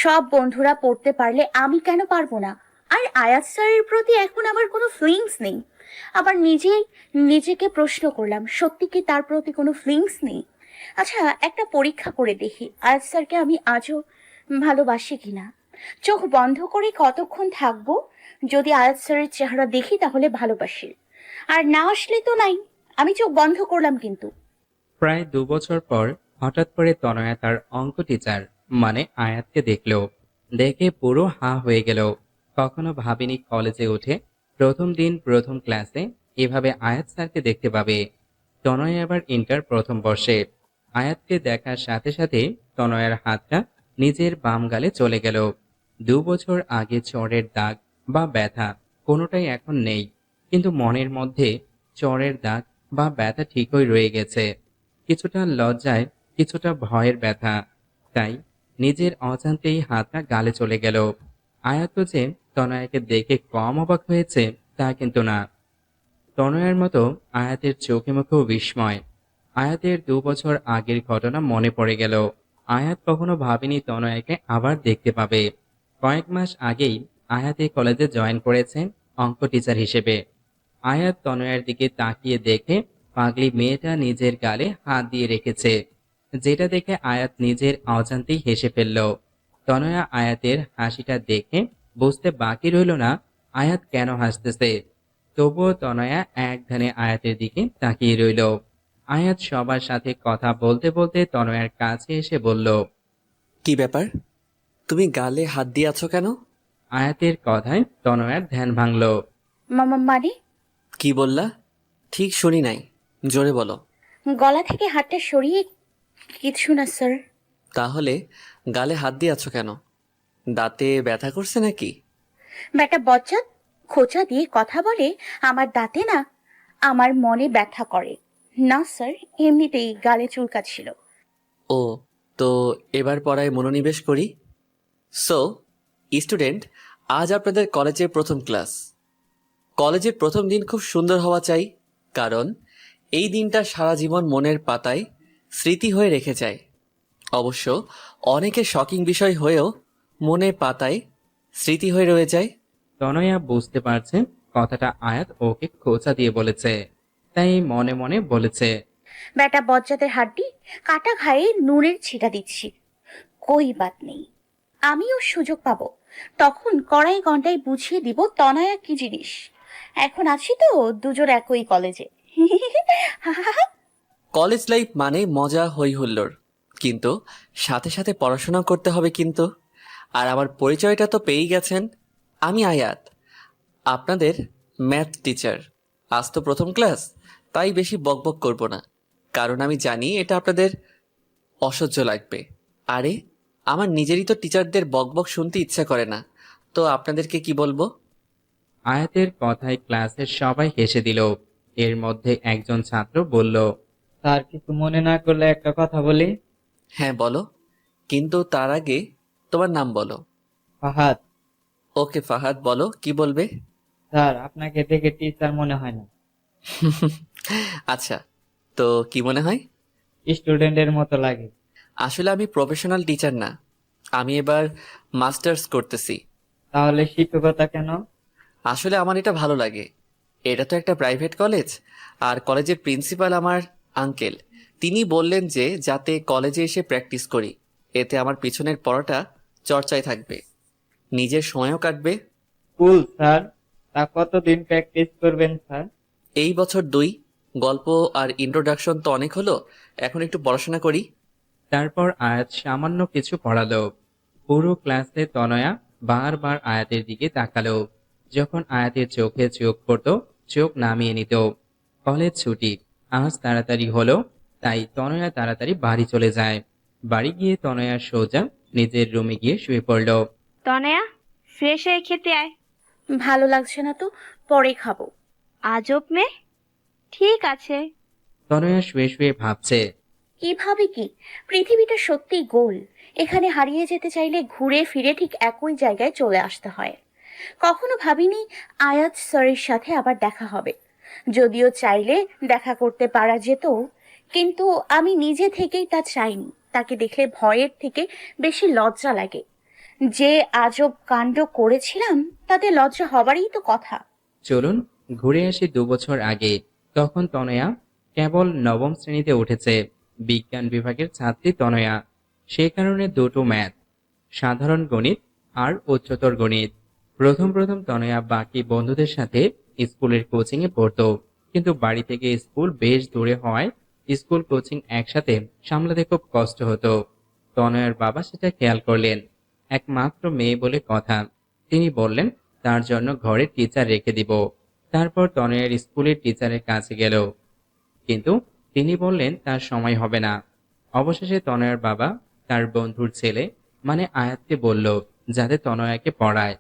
সব বন্ধুরা পড়তে পারলে আমি কেন পারবো না? আর আয়াত স্যারের প্রতি এখন আমার কোনো ফিলিংস নেই। আবার নিজেই নিজেকে প্রশ্ন করলাম, সত্যি কি তার প্রতি কোনো ফিলিংস নেই? আচ্ছা, একটা পরীক্ষা করে দেখি আয়াত স্যারকে আমি আজও ভালোবাসি কিনা। চোখ বন্ধ করে কতক্ষণ থাকবো? যদি আয়াত স্যারের চেহারা দেখি তাহলে ভালোবাসি, আর না আসলে তো নাই। আমি চোখ বন্ধ করলাম কিন্তু। প্রায় 2 বছর পর হঠাৎ করে তনয়া তার অঙ্ক টিচার মানে আয়াতকে দেখল। দেখে পুরো হাঁ হয়ে গেল। কখনো ভাবিনি কলেজে উঠে প্রথম দিন প্রথম ক্লাসে এভাবে আয়াত স্যারকে দেখতে পাবে। তনয়া এবার ইন্টার প্রথম বর্ষে। আয়াতকে দেখার সাথে সাথে তনয়ার হাতটা নিজের বাম গালে চলে গেল। 2 বছর আগে চড়ের দাগ বা ব্যথা কোনোটাই এখন নেই, কিন্তু মনের মধ্যে চড়ের দাগ বা ব্যথা ঠিকই রয়ে গেছে। কিছুটা লজ্জায়, কিছুটা ভয়ের ব্যথা। তাই নিজের অজান্তেই হাতটা গালে চলে গেল। আয়াত যে তনয়াকে দেখে কম অবাক হয়েছে তা কিন্তু না। তনয়ার মতো আয়াতের চোখে মুখেও বিস্ময়। আয়াতের 2 বছর আগের ঘটনা মনে পড়ে গেল। আয়াত কখনো ভাবেনি তনয়াকে আবার দেখতে পাবে। কয়েক মাস আগেই আয়াত এই কলেজে জয়েন করেছে অঙ্ক টিচার হিসেবে। আয়াত তনয়ার দিকে তাকিয়ে দেখে পাগলি মেয়েটা নিজের গালে হাত দিয়ে রেখেছে, যেটা দেখে আয়াত নিজের অজান্তেই হেসে ফেলল। তনয়া আয়াতের হাসিটা দেখে বুঝতে বাকি রইল না আয়াত কেন হাসতেছে। তবুও তনয়া এক ধ্যানে আয়াতের দিকে তাকিয়ে রইল। আয়াত সবার সাথে কথা বলতে বলতে তনয়ার কাছে এসে বলল। কি ব্যাপার? তুমি গালে হাত দিয়ে আছো কেন? আয়াতের কথায় তনয়ার ধ্যান ভাঙল। মামা মানে? কি বললা? ঠিক শুনি নাই, জোরে বলো। গলা থেকে হাতটা সরিয়ে। কিছু না স্যার। তাহলে গালে হাত দিয়ে আছো কেন? দাঁতে ব্যথা করছে নাকি? ব্যাটা বজ্জাত, খোঁচা দিয়ে কথা বলে। আমার দাঁতে না, আমার মনে ব্যথা করে। না স্যার, এমনিতেই গালে চুলকাচ্ছিল। ও, তো এবার পড়ায় মনোনিবেশ করি। সো স্টুডেন্ট, আজ আপনাদের কলেজের প্রথম ক্লাস। কলেজের প্রথম দিন খুব সুন্দর হওয়া চাই, কারণ এই দিনটা সারা জীবন মনের পাতায় স্মৃতি হয়ে রেখে যায়। অবশ্য অনেকের শকিং বিষয় হয়েও মনে পাতায় স্মৃতি হয়ে রয়ে যায়। তনয়া বুঝতে পারছে কথাটা আয়াত ওকে খোঁচা দিয়ে বলেছে, তাই মনে মনে বলেছে। ব্যাটা বজ্জাতের হাড্ডি, কাটা ঘায়ে নুনের ছিটা দিচ্ছি। কই বাত নেই, আমিও সুযোগ পাবো। তখন কড়াই গন্ডায় বুঝিয়ে দিব তনয়া কি জিনিস। এখন আছি তো দুজন একই কলেজে। কলেজ লাইফ মানে মজা হই হুল্লোড়, কিন্তু সাথে সাথে পড়াশোনা করতে হবে কিন্তু। আর আমার পরিচয়টা তো পেয়েই গেছেন, আমি আয়াত, আপনাদের ম্যাথ টিচার। আজ তো প্রথম ক্লাস, তাই বেশি বকবক করব না, কারণ আমি জানি এটা আপনাদের অসহ্য লাগবে। আরে, আমার নিজেরই তো টিচারদের বকবক শুনতে ইচ্ছা করে না, তো আপনাদেরকে কি বলবো? আয়াতের কথায় ক্লাসের সবাই হেসে দিল। এর মধ্যে একজন ছাত্র বলল। স্যার কিছু মনে না করলে একটা কথা বলি। হ্যাঁ বলো, কিন্তু তার আগে তোমার নাম বলো। ফাহাদ। ওকে ফাহাদ, বলো কি বলবে। স্যার আপনাকে দেখে টিচার মনে হয় না, আচ্ছা, তো কি মনে হয়? স্টুডেন্টের মতো লাগে। আসলে আমি প্রফেশনাল টিচার না, আমি এবার মাস্টার্স করতেছি। তাহলে শিক্ষকতা কেন? আসলে আমার এটা ভালো লাগে। এটা তো একটা প্রাইভেট কলেজ, আর কলেজের প্রিন্সিপাল আমার আঙ্কেল। তিনি বললেন যে যাতে কলেজে এসে প্র্যাকটিস করি, এতে আমার পিছনের পড়াটা চর্চায় থাকবে, নিজের সময়ও কাটবে। কুল স্যার। তা কতদিন প্র্যাকটিস করবেন স্যার? এই বছর 2, গল্প আর ইন্ট্রোডাকশন তো অনেক হলো, এখন একটু পড়াশোনা করি। তারপর আয়াত সামান্য কিছু পড়ালো। পুরো ক্লাসে তনয়া বারবার আয়াতের দিকে তাকালো। যখন আয়াতের চোখে চোখ পড়তো চোখ নামিয়ে নিত। কলেজ ছুটি, আজ তাড়াতাড়ি হলো, তাই তনয়া তাড়াতাড়ি বাড়ি চলে যায়। বাড়ি গিয়ে তনয়া সোজা নিজের রুমে গিয়ে শুয়ে পড়ল। তনয়া, ফ্রেশ হয়ে খেতে আয়। ভালো লাগছে না তো, পরে খাবো। আজব মেয়ে। ঠিক আছে। তনয়া শুয়ে শুয়ে ভাবছে। কিভাবে কি? পৃথিবীটা সত্যি গোল। এখানে হারিয়ে যেতে চাইলে ঘুরে ফিরে ঠিক একই জায়গায় চলে আসতে হয়। কখনো ভাবিনি আয়াত স্যারের সাথে আবার দেখা হবে। যদিও চাইলে দেখা করতে পারা যেত, কিন্তু আমি নিজে থেকেই তা চাইনি। তাকে দেখলে ভয়ের থেকে বেশি লজ্জা লাগে। যে আজব কাণ্ড করেছিলাম তাতে লজ্জা হবারই তো কথা। চলুন ঘুরে আসি 2 বছর আগে। তখন তনয়া কেবল নবম শ্রেণীতে উঠেছে। বিজ্ঞান বিভাগের ছাত্রী তনয়া। সে কারণে দুটো ম্যাথ, সাধারণ গণিত আর উচ্চতর গণিত। প্রথম প্রথম তনয়া বাকি বন্ধুদের সাথে স্কুলের কোচিংয়ে পড়তো, কিন্তু বাড়ি থেকে স্কুল বেশ দূরে হওয়ায় স্কুল কোচিং একসাথে সামলাতে খুব কষ্ট হতো। তনয়ার বাবা সেটা খেয়াল করলেন। একমাত্র মেয়ে বলে কথা, তিনি বললেন তার জন্য ঘরে টিচার রেখে দিব। তারপর তনয়ার স্কুলের টিচারের কাছে গেল, কিন্তু তিনি বললেন তার সময় হবে না। অবশেষে তনয়ার বাবা তার বন্ধুর ছেলে মানে আয়াতকে বলল যাতে তনয়াকে পড়ায়।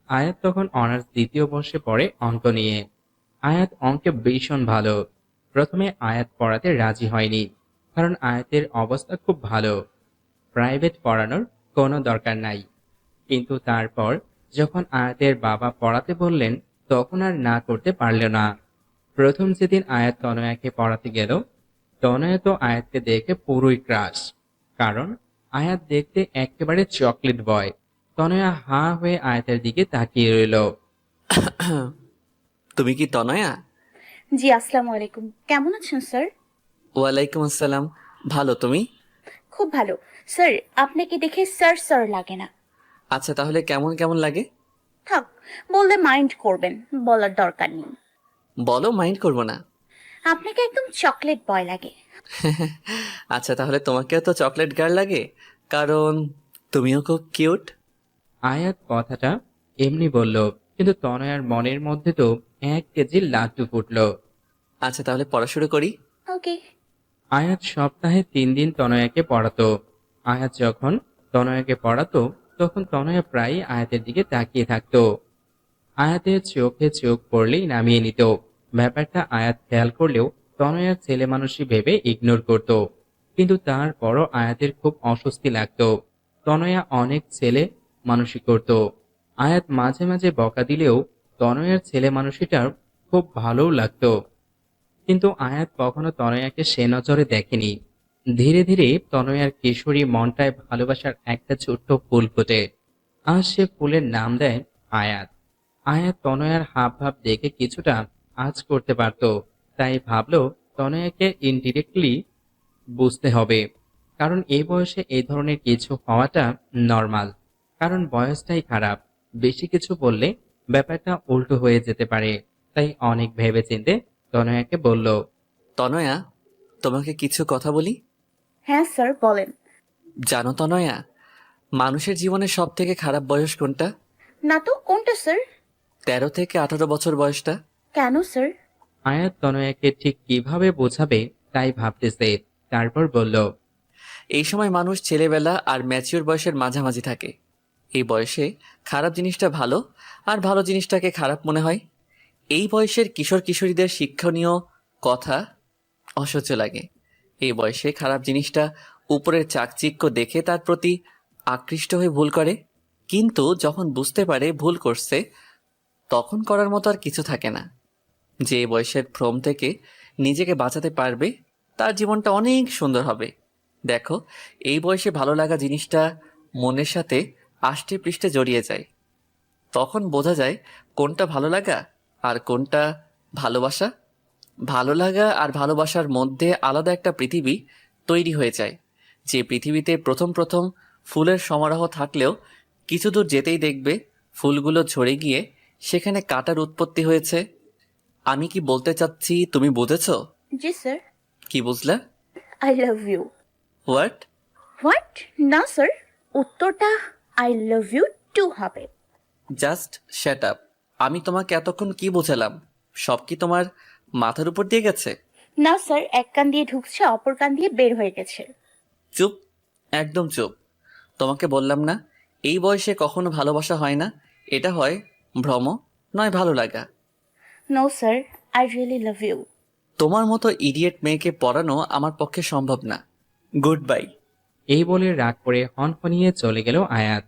আয়াত তখন অনার্স 2য় বর্ষে পড়ে অঙ্ক নিয়ে। আয়াত অঙ্কে ভীষণ ভালো। প্রথমে আয়াত পড়াতে রাজি হয়নি, কারণ আয়াতের অবস্থা খুব ভালো, প্রাইভেট পড়ানোর কোনো দরকার নাই। কিন্তু তারপর যখন আয়াতের বাবা পড়াতে বললেন তখন আর না করতে পারল না। প্রথম যেদিন আয়াত তনয়াকে পড়াতে গেল, তনয়া তো আয়াতকে দেখে পুরোই ক্রাশ, কারণ আয়াত দেখতে একেবারে চকলেট বয়। তনয়া হাঁ হয়ে আয়াতের দিকে তাকিয়ে রইল। তুমি কি তনয়া? জি, আসসালামু আলাইকুম। কেমন আছেন স্যার? ওয়ালাইকুম আসসালাম। ভালো, তুমি? খুব ভালো। স্যার, আপনাকে দেখে স্যার স্যার লাগে না। আচ্ছা, তাহলে কেমন কেমন লাগে? থাক, বললে মাইন্ড করবেন, বলার দরকার নেই। বলো, মাইন্ড করবো না। আপনাকে একদম চকলেট বয় লাগে। আচ্ছা, তাহলে তোমাকেও তো চকলেট গার্ল লাগে, কারণ তুমিও খুব কিউট। আয়াত কথাটা এমনি বলল, কিন্তু তনয়ার মনের মধ্যে তো 1 কেজি লাড্ডু ফুটল। আচ্ছা, তাহলে পড়া শুরু করি। ওকে। আয়াত সপ্তাহে 3 দিন তনয়াকে পড়াতো। আয়াত যখন তনয়াকে পড়াতো তখন তনয়া প্রায়ই আয়াতের দিকে তাকিয়ে থাকতো। আয়াতের চোখে চোখ পড়লেই নামিয়ে নিত। ব্যাপারটা আয়াত খেয়াল করলেও তনয়ার ছেলে মানুষই ভেবে ইগনোর করত। কিন্তু তারপরও আয়াতের খুব অস্বস্তি লাগতো। তনয়া অনেক ছেলে মানুষই করত। আয়াত মাঝে মাঝে বকা দিলেও তনয়ার ছেলে মানুষিটার খুব ভালোও লাগতো। কিন্তু আয়াত কখনো তনয়াকে সে নজরে দেখেনি। ধীরে ধীরে তনয়ার কিশোরী মনটায় ভালোবাসার একটা ছোট্ট ফুল ফোটে। আর সে ফুলের নাম দেয় আয়াত। আয়াত তনয়ার হাব ভাব দেখে কিছুটা আঁচ করতে পারত, তাই ভাবলো তনয়াকে ইনডিরেক্টলি বুঝতে হবে, কারণ এই বয়সে এই ধরনের কিছু হওয়াটা নর্মাল। কারণ বয়সটাই খারাপ, বেশি কিছু বললে ব্যাপারটা উল্টো হয়ে যেতে পারে। তাই অনেক ভেবেচিন্তে তনয়াকে বলল, তনয়া, তোমাকে কিছু কথা বলি। হ্যাঁ স্যার, বলেন। জানো তনয়া, মানুষের জীবনে সব থেকে খারাপ বয়স কোনটা? না তো, কোনটা স্যার? 13 থেকে 18 বছর বয়সটা। কেন স্যার? আয়াত তনয়াকে ঠিক কিভাবে বোঝাবে তাই ভাবতেছে। তারপর বলল, এই সময় মানুষ ছেলেবেলা আর ম্যাচিওর বয়সের মাঝামাঝি থাকে। এই বয়সে খারাপ জিনিসটা ভালো, আর ভালো জিনিসটাকে খারাপ মনে হয়। এই বয়সের কিশোর কিশোরীদের শিক্ষণীয় কথা অসহ্য লাগে। এই বয়সে খারাপ জিনিসটা উপরের চাকচিক্য দেখে তার প্রতি আকৃষ্ট হয়ে ভুল করে, কিন্তু যখন বুঝতে পারে ভুল করছে তখন করার মতো আর কিছু থাকে না। যে বয়সের ভ্রম থেকে নিজেকে বাঁচাতে পারবে তার জীবনটা অনেক সুন্দর হবে। দেখো, এই বয়সে ভালো লাগা জিনিসটা মনের সাথে আষ্টে পৃষ্ঠে জড়িয়ে যায়। তখন বোঝা যায় কোনটা ভালো লাগা আর কোনটা ভালোবাসা। ভালো লাগা আর ভালোবাসার মধ্যে আলাদা একটা পৃথিবী তৈরি হয়ে যায়। যে পৃথিবীতে প্রথম প্রথম ফুলের সমারোহ থাকলেও কিছু দূর যেতেই দেখবে ফুলগুলো ঝরে গিয়ে সেখানে কাঁটার উৎপত্তি হয়েছে। আমি কি বলতে চাচ্ছি তুমি বুঝেছো? জি স্যার। কি বুঝলা? I love you. What? What? না স্যার, উত্তরটা আই লাভ ইউ টু হবে। Just shut up. আমি তোমাকে এতক্ষণ কি বোঝালাম সব কি তোমার মাথার উপর দিয়ে গেছে? না স্যার, এক কান দিয়ে ঢুকছে, অপর কান দিয়ে বের হয়ে গেছে। চুপ, একদম চুপ। তোমাকে বললাম না এই বয়সে কখনো ভালোবাসা হয় না, এটা হয় ভ্রম, নয় ভালো লাগা। No sir, I really love you. তোমার মতো ইডিয়েট মেয়েকে পড়ানো আমার পক্ষে সম্ভব না। Good bye. এই বলে রাগ করে হনহনিয়ে চলে গেল আয়াত।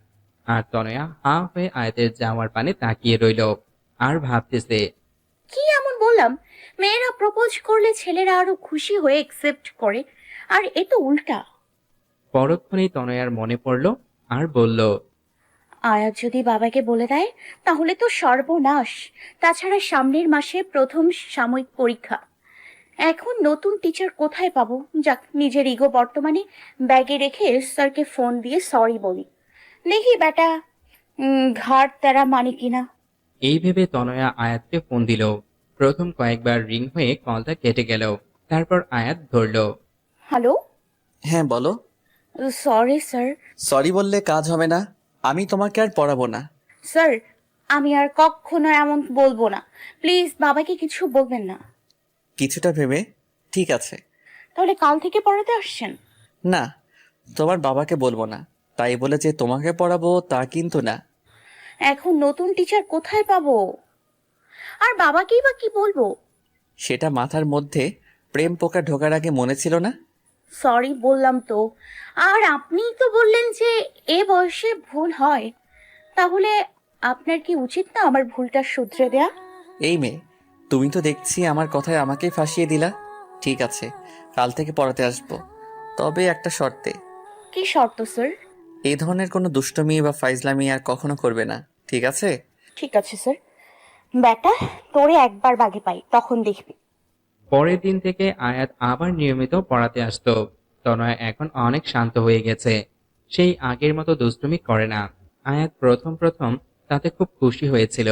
আর তনয়া হাঁ হয়ে আয়াতের যাওয়ার পানে তাকিয়ে রইল আর ভাবতেছে। কি এমন বললাম? মেয়েরা প্রপোজ করলে ছেলেরা আরো খুশি হয়ে একসেপ্ট করে, আর এ তো উল্টা। পরক্ষণেই তনয়ার মনে পড়ল আর বলল, আয়াত যদি বাবাকে বলে দেয় তাহলে তো সর্বনাশ। তাছাড়া সামনের মাসে প্রথম সাময়িক পরীক্ষা। এখন নতুন টিচার কোথায় পাবো? যাক, নিজের ইগো বর্তমানে ব্যাগে রেখে স্যারকে ফোন দিয়ে সরি বলি। দেখি বেটা ঘাড় তেরা মানে কিনা। এই ভেবে তনয়া আয়াতকে ফোন দিল। প্রথম কয়েকবার রিং হয়ে কলটা কেটে গেল। তারপর আয়াত ধরল। হ্যালো। হ্যাঁ বলো। Sorry sir. সরি বললে কাজ হবে না। আমি তোমাকে আর পড়াবো না। স্যার, আমি আর কখনো এমন বলবো না। প্লিজ বাবাকে কিছু বলবেন না। কিছুটা ভেবে ঠিক আছে। তাহলে কাল থেকে পড়াতে আসছেন? না, তোমার বাবাকে বলবো না। তাই বলে যে তোমাকে পড়াবো তা কিন্তু না। এখন নতুন টিচার কোথায় পাবো? আর বাবাকেই বা কি বলবো? সেটা মাথার মধ্যে প্রেম পোকা ঢোকার আগে মনে ছিল না? সরি বললাম তো। আর আপনিই তো বললেন যে এ বয়সে ভুল হয়। তাহলে আপনার কি উচিত না আমার ভুলটা শুধরে দেয়া? এই মেয়ে, তুমি তো দেখছি আমার কথায় আমাকেই ফাঁসিয়ে দিলা। ঠিক আছে, কাল থেকে পড়াতে আসবো, তবে একটা শর্তে। কি শর্ত স্যার? এই ধরনের কোনো দুষ্টমি বা ফাইজলামি আর কখনো করবে না, ঠিক আছে? ঠিক আছে স্যার। বেটা, তোরে একবার বাগে পাই, তখন দেখবি। পরের দিন থেকে আয়াত আবার নিয়মিত পড়াতে আসতো। তনয়া এখন অনেক শান্ত হয়ে গেছে। সেই আগের মতো দুষ্টুমি করে না। আয়াত প্রথম প্রথম তাতে খুব খুশি হয়েছিল,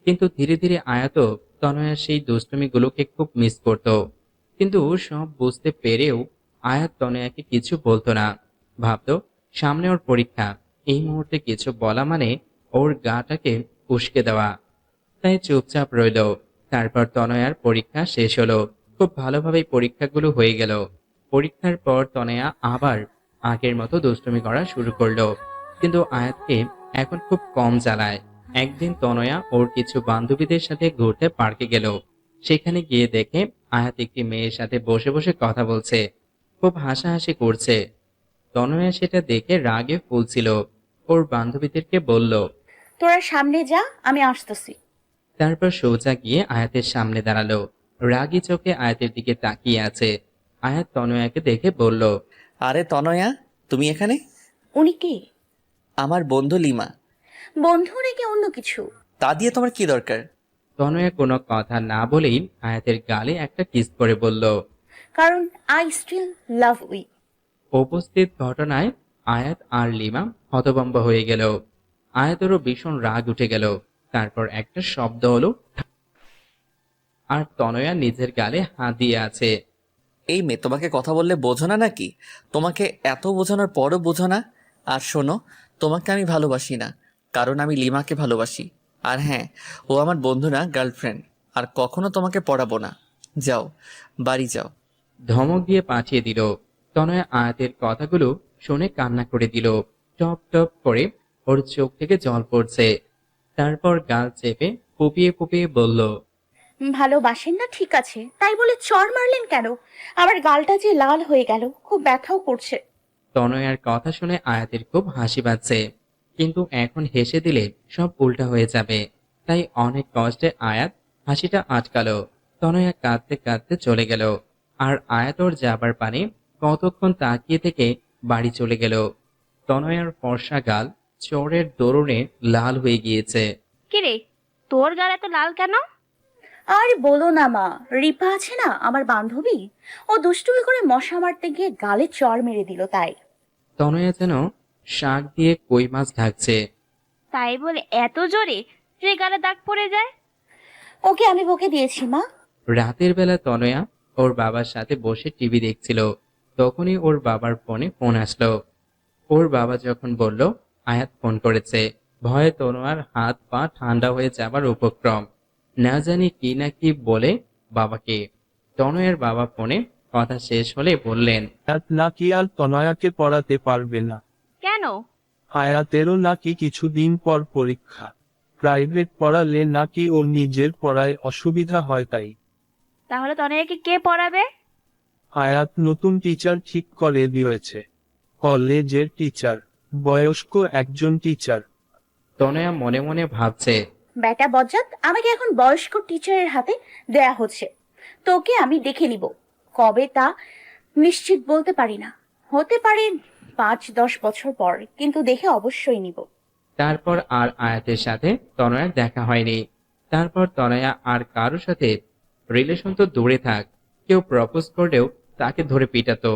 কিন্তু ধীরে ধীরে আয়াতও তনয়ার সেই দুষ্টুমিগুলোকে খুব মিস করত। কিন্তু সব বুঝতে পেরেও আয়াত তনয়াকে কিছু বলতো না। ভাবতো সামনে ওর পরীক্ষা, এই মুহূর্তে কিছু বলা মানে ওর গাটাকে উস্কে দেওয়া। তাই চুপচাপ রইল। তারপর তনয়ার পরীক্ষা শেষ হলো। খুব ভালোভাবেই পরীক্ষাগুলো হয়ে গেল। পরীক্ষার পর তনয়া আবার আগের মতো দুষ্টুমি করা শুরু করলো, কিন্তু আয়াতকে এখন খুব কম জ্বালায়। একদিন তনয়া ওর কিছু বান্ধবীদের সাথে ঘুরতে পার্কে গেল। সেখানে গিয়ে দেখে আয়াত একটি মেয়ের সাথে বসে বসে কথা বলছে, খুব হাসাহাসি করছে। তনয়া সেটা দেখে রাগে ফুলছিল। ওর বান্ধবীদেরকে বলল। তোরা সামনে যা, আমি আসতেছি। তারপর সোজা গিয়ে আয়াতের সামনে দাঁড়ালো। রাগী চোখে আয়াতের দিকে তাকিয়ে আছে। আয়াত তনয়াকে দেখে বলল। আরে তনয়া, তুমি এখানে? উনি কে? আমার বন্ধু লিমা। বন্ধু নাকি অন্য কিছু? তা দিয়ে তোমার কি দরকার? তনয়া কোনো কথা না বলেই আয়াতের গালে একটা কিস করে বলল। কারণ আই স্টিল লাভ উই। উপস্থিত ঘটনায় আয়াত আর লিমা হতভম্ব হয়ে গেল। আয়াতেরও ভীষণ রাগ উঠে গেল। তারপর একটা শব্দ হলো, আর তনয়া নিজের গালে হাত দিয়ে আছে। এই মেয়ে, তোমাকে কথা বললে বোঝো না নাকি? তোমাকে এত বোঝানোর পরও বোঝো না? আর শোনো, তোমাকে আমি ভালোবাসি না, কারণ আমি লিমাকে ভালোবাসি। আর হ্যাঁ, ও আমার বন্ধু না, গার্লফ্রেন্ড। আর কখনো তোমাকে পড়াবো না। যাও, বাড়ি যাও। ধমক দিয়ে পাঠিয়ে দিল। তনয়া আয়াতের কথাগুলো শুনে কান্না করে দিল। টপ টপ করে ওর চোখ থেকে জল পড়ছে। তারপর গাল চেপে ফুপিয়ে ফুপিয়ে বলল। ভালোবাসেন না ঠিক আছে, তাই বলে চড় মারলেন কেন? আমার গালটা যে লাল হয়ে গেল, খুব ব্যথাও করছে। তনয়ার কথা শুনে আয়াতের খুব হাসি পাচ্ছে, কিন্তু এখন হেসে দিলে সব উল্টা হয়ে যাবে। তাই অনেক কষ্টে আয়াত হাসিটা আটকালো। তনয়া কাঁদতে কাঁদতে চলে গেল। আর আয়াত ওর যাবার পানে কতক্ষণ তাকিয়ে থেকে বাড়ি চলে গেল। তনয়ার ফর্সা গাল চোরের দরুনে লাল হয়ে গিয়েছে। কিরে, তোর গাল এত লাল কেন? আর বলো না মা, রিপা আছে না আমার বান্ধবী, ও দুষ্টুমি করে মশা মারতে গিয়ে গালে চড় মেরে দিল তাই। তনয়া যেন শাক দিয়ে কই মাছ ঢাকছে। তাই বলে এত জোরে যে গালে দাগ পড়ে যায়? ওকে আমি বকে দিয়েছি মা। রাতের বেলা তনয়া ওর বাবার সাথে বসে টিভি দেখছিল। তখনই ওর বাবার ফোনে ফোন আসলো। ওর বাবা যখন বলল আয়াত ফোন করেছে, ভয়ে তনোয়ার হাত পা ঠান্ডা হয়ে যাবার উপক্রম। না জানি কি না কি বলে বাবাকে। তনয়ের বাবা ফোনে কথা শেষ হলে বললেন। আয়াত নাকি আর তনয়াকে পড়াতে পারবে না। কেন? আয়াতেরও নাকি কিছুদিন পর পরীক্ষা। প্রাইভেট পড়ালে নাকি ওর নিজের পড়ায় অসুবিধা হয় তাই। তাহলে তনয়াকে কে পড়াবে? আয়াত নতুন টিচার ঠিক করে দিয়েছে। কলেজের টিচার, বয়স্ক একজন টিচার। তনয়া মনে মনে ভাবছে। বেটা বজ্জাত, আমাকে এখন বয়স্ক টিচারের হাতে দেয়া হচ্ছে। তোকে আমি দেখে নিব, কবে তা নিশ্চিত বলতে পারি না। হতে পারে 5-10 বছর পর, কিন্তু দেখে অবশ্যই নিব। তারপর আর আয়াতের সাথে তনয়ার দেখা হয়নি। তারপর তনয়া আর কারোর সাথে রিলেশন তো দূরে থাক, কেউ প্রপোজ করলেও তাকে ধরে পিটাতো।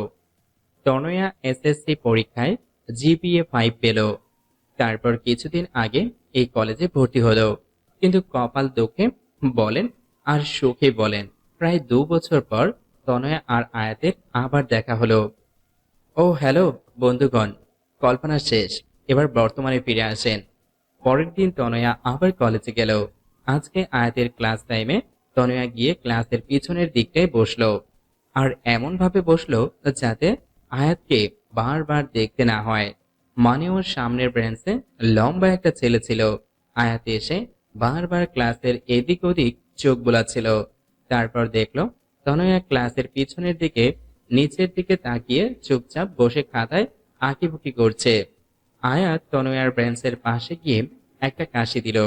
তনয়া এসএসসি পরীক্ষায় জিপিএ 5 পেল। তারপর কিছুদিন আগে এই কলেজে ভর্তি হলো। কিন্তু কপাল দুঃখে বলেন আর সুখে বলেন, প্রায় 2 বছর পর তনয়া আর আয়াতের আবার দেখা হলো। ও হ্যালো বন্ধুগণ, কল্পনা শেষ, এবার বর্তমানে ফিরে আসেন। পরের দিন তনয়া আবার কলেজে গেল। আজকে আয়াতের ক্লাস টাইমে তনয়া গিয়ে ক্লাসের পিছনের দিকটায় বসলো। আর এমন ভাবে বসলো যাতে আয়াতকে বারবার দেখতে না হয়। মানে ওর সামনের বেঞ্চে লম্বা একটা ছেলে ছিল। আয়াত এসে বারবার ক্লাসের এদিক ওদিক চোখ বোলাচ্ছিল। তারপর দেখলো তনয়া ক্লাসের পিছনের দিকে নিচের দিকে তাকিয়ে চুপচাপ বসে খাতায় আঁকিবুকি করছে। আয়াত তনয়ার বেঞ্চের পাশে গিয়ে একটা কাশি দিল।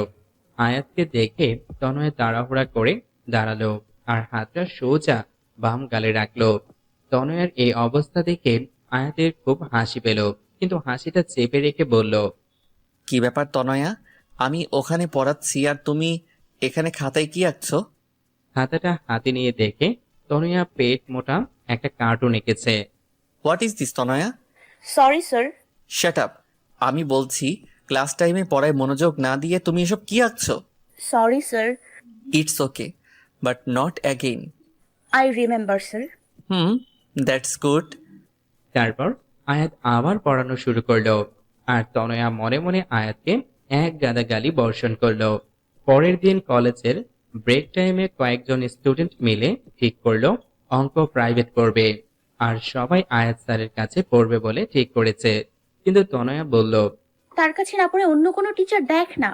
আয়াতকে দেখে তনয়া তাড়াহুড়া করে দাঁড়ালো আর হাতটা সোজা বাম গালে রাখলো। তনয়ার এই অবস্থা দেখে আয়াতের খুব হাসি পেল, কিন্তু হাসিটা চেপে রেখে বলল, কি ব্যাপার তনয়া? আমি ওখানে পড়াচ্ছি আর তুমি এখানে খাতায় কি আঁকছো? খাতাটা হাতে নিয়ে দেখে তনয়া পেট মোটা একটা কার্টুন এঁকেছে। What is this Tanaya? Sorry sir. Shut up! আমি বলছি ক্লাস টাইমে পড়ায় মনোযোগ না দিয়ে তুমি এসব কি আঁকছো? Sorry sir. It's okay, but not again. I remember sir. That's good. তারপর আয়াত আবার পড়ানো শুরু করলো আর তনয়া মনে মনে আয়াতকে এক গাদা গালি বর্ষণ করলো। পরের দিন কলেজের ব্রেক টাইমে কয়েকজন স্টুডেন্ট মিলে ঠিক করলো অঙ্ক প্রাইভেট করবে আর সবাই আয়াত স্যারের কাছে পড়বে বলে ঠিক করেছে। কিন্তু তনয়া বলল, তার কাছে না পড়ে অন্য কোনো টিচার দেখ না।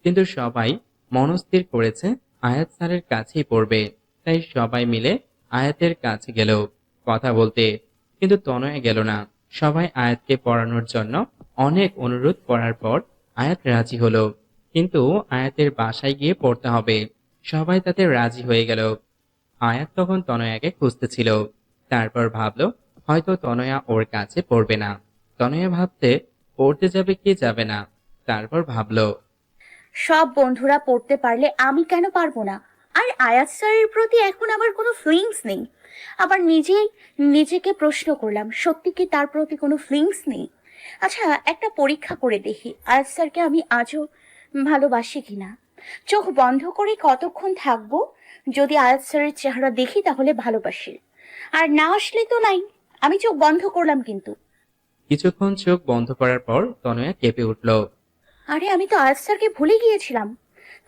কিন্তু সবাই মনস্থির করেছে আয়াত স্যারের কাছেই পড়বে, তাই সবাই মিলে আয়াতের কাছে গেল কথা বলতে। কিন্তু তনয়া গেল না। সবাই আয়াতকে পড়ানোর জন্য অনেক অনুরোধ করার পর আয়াত রাজি হলো, কিন্তু আয়াতের বাসায় গিয়ে পড়তে হবে। সবাই তাতে রাজি হয়ে গেল। আয়াত তখন তনয়াকে খুঁজতেছিল। তারপর ভাবলো হয়তো তনয়া ওর কাছে পড়বে না। তনয়া ভাবতে পড়তে যাবে কি যাবে না। তারপর ভাবলো, সব বন্ধুরা পড়তে পারলে আমি কেন পারবো না? আর আয়াত স্যারের প্রতি এখন আমার কোনো ফিলিংস নেই। আবার নিজেকে প্রশ্ন করলাম, সত্যি কি তার প্রতি কোনো ফিলিংস নেই? আচ্ছা, একটা পরীক্ষা করে দেখি আয়াত স্যারকে আমি আজও ভালোবাসি কিনা। চোখ বন্ধ করে কতক্ষণ থাকবো? যদি আয়াত স্যারের চেহারা দেখি তাহলে ভালোবাসি, আর না আসলে তো নাই। আমি চোখ বন্ধ করলাম কিন্তু। কিছুক্ষণ চোখ বন্ধ করার পর তনয়া কেঁপে উঠল। আরে আমি তো আয়াত স্যারকে ভুলে গিয়েছিলাম।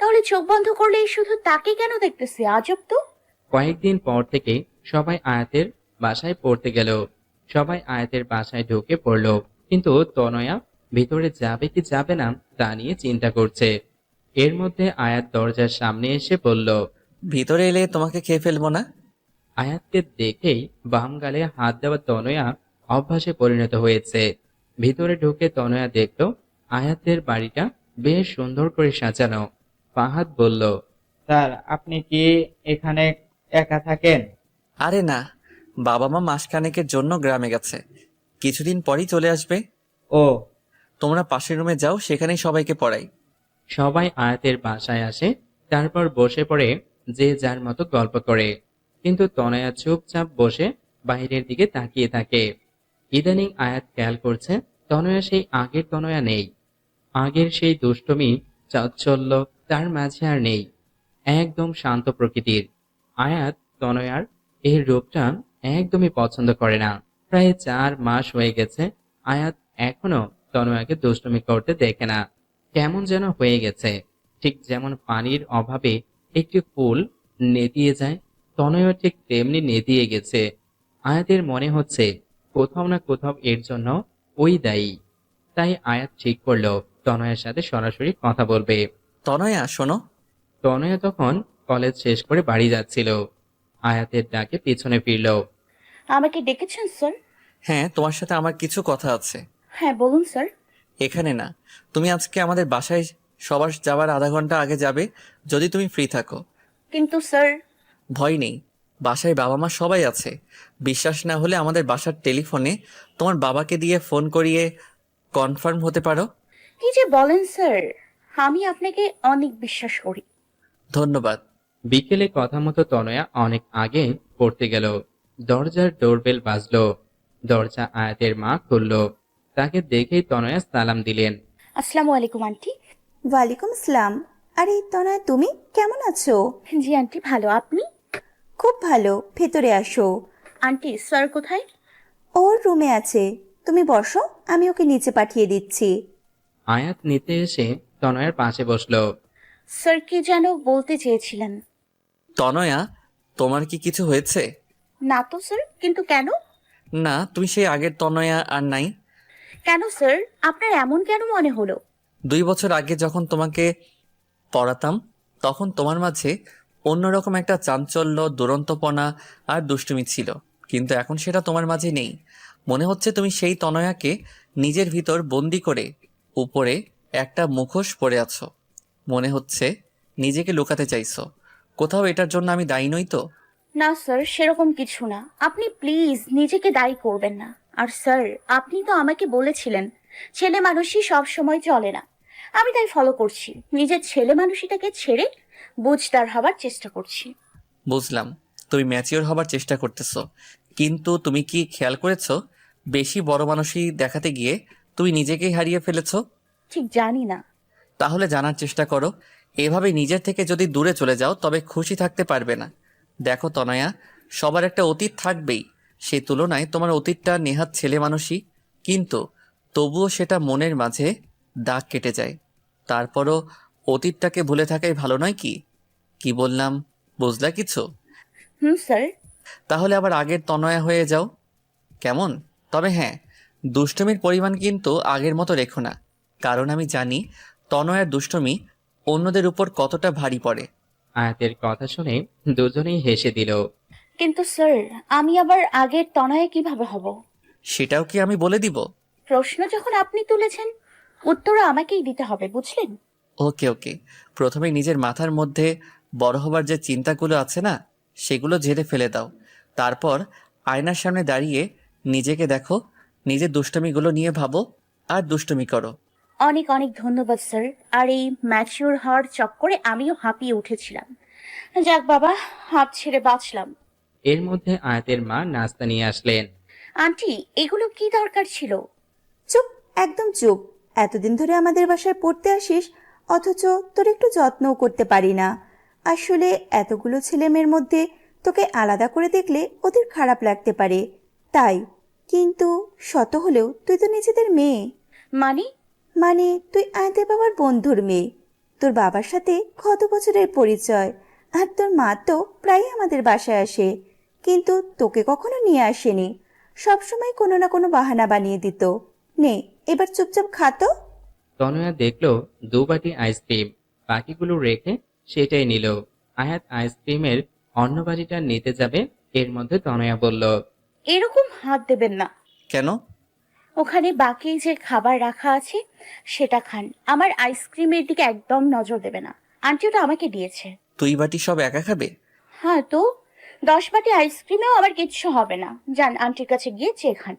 তাহলে চোখ বন্ধ করলেই শুধু তাকে কেন দেখতেছি? আজব তো। কয়েকদিন পর থেকে সবাই আয়াতের বাসায় পড়তে গেল। সবাই আয়াতের বাসায় ঢুকে পড়ল, কিন্তু তনয়া ভিতরে যাবে কি যাবে না তা নিয়ে চিন্তা করছে। এর মধ্যে আয়াত দরজার সামনে এসে বলল, ভিতরে এলে তোমাকে খেয়ে ফেলবো না? আয়াতকে দেখেই বাম গালে হাত দেওয়া তনয়া অভ্যাসে পরিণত হয়েছে। ভিতরে ঢুকে তনয়া দেখল আয়াতের বাড়িটা বেশ সুন্দর করে সাজানো। ফাহাদ বলল, স্যার, আপনি কি এখানে একা থাকেন? আরে না, বাবা মা মাসখানেকের জন্য গ্রামে গেছে, কিছুদিন পরই চলে আসবে। ও, তোমরা পাশের রুমে যাও, সেখানেই সবাইকে পড়াই। সবাই আয়াতের বাসায় আসে। তারপর বসে পড়ে যে যার মতো গল্প করে, কিন্তু তনয়া চুপচাপ বসে বাইরের দিকে তাকিয়ে থাকে। ইদানিং আয়াত খেয়াল করছে তনয়া সেই আগের তনয়া নেই। আগের সেই দুষ্টমি চাঞ্চল্য তার মাঝে আর নেই। একদম শান্ত প্রকৃতির। আয়াত তনয়ার এই রূপটা একদমই পছন্দ করে না। প্রায় 4 মাস হয়ে গেছে আয়াত এখনো তনয়াকে দুষ্টুমি করতে দেখে না। কেমন যেন হয়ে গেছে, ঠিক যেমন পানির অভাবে একটি ফুল নেতিয়ে যায়, তনয়া ঠিক তেমনি নেতিয়ে গেছে। আয়াতের মনে হচ্ছে কোথাও না কোথাও এর জন্য ওই দায়ী। তাই আয়াত ঠিক করলো তনয়ের সাথে সরাসরি কথা বলবে। তনয়া শোনো। তনয়া তখন কলেজ শেষ করে বাড়ি যাচ্ছিল। আয়াতের ডাকে পিছনে ফিরল। আমাকে ডেকেছেন স্যার? হ্যাঁ, তোমার সাথে আমার কিছু কথা আছে। হ্যাঁ বলুন স্যার। এখানে না, তুমি আজকে আমাদের বাসায় সবার যাওয়ার আধা ঘন্টা আগে যাবে, যদি তুমি ফ্রি থাকো। কিন্তু স্যার। ভয় নেই, বাসায় বাবা মা সবাই আছে। বিশ্বাস না হলে আমাদের বাসার টেলিফোনে তোমার বাবাকে দিয়ে ফোন করিয়ে কনফার্ম হতে পারো। কি যে বলেন স্যার, আমি আপনাকে অনেক বিশ্বাস করি। ধন্যবাদ। বিকেলে কথা মতো তনয়া অনেক আগে পড়তে গেল। দরজার ডোরবেল বাজলো। দরজা আয়াতের মা খুলল। তাকে দেখেই তনয়া সালাম দিলেন। আসসালামু আলাইকুম আন্টি। ওয়ালাইকুম আসসালাম। আরে তনয়া, তুমি কেমন আছো? জি আন্টি, ভালো। আপনি? খুব ভালো, ভেতরে আসো। আন্টি, স্যার কোথায়? ওর রুমে আছে, তুমি বসো, আমি ওকে নিচে পাঠিয়ে দিচ্ছি। আয়াত নিতে এসে তনয়ার পাশে বসলো। স্যার কি যেন বলতে চেয়েছিলেন? তনয়া, তোমার কি কিছু হয়েছে? না তো স্যার, কিন্তু কেন? না, তুমি সেই আগের তনয়া আর নাই। কেন স্যার, আপনার এমন কেন মনে হলো? 2 বছর আগে যখন তোমাকে পড়াতাম, তখন তোমার মাঝে অন্যরকম একটা চাঞ্চল্য, দুরন্তপনা আর দুষ্টুমি ছিল, কিন্তু এখন সেটা তোমার মাঝে নেই। মনে হচ্ছে তুমি সেই তনয়াকে নিজের ভিতর বন্দি করে উপরে একটা মুখোশ পরে আছো। মনে হচ্ছে নিজেকে লুকাতে চাইছো। কোথাও এটার জন্য আমি দায়ী নই তো? না স্যার, সেরকম কিছু না। আপনি প্লিজ নিজেকে দায়ী করবেন না। আর স্যার, আপনি তো আমাকে বলেছিলেন ছেলে মানুষই সব সময় চলে না। আমি তাই ফলো করছি, নিজের ছেলে মানুষটাকে ছেড়ে বুঝদার হবার চেষ্টা করছি। বুঝলাম, তুমি ম্যাচিওর হবার চেষ্টা করতেছো, কিন্তু তুমি কি খেয়াল করেছো বেশি বড় মানুষই দেখাতে গিয়ে তুমি নিজেকেই হারিয়ে ফেলেছো? ঠিক জানি না। তাহলে জানার চেষ্টা করো। এভাবে নিজের থেকে যদি দূরে চলে যাও তবে খুশি থাকতে পারবে না। দেখো তনয়া, সবার একটা অতীত থাকবেই। সেই তুলনায় তোমার অতীতটা নেহাত ছেলে মানুষই, কিন্তু তবুও সেটা মনের মাঝে দাগ কেটে যায়। তারপরও অতীতটাকে ভুলে থাকাই ভালো নয় কি? কি বললাম, বুঝলা কিছু? হুম স্যার। তাহলে আবার আগের তনয়া হয়ে যাও, কেমন? তবে হ্যাঁ, দুষ্টমির পরিমাণ কিন্তু আগের মতো রেখো না, কারণ আমি জানি তনয়ার দুষ্টমি অন্যদের উপর কতটা ভারী পড়ে। আয়াতের কথা শুনে দুজনেই হেসে দিল। কিন্তু স্যার, আমি আবার আগের তনয়ে কিভাবে হব? সেটাও কি আমি বলে দিব? প্রশ্ন যখন আপনি তুলেছেন, উত্তরও আমাকেই দিতে হবে, বুঝলেন? ওকে ওকে, প্রথমে নিজের মাথার মধ্যে বড় হবার যে চিন্তাগুলো আছে না, সেগুলো ঝেড়ে ফেলে দাও। তারপর আয়নার সামনে দাঁড়িয়ে নিজেকে দেখো, নিজের দুষ্টমিগুলো নিয়ে ভাবো আর দুষ্টমি করো। অনেক অনেক ধন্যবাদ স্যার। আর এই ম্যাচিওর হওয়ার চক্করে আমিও হাঁপিয়ে উঠেছিলাম। যাক বাবা, হাত ছেড়ে বাঁচলাম। এর মধ্যে আয়াতের মা নাস্তা নিয়ে আসলেন। আন্টি, এগুলো কি দরকার ছিল? চুপ, একদম চুপ। এতদিন ধরে আমাদের বাসায় পড়তে আসিস, অথচ তোর একটু যত্নও করতে পারি না। আসলে এতগুলো ছেলেমেয়ের মধ্যে তোকে আলাদা করে দেখলে ওদের খারাপ লাগতে পারে, তাই। কিন্তু শত হলেও তুই তো নিজেদের মেয়ে। মানে? মানে তুই আয়াতের বাবার বন্ধুর মেয়ে। তোর বাবার সাথে কত বছরের পরিচয়। আর তোর মা তো প্রায় আমাদের বাসায় আসে, কিন্তু তোকে কখনো নিয়ে আসেনি। সবসময় কোনো না কোনো বাহানা বানিয়ে দিত। নে, এবার চুপচাপ খা তো। তনয়া দেখলো 2 বাটি আইসক্রিম, বাকিগুলো রেখে সেটাই নিল। আয়াত আইসক্রিমের অন্য বাটিটা নিতে যাবে, এর মধ্যে তনয়া বলল। এরকম হাত দেবেন না। কেন? ওখানে বাকি যে খাবার রাখা আছে সেটা খান, আমার আইসক্রিমের দিকে একদম নজর দেবে না। আন্টি ওটা আমাকে দিয়েছে। তুই বাটি সব একা খাবে? হ্যাঁ তো, 10 বাটি আইসক্রিমেও আবার কিচ্ছু হবে না। যান, আন্টির কাছে গিয়ে চেয়ে খান।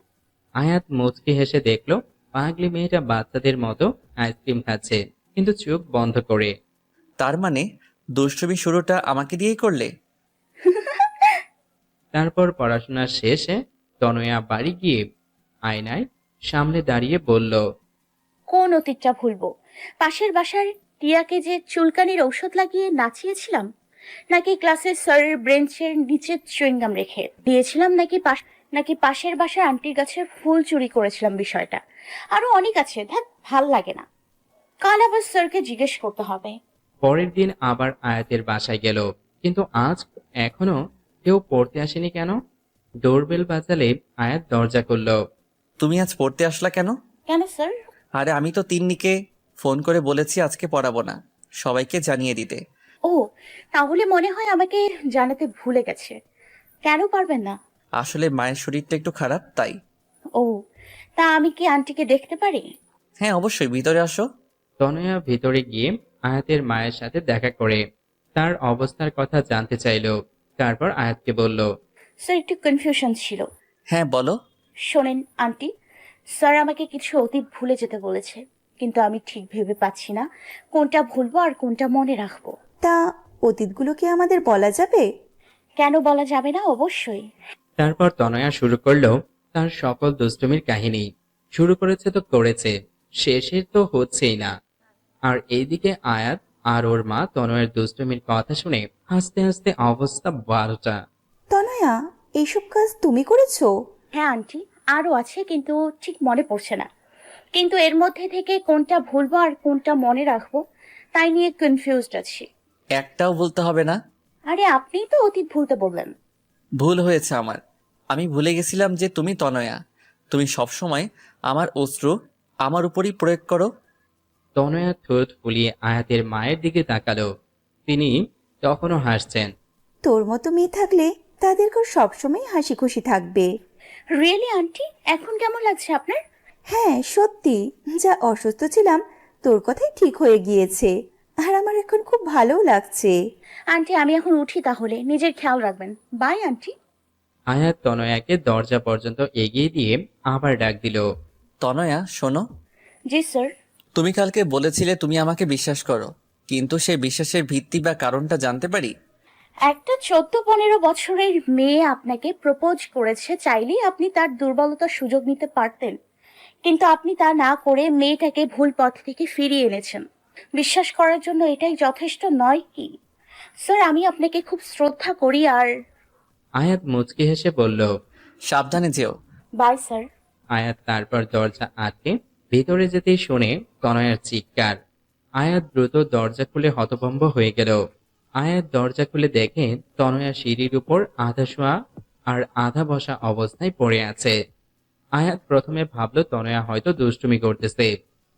আয়াত মুচকি হেসে দেখলো পাগলি মেয়েটা বাচ্চাদের মতো আইসক্রিম খাচ্ছে, কিন্তু চোখ বন্ধ করে। তার মানে দুষ্টমি শুরুটা আমাকে দিয়েই করলে? তারপর পড়াশোনা শেষে তনয়া বাড়ি গিয়ে আয়নায় সামনে দাঁড়িয়ে বলল। কোন অতীতটা ভুলবো? পাশের বাসার টিয়াকে যে চুলকানির ঔষধ লাগিয়ে নাচিয়েছিলাম, নাকি ক্লাসের স্যারের বেঞ্চের নিচে চুইংগাম রেখে দিয়েছিলাম, নাকি পাশের বাসার আন্টির গাছের ফুল চুরি করেছিলাম বিষয়টা। আরো অনেক আছে, ধ্যাত ভাল লাগে না। কাল আবার স্যারকে জিজ্ঞেস করতে হবে। পরের দিন আবার আয়াতের বাসায় গেল, কিন্তু আজ এখনো কেউ পড়তে আসেনি কেন? ডোরবেল বাজালে আয়াত দরজা খুলল। তুমি আজ পড়তে আসলা কেন? কেন স্যার? আরে আমি তো তিন্নিকে ফোন করে বলেছি আজকে পড়াবো না, সবাইকে জানিয়ে দিতে। ও, তাহলে মনে হয় আমাকে জানাতে ভুলে গেছে। কেন পারবেন না? আসলে মায়ের শরীরটা একটু খারাপ, তাই। ও, তা আমি কি আন্টিকে দেখতে পারি? হ্যাঁ অবশ্যই, ভিতরে আসো। তনয়া ভিতরে গিয়ে আয়াতের মায়ের সাথে দেখা করে তার অবস্থার কথা জানতে চাইল। তারপর আয়াতকে বলল। স্যার, একটু কনফিউশন ছিল। হ্যাঁ বলো। শোনেন আন্টি, স্যার আমাকে কিছু অতীত ভুলে যেতে বলেছে, কিন্তু আমি ঠিক ভেবে পাচ্ছি না কোনটা ভুলবো আর কোনটা মনে রাখবো। তা অতীতগুলো কি আমাদের বলা যাবে? কেন বলা যাবে না? অবশ্যই। তারপর তনয়া শুরু করলো তার সকল দুষ্টুমির কাহিনী। শুরু করেছে তো করেছে, শেষের তো হচ্ছেই না। আর এইদিকে আয়াত আর ওর মা তনয়ের দুষ্টুমির কথা শুনে হাসতে হাসতে অবস্থা 12টা। তনয়া, এইসব কাজ তুমি করেছো? হ্যাঁ আন্টি, আরও আছে কিন্তু ঠিক মনে পড়ছে না। কিন্তু এর মধ্যে থেকে কোনটা ভুলবো আর কোনটা মনে রাখবো তাই নিয়ে কনফিউজড আছি। একটাও বলতে হবে না। আরে আপনিই তো অতীত ভুলতে বললেন। ভুল হয়েছে আমার। আমি ভুলে গেছিলাম যে তুমি তনয়া। তুমি সবসময় আমার অস্ত্র আমার উপরই প্রয়োগ করো। তনয়া ঠোঁট ফুলিয়ে আয়াতের মায়ের দিকে তাকালো। তিনি তখনও হাসছেন। তোর মতো মেয়ে থাকলে তাদেরকেও সবসময় হাসি খুশি থাকবে। রিয়েলি আন্টি, এখন কেমন লাগছে আপনার? হ্যাঁ সত্যি, যা অসুস্থ ছিলাম তোর কথাই ঠিক হয়ে গিয়েছে। আর আমার এখন খুব ভালোও লাগছে। আন্টি আমি এখন উঠি, তাহলে নিজের খেয়াল রাখবেন। By aunty. আয়াত তনয়াকে দরজা পর্যন্ত এগিয়ে দিয়ে আবার ডাক দিল। তনয়া শোনো, জি স্যার। তুমি কালকে বলেছিলে তুমি আমাকে বিশ্বাস করো, কিন্তু সেই বিশ্বাসের ভিত্তি বা কারণটা জানতে পারি? একটা 14-15 বছরের মেয়ে আপনাকে প্রপোজ করেছে, চাইলেই আপনি তার দুর্বলতার সুযোগ নিতে পারতেন, কিন্তু আপনি তা না করে মেয়েটাকে ভুল পথ থেকে ফিরিয়ে এনেছেন। বিশ্বাস করার জন্য এটাই যথেষ্ট নয় কি? স্যার আমি আপনাকে খুব শ্রদ্ধা করি। আর আয়াত মুচকি হেসে বলল। সাবধানে যেও। Bye sir. আয়াত তারপর দরজা আটকে ভিতরে যেতেই শুনে তনয়ার চিৎকার। আয়াত দ্রুত দরজা খুলে হতভম্ব হয়ে গেল। আয়াত দরজা খুলে দেখে তনয়া সিঁড়ির উপর আধা শোয়া আর আধা বসা অবস্থায় পড়ে আছে। আয়াত প্রথমে ভাবলো তনয়া হয়তো দুষ্টুমি করতেছে,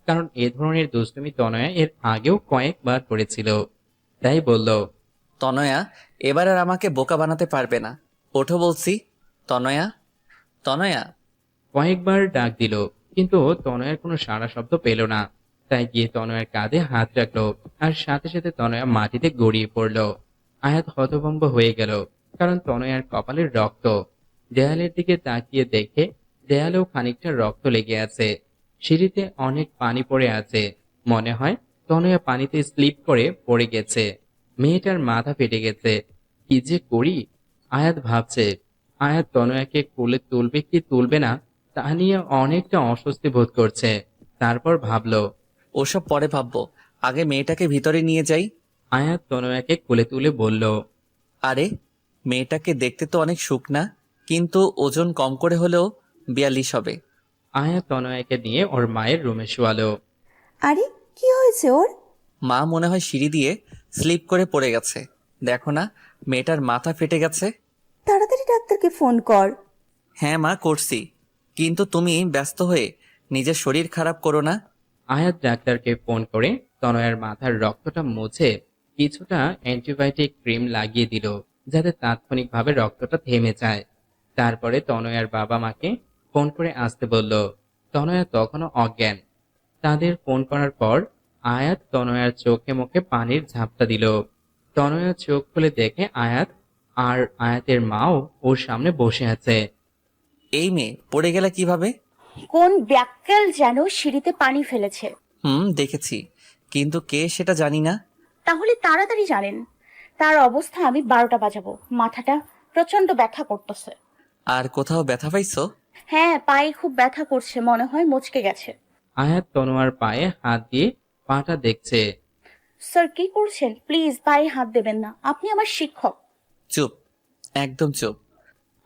কারণ এ ধরনের দুষ্টুমি তনয়া এর আগেও কয়েকবার করেছিল। তাই বলল, তনয়া, এবার আর আমাকে বোকা বানাতে পারবে না। ওঠো বলছি। তনয়া, তনয়া। কয়েকবার ডাক দিল, কিন্তু তনয়ার কোনো সাড়া শব্দ পেল না। তাই গিয়ে তনয়ার কাঁধে হাত রাখলো, আর সাথে সাথে তনয়া মাটিতে গড়িয়ে পড়ল। আয়াত হতভম্ব হয়ে গেল, কারণ তনয়ার কপালের রক্ত। দেয়ালের দিকে তাকিয়ে দেখে দেয়ালেও খানিকটা রক্ত লেগে আছে। সিঁড়িতে অনেক পানি পড়ে আছে। মনে হয় তনয়া পানিতে স্লিপ করে পড়ে গেছে। মেয়েটার মাথা ফেটে গেছে। কি যে করি? আয়াত ভাবছে। আয়াত তনয়াকে কোলে তুলবে কি তুলবে না তা নিয়ে অনেকটা অস্বস্তি বোধ করছে। তারপর ভাবলো, ওসব পরে ভাববো, আগে মেয়েটাকে ভিতরে নিয়ে যাই। আয়াত তনয়াকে কোলে তুলে বলল। আরে, মেয়েটাকে দেখতে তো অনেক শুকনা, কিন্তু ওজন কম করে হলেও 42 হবে। আয়াত তনয়াকে নিয়ে ওর মায়ের রুমে শোয়ালো। আরে কি হয়েছে ওর? মা মনে হয় সিঁড়ি দিয়ে স্লিপ করে পড়ে গেছে। দেখো না, মেয়েটার মাথা ফেটে গেছে। তাড়াতাড়ি ডাক্তারকে ফোন কর। হ্যাঁ মা, করছি, কিন্তু তুমি ব্যস্ত হয়ে নিজের শরীর খারাপ করো না। আয়াত ডাক্তারকে ফোন করে তনয়ার মাথার রক্তটা মুছে কিছুটা অ্যান্টিবায়োটিক ক্রিম লাগিয়ে দিল, যাতে তাৎক্ষণিকভাবে রক্তটা থেমে যায়। তারপরে তনয়ার বাবা মাকে ফোন করে আসতে বলল। তনয়া তখনও অজ্ঞান। তাদের ফোন করার পর আয়াত তনয়ার চোখে মুখে পানির ঝাপটা দিল। তনয়া চোখ খুলে দেখে আয়াত আর আয়াতের মাও ওর সামনে বসে আছে। এই মেয়ে পড়ে গেলে কিভাবে? কোন ব্যাককেল যেন সিঁড়িতে পানি ফেলেছে। দেখেছি, কিন্তু কে সেটা জানি না। তাহলে তাড়াতাড়ি জানেন। তার অবস্থা আমি 12টা বাজাবো। মাথাটা প্রচন্ড ব্যথা করতেছে। আর কোথাও ব্যথা পাইছো? হ্যাঁ, পায়ে খুব ব্যথা করছে, মনে হয় মচকে গেছে। আয়াত তনোয়ার পায়ে হাত দিয়ে পাটা দেখছে। স্যার কি করছেন? প্লিজ পায়ে হাত দেবেন না, আপনি আমার শিক্ষক। চুপ, একদম চুপ।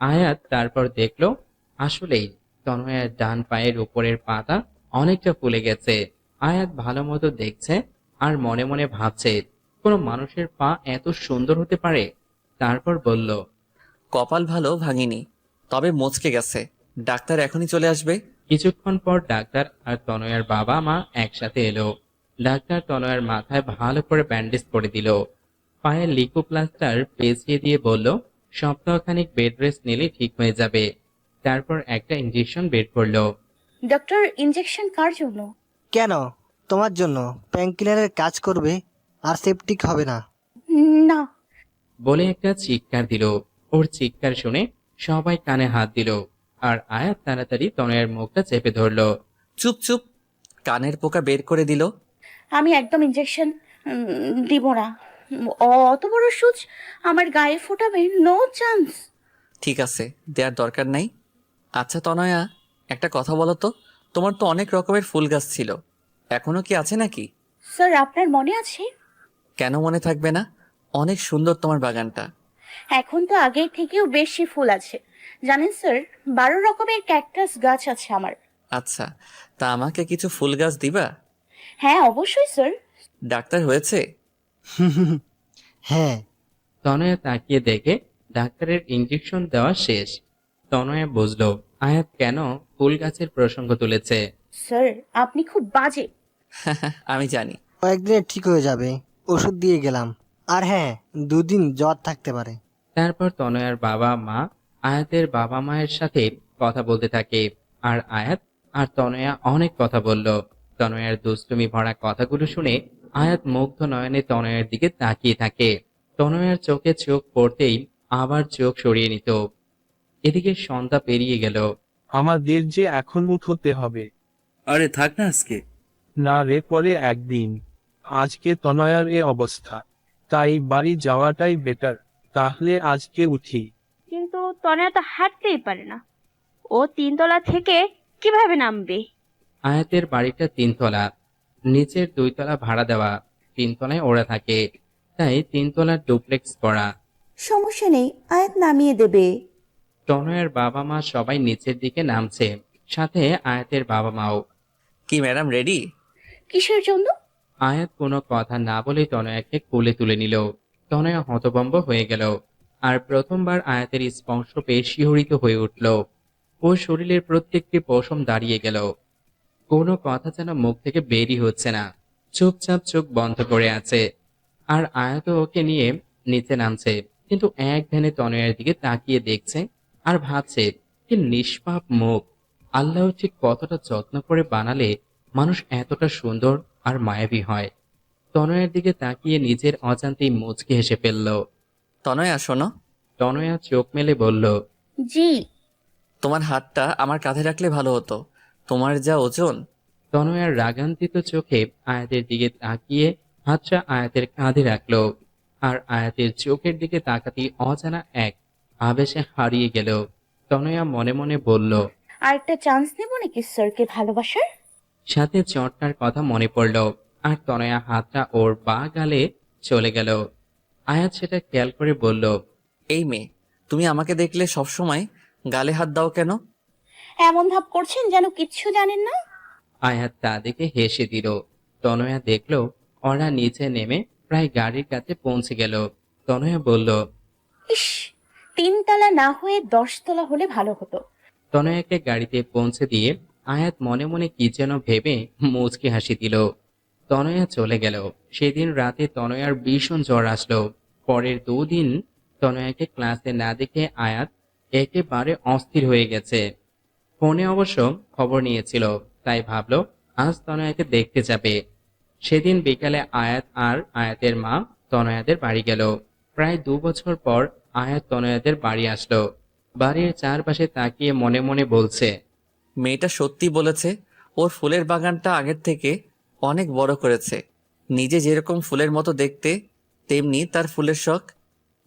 আয়াত তারপর দেখলো আসলেই তনয়ের ডান পায়ের উপরের পাটা অনেকটা ফুলে গেছে। আয়াত ভালো মতো দেখছে আর মনে মনে ভাবছে কোনো মানুষের পা এত সুন্দর হতে পারে। তারপর বলল, কপাল ভালো ভাঙিনি, তবে মচকে গেছে। ডাক্তার এখনই চলে আসবে। কিছুক্ষণ পর ডাক্তার আর তনয়ার বাবা মা একসাথে এলো। ডাক্তার তনয়ার মাথায় ভালো করে ব্যান্ডেজ করে দিল। পায়ে লিকো প্লাস্টার পেঁচিয়ে দিয়ে বলল, সপ্তাহখানিক বেড রেস্ট নিলে ঠিক হয়ে যাবে। তারপর একটা ইঞ্জেকশন বের করলো। ডক্টর, ইনজেকশন কার জন্য? কেন? তোমার জন্য। পেইনকিলারের কাজ করবে আর সেপটিক হবে না। না। বলে একটা চিৎকার দিল। ওর চিৎকার শুনে সবাই কানে হাত দিল, আর আয়াত তাড়াতাড়ি তনয়ের মুখটা চেপে ধরলো। চুপ চুপ, কানের পোকা বের করে দিল। আমি একদম ইঞ্জেকশন দিব না। অত বড় সুচ আমার গায়ে ফোটাবে, নো চান্স। ঠিক আছে, দেওয়ার দরকার নাই। আচ্ছা তনয়া, একটা কথা বলো তো, তোমার তো অনেক রকমের ফুল গাছ ছিল, এখনো কি আছে নাকি? স্যার, আপনার মনে আছে? কেন মনে থাকবে না? অনেক সুন্দর তোমার বাগানটা। এখন তো আগের থেকেও বেশি ফুল আছে। জানেন স্যার, 12 রকমের ক্যাকটাস গাছ আছে আমার। আচ্ছা, তা আমাকে কিছু ফুল গাছ দিবা? হ্যাঁ, অবশ্যই স্যার। ডাক্তার হয়েছে? হ্যাঁ। তনয়া তাকিয়ে দেখে ডাক্তারের ইঞ্জেকশন দেওয়া শেষ। তনয়া বুঝলো আয়াত কেন ফুল গাছের প্রসঙ্গ তুলেছে। স্যার, আপনি খুব বাজে। আমি জানি। কয়েকদিনে ঠিক হয়ে যাবে, ওষুধ দিয়ে গেলাম। আর হ্যাঁ, 2 দিন জ্বর থাকতে পারে। তারপর তনয়ার বাবা মা আয়াতের বাবা মায়ের সাথে কথা বলতে থাকে, আর আয়াত আর তনয়া অনেক কথা বলল। তনয়ার দুষ্টুমি ভরা কথাগুলো শুনে আয়াত মুগ্ধ নয়নে তনয়ার দিকে তাকিয়ে থাকে। তনয়ার চোখে চোখ পড়তেই আবার চোখ সরিয়ে নিত। এদিকে সন্ধ্যা পেরিয়ে গেল। আমাদের যে এখন উঠতে হবে। আরে থাক না আজকে। না রে, পরে একদিন। আজকে তনয়ার এ অবস্থা, তাই বাড়ি যাওয়াটাই বেটার। তাহলে আজকে উঠি। কিন্তু তনয়া তো হাঁটতেই পারে না, ও 3 তলা থেকে কিভাবে নামবে? আয়াতের বাড়িটা 3 তলা, নিচের 2 তলা ভাড়া দেওয়া, 3 তলায় ওরা থাকে, তাই 3 তলার ডুপ্লেক্স করা। সমস্যা নেই, আয়াত নামিয়ে দেবে। তনয়ের বাবা মা সবাই নিচের দিকে নামছে, সাথে আয়াতের বাবা মাও। কি ম্যাডাম রেডি? কিসের জন্য? আয়াত কোনো কথা না বলে তনয়াকে কোলে তুলে নিল। তনয়া হতভম্ব হয়ে গেল, আর প্রথমবার আয়াতের স্পর্শ পেয়ে শিহরিত হয়ে উঠল। ওর শরীরের প্রত্যেকটি পশম দাঁড়িয়ে গেল। কোনো কথা যেন মুখ থেকে বেরই হচ্ছে না, চুপচাপ চোখ বন্ধ করে আছে। আর আয়াত ওকে নিয়ে নিচে নামছে, কিন্তু এক ধ্যানে তনয়ার দিকে তাকিয়ে দেখছে আর ভাবছে, কি নিষ্পাপ মুখ। আল্লাহ ঠিক কতটা যত্ন করে বানালে মানুষ এতটা সুন্দর আর মায়াবী হয়। তনয়ার দিকে তাকিয়ে নিজের অজান্তেই মুচকি হেসে ফেলল। তনয়া শোনো। তনয়া চোখ মেলে বলল, জি। তোমার হাতটা আমার কাঁধে রাখলে ভালো হতো, তোমার যা ওজন। তনয়ার রাগান্বিত চোখে আয়াতের দিকে তাকিয়ে হাতটা আয়াতের কাঁধে রাখলো, আর আয়াতের চোখের দিকে তাকাতেই অজানা এক আবেশে হারিয়ে গেল। তনয়া মনে মনে বলল, আর একটা চান্স নেব নাকি স্যারকে ভালোবাসার? সাথে চটকার কথা মনে পড়ল, আর তনয়া হাতটা ওর বা গালে চলে গেল। আয়াত সেটা খেয়াল করে বলল, এই মেয়ে, তুমি আমাকে দেখলে সবসময় গালে হাত দাও কেন? এমন ভাব করছেন যেন কিচ্ছু জানেন না। আয়াত তা দেখে হেসে দিল। তনয়া দেখল ওরা নিচে নেমে প্রায় গাড়ির কাছে পৌঁছে গেল। তনয়া বলল, ইস, 3 তলা না হয়ে 10 তলা হলে ভালো হতো। তনয়াকে গাড়িতে পৌঁছে দিয়ে আয়াত মনে মনে কি যেন ভেবে মুচকি হাসি দিল। তনয়া চলে গেল। সেদিন রাতে তনয়ার ভীষণ জ্বর আসলো। পরের 2 দিন তনয়াকে ক্লাসে না দেখে আয়াত একেবারে অস্থির হয়ে গেছে। ফোনে অবশ্য খবর নিয়েছিল, তাই ভাবলো আজ তনয়াকে দেখতে যাবে। সেদিন বিকালে আয়াত আর আয়াতের মা তনয়াদের বাড়ি গেল। প্রায় 2 বছর পর আয়াত তনয়াদের বাড়ি আসলো। বাড়ির চারপাশে তাকিয়ে মনে মনে বলছে, মেয়েটা সত্যি বলেছে, ওর ফুলের বাগানটা আগের থেকে অনেক বড় করেছে। নিজে যেরকম ফুলের মতো দেখতে, তেমনি তার ফুলের শখ।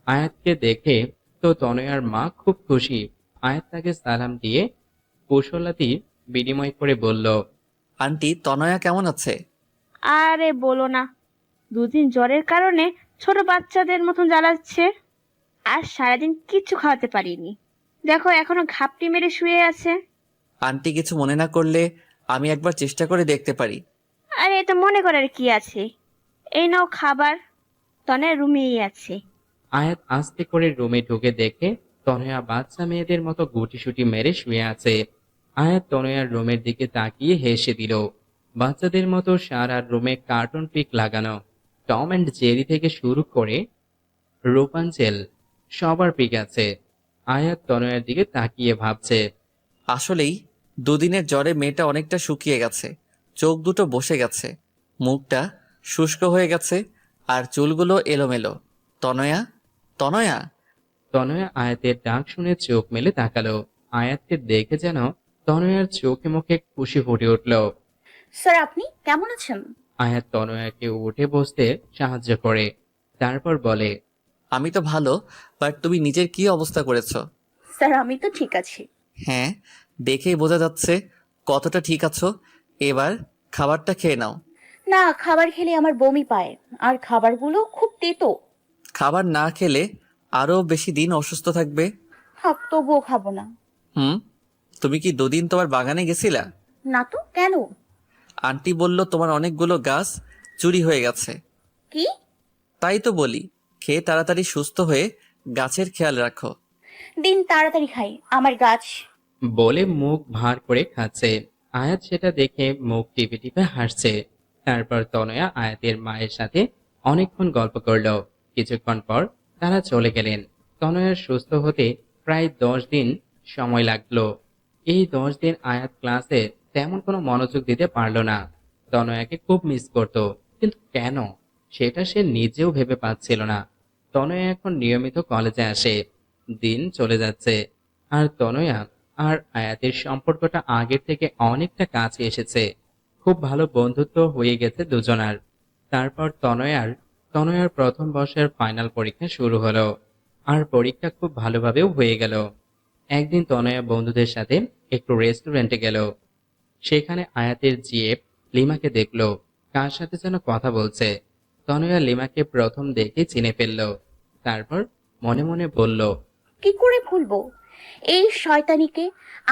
আয়াতকে দেখে তো তনয়ার মা খুব খুশি। আয়াত তাকে সালাম দিয়ে কুশলাতি বিনিময় করে বলল, আন্টি, তনয়া কেমন আছে? আরে বলো না, 2 দিন জ্বরের কারণে ছোট বাচ্চাদের মতন জ্বালাচ্ছে। আর সারাদিন কিচ্ছু খাওয়াতে পারিনি, দেখো এখনো ঘাপটি মেরে শুয়ে আছে। আন্টি কিছু মনে না করলে আমি একবার চেষ্টা করে দেখতে পারি? আরে এটা মনে করার কি আছে, এই নাও খাবার। তনয়া রুমেই আছে। আয়াত আস্তে করে রুমে ঢুকে দেখে তনয়া বাচ্চা মেয়েদের মতো গুটিসুটি মেরে শুয়ে আছে। আয়াত তনয়ার রুমের দিকে তাকিয়ে হেসে দিল। বাচ্চাদের মতো সারা রুমে কার্টুন পিক লাগানো, টম অ্যান্ড জেরি থেকে শুরু করে রূপাঞ্চেল, সবার পিক আছে। আয়াত তনয়ার দিকে তাকিয়ে ভাবছে, আসলেই 2 দিনের জ্বরে মেয়েটা অনেকটা শুকিয়ে গেছে, চোখ দুটো বসে গেছে, মুখটা শুষ্ক হয়ে গেছে, আর চুলগুলো এলোমেলো। তনয়া, তনয়া। তনয়া আয়াতের ডাক শুনে চোখ মেলে তাকালো। আয়াতকে দেখে যেন তনয়ার চোখে মুখে খুশি ফুটে উঠল। স্যার আপনি কেমন আছেন? আয়াত তনয়াকে উঠে বসতে সাহায্য করে। তারপর বলে, আমি তো ভালো, বাট তুমি নিজের কি অবস্থা করেছো? স্যার আমি তো ঠিক আছি। হ্যাঁ, দেখেই বোঝা যাচ্ছে কতটা ঠিক আছো। এবার খাবারটা খেয়ে নাও। না, খাবার খেলে আমার বমি পায়, আর খাবারগুলো খুব তেতো। খাবার না খেলে আরো বেশি দিন অসুস্থ থাকবে। থাক, তবুও খাবো না। হুম, তুমি কি দুদিন তোমার বাগানে গেছিলা? না তো, কেন? আন্টি বলল তোমার অনেকগুলো গাছ চুরি হয়ে গেছে। কি? তাই তো বলি, খেয়ে তাড়াতাড়ি সুস্থ হয়ে গাছের খেয়াল রাখো। দিন তাড়াতাড়ি খাই, আমার গাছ। বলে মুখ ভার করে খাচ্ছে। আয়াত সেটা দেখে মুখ টিপে টিপে হাসছে। তারপর তনয়া আয়াতের মায়ের সাথে অনেকক্ষণ গল্প করলো। কিছুক্ষণ পর তারা চলে গেলেন। তনয়ার সুস্থ হতে প্রায় 10 দিন সময় লাগলো। এই 10 দিন আয়াত ক্লাসে তেমন কোনো মনোযোগ দিতে পারলো না। তনয়াকে খুব মিস করত, কিন্তু কেন সেটা সে নিজেও ভেবে পাচ্ছিল না। তনয়া এখন নিয়মিত কলেজে আসে। দিন চলে যাচ্ছে, আর তনয়া আর আয়াতের সম্পর্কটা আগের থেকে অনেকটা কাছে এসেছে। খুব ভালো বন্ধুত্ব হয়ে গেছে দুজনার। তারপর তনয়ার প্রথম বর্ষের ফাইনাল পরীক্ষা শুরু হলো, আর পরীক্ষা খুব ভালোভাবেও হয়ে গেল। একদিন তনয়া বন্ধুদের সাথে একটু রেস্টুরেন্টে গেল। সেখানে আয়াতের জিএফ লিমাকে দেখলো কার সাথে যেন কথা বলছে। তনয়া লিমাকে প্রথম দেখে চিনে ফেলল। তারপর মনে মনে বলল, কি করে ভুলবো এই শয়তানিকে?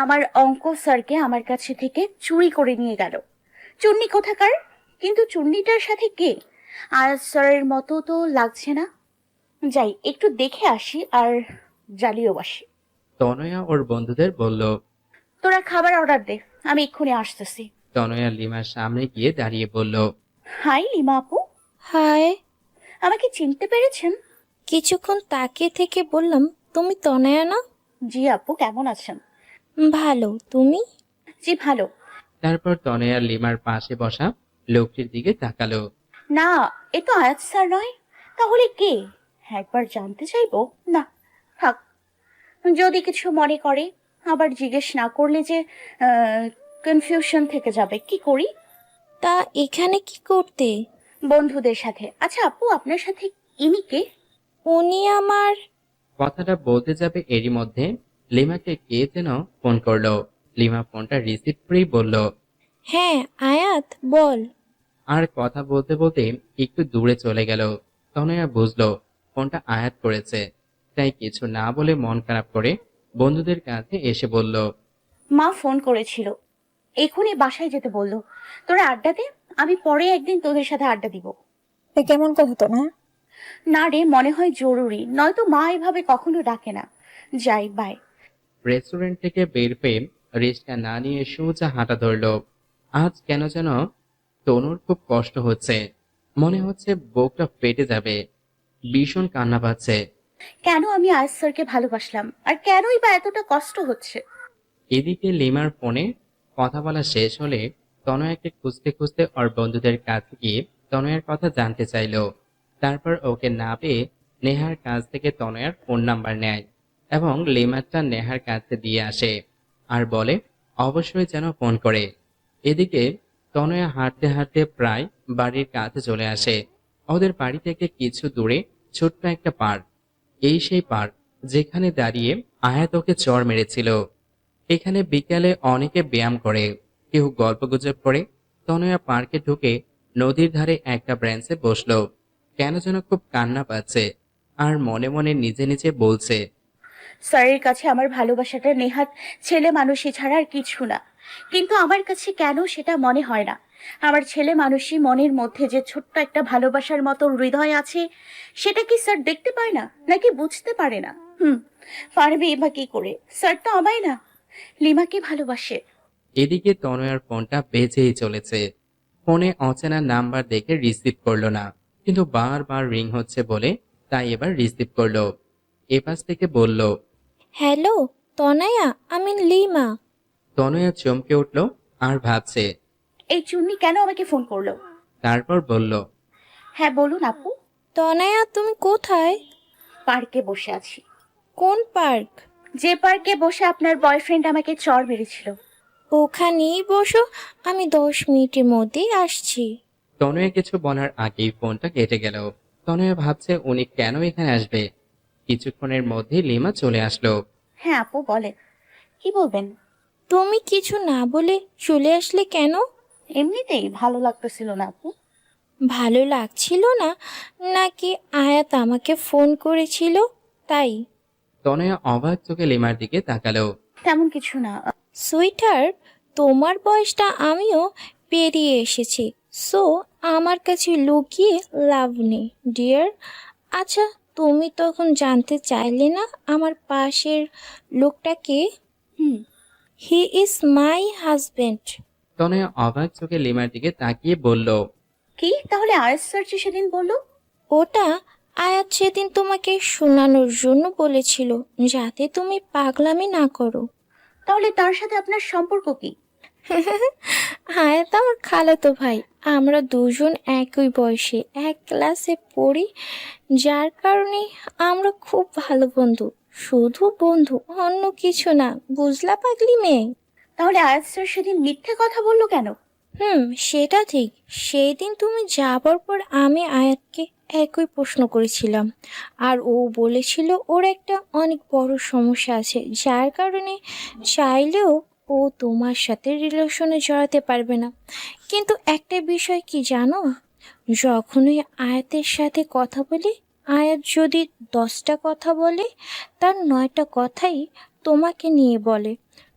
আমার অঙ্ক স্যারকে আমার কাছে থেকে চুরি করে নিয়ে গেল। চুন্নি কোথাকার? কিন্তু চুন্নিটার সাথে কে? আয়াত স্যারের মতো তো লাগছে না। যাই একটু দেখে আসি আর জ্বালিয়েও আসি। তনয়া ওর বন্ধুদের বলল। তোরা খাবার অর্ডার দে, আমি এক্ষুনি আসতেছি। তনয়া লিমার সামনে গিয়ে দাঁড়িয়ে বলল, হাই লিমা আপু, হাই। আমাকে চিনতে পেরেছেন? কিছুক্ষণ তাকিয়ে থেকে বললাম, তুমি তনয়া না? জি আপু, কেমন আছেন? ভালো, তুমি? জি ভালো। তারপর তনয়া লিমার পাশে বসা লোকটির দিকে তাকালো। না, এ তো আয়াত স্যার নয়। তাহলে কে? একবার জানতে চাইবো না, থাক। যদি কিছু মনে করে, আবার জিজ্ঞেস না করলে যে কনফিউশন থেকে যাবে। কি করি? তা এখানে কি করতে? বন্ধুদের সাথে। আচ্ছা আপু, আপনার সাথে ইনি কে? উনি আমার। কথাটা বলতে যাবে এরই মধ্যে লিমাকে কে যেন ফোন করলো। লিমা ফোনটা রিসিভ করেই বলল, হ্যাঁ আয়াত, বল। আর কথা বলতে বলতে একটু দূরে চলে গেল। তনয়া বুঝলো ফোনটা আয়াত করেছে, তাই কিছু না বলে মন খারাপ করে বন্ধুদের কাছে এসে বলল, মা ফোন করেছিল, এখনই বাসায় যেতে বললো। তোরা আড্ডা দে, আমি পরে একদিন তোদের সাথে আড্ডা দিব। এ কেমন কথা তো না? না রে, মনে হয় জরুরি, নয়তো মা এভাবে কখনো ডাকে না। যাই, বাই। রেস্টুরেন্ট থেকে বের হয়ে রিস্কা না নিয়ে সোজা হাঁটা ধরলো। আজ কেন যেন তনুর খুব কষ্ট হচ্ছে, মনে হচ্ছে বুকটা ফেটে যাবে। ভীষণ কান্না পাচ্ছে। কেন আমি আয়াত স্যারকে ভালোবাসলাম, আর কেনই বা এতটা কষ্ট হচ্ছে? এদিকে লিমার ফোনে কথা বলা শেষ হলে তনয়াকে খুঁজতে খুঁজতে ওর বন্ধুদের কাছে গিয়ে তনয়ার কথা জানতে চাইলো। তারপর ওকে না পেয়ে নেহার কাছ থেকে তনয়ার ফোন নাম্বার নেয় এবং লিমারটা নেহার কাছে দিয়ে আসে আর বলে অবশ্যই যেন ফোন করে। এদিকে তনয়া হাঁটতে হাঁটতে প্রায় বাড়ির কাছে চলে আসে। ওদের বাড়ি থেকে কিছু দূরে ছোট্ট একটা পার্ক। এই সেই পার্ক যেখানে দাঁড়িয়ে আয়াত ওকে চড় মেরেছিল। এখানে বিকালে অনেকে ব্যায়াম করে, কেউ গল্পগুজব করে। তনয়া পার্কে ঢুকে নদীর ধারে একটা ব্রেঞ্চে বসলো। কেন যেন খুব কান্না পাচ্ছে, আর মনে মনে নিজে নিজে বলছে, স্যারের কাছে আমার ভালোবাসাটা নেহাত ছেলে মানুষই ছাড়া আর কিছু না। কিন্তু আমার কাছে কেন সেটা মনে হয় না। আমার ছেলে মানুষই মনের মধ্যে যে ছোট্ট একটা ভালোবাসার মতো হৃদয় আছে, সেটা কি স্যার দেখতে পায় না, নাকি বুঝতে পারে না? পারবে বা কি করে? স্যার তো আমায় না, লিমাকে ভালোবাসে। এদিকে তনয়ার ফোনটা বেজেই চলেছে। ফোনে অচেনা নাম্বার দেখে রিসিভ করলো না, কিন্তু বারবার রিং হচ্ছে বলে তাই এবার রিসিভ করলো। এপাশ থেকে বলল, হ্যালো তনয়া, আমি লিমা। তনয়া চমকে উঠল আর ভাবছে। এই চুন্নি কেন আমাকে ফোন করলো? তারপর বলল, হ্যাঁ বলুন আপু। তনয়া তুমি কোথায়? পার্কে বসে আছি। কোন পার্ক? যে পার্কে বসে আপনার বয়ফ্রেন্ড আমাকে চড় মেরেছিল। ওখানেই বসো, আমি 10 মিনিটের মধ্যেই আসছি। তনয়া কিছু বলার আগেই ফোনটা কেটে গেল। তনয়া ভাবছে উনি কেন এখানে আসবে। কিছুক্ষণের মধ্যেই লিমা চলে আসলো। হ্যাঁ আপু বলেন, কি বলবেন? তুমি কিছু না বলে চলে আসলে কেন? এমনিতেই ভালো লাগতেছিল না আপু। ভালো লাগছিল না, নাকি আয়াত আমাকে ফোন করেছিল তাই? তনয়া অবাক চোখে লিমার দিকে তাকালো। তেমন কিছু না। সুইটার, তোমার বয়সটা আমিও পেরিয়ে এসেছি, সো আমার কাছে লুকিয়ে লাভ নেই ডিয়ার। আচ্ছা, তুমি তখন জানতে চাইলে না আমার পাশের লোকটাকে? হুম। He is my husband. তনয়া অবাক চোখে লিমার দিকে তাকিয়ে বলল, কি তাহলে আরএস স্যার যে সেদিন বললো? ওটা আয়াত সেদিন তোমাকে শোনানোর জন্য বলেছিল, যাতে তুমি পাগলামি না করো। তাহলে তার সাথে আপনার সম্পর্ক কি? আয়াত আমার খালাতো ভাই, আমরা দুজন একই বয়সে এক ক্লাসে পড়ি, যার কারণে আমরা খুব ভালো বন্ধু। শুধু বন্ধু, অন্য কিছু না, বুঝলা পাগলি মেয়ে? তাহলে আয়াত স্যার সেদিন মিথ্যে কথা বললো কেন? সেটা ঠিক। সেই দিন তুমি যাবার পর আমি আয়াতকে একই প্রশ্ন করেছিলাম, আর ও বলেছিল ওর একটা অনেক বড় সমস্যা আছে, যার কারণে চাইলেও ও তোমার সাথে রিলেশনে জড়াতে পারবে না। কিন্তু একটা বিষয় কি জানো, যখনই আয়াতের সাথে কথা বলি, আয়াত যদি 10টা কথা বলে, তার 9টা কথাই তোমাকে নিয়ে বলে।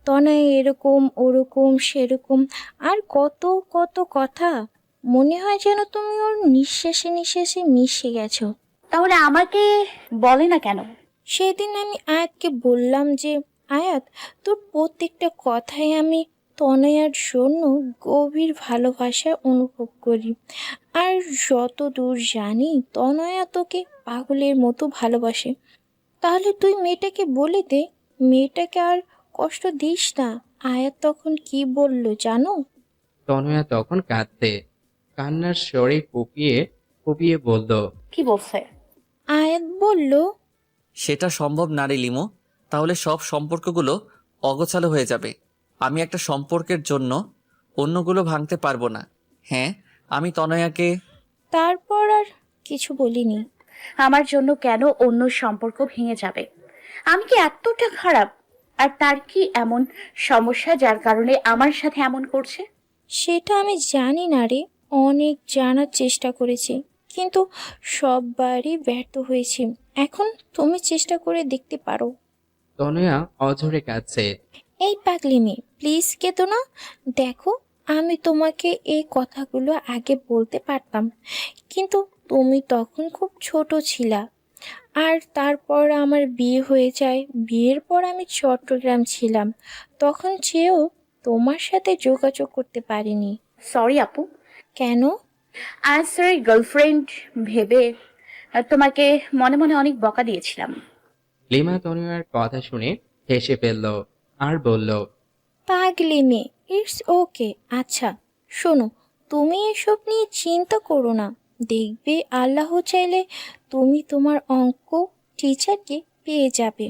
তনয় এরকম ওরকম সেরকম, আর কত কত কথা। মনে হয় যেন তুমি ওর নিঃশ্বাসে নিঃশ্বাসে মিশে গেছো। তাহলে আমাকে বলে না কেন? সেদিন আমি আয়াতকে বললাম যে, আয়াত, তোর প্রত্যেকটা কথায় আমি তনয়ার জন্য গভীর ভালোবাসা অনুভব করি, আর যত দূর জানি তনয়া তোকে পাগলের মতো ভালোবাসে। তাহলে তুই মেয়েটাকে বলে দে, মেয়েটাকে আর কষ্ট দিস না। আয়াত তখন কি বলল জানো? তনয়া তখন কাঁদতে, কান্নার স্বরে ফুপিয়ে ফুপিয়ে বলল, কি বলছে? আয়াত বলল, সেটা সম্ভব না রে লিমো। তাহলে সব সম্পর্কগুলো অগোছালো হয়ে যাবে। আমি একটা সম্পর্কের জন্য অন্যগুলো ভাঙতে পারবো না। হ্যাঁ, আমি তনয়াকে তারপর আর কিছু বলিনি। আমার জন্য কেন অন্য সম্পর্ক ভেঙে যাবে? আমি কি এতটা খারাপ? আর তার কি এমন সমস্যা যার কারণে আমার সাথে এমন করছে? সেটা আমি জানি না রে, অনেক জানার চেষ্টা করেছি, কিন্তু সববারই ব্যর্থ হয়েছি। এখন তুমি চেষ্টা করে দেখতে পারো। তনয়া অঝরে কাঁদছে। এই পাগলি মেয়ে, প্লিজ কেঁদো না। দেখো, আমি তোমাকে এই কথাগুলো আগে বলতে পারতাম, কিন্তু তুমি তখন খুব ছোট ছিলা। আর তারপর আমার বিয়ে হয়ে যায়। বিয়ের পর আমি চট্টগ্রাম ছিলাম, তখন চেয়েও তোমার সাথে যোগাযোগ করতে পারিনি। সরি আপু। কেন? আয়াত স্যারের গার্লফ্রেন্ড ভেবে তোমাকে মনে মনে অনেক বকা দিয়েছিলাম। লিমা তনয়ার কথা শুনে হেসে ফেলল আর বলল, পাগলি মেয়ে, ইটস ওকে। আচ্ছা শোনো, তুমি এসব নিয়ে চিন্তা করো না। দেখবে আল্লাহ চাইলে তুমি তোমার অঙ্ক টিচারকে পেয়ে যাবে।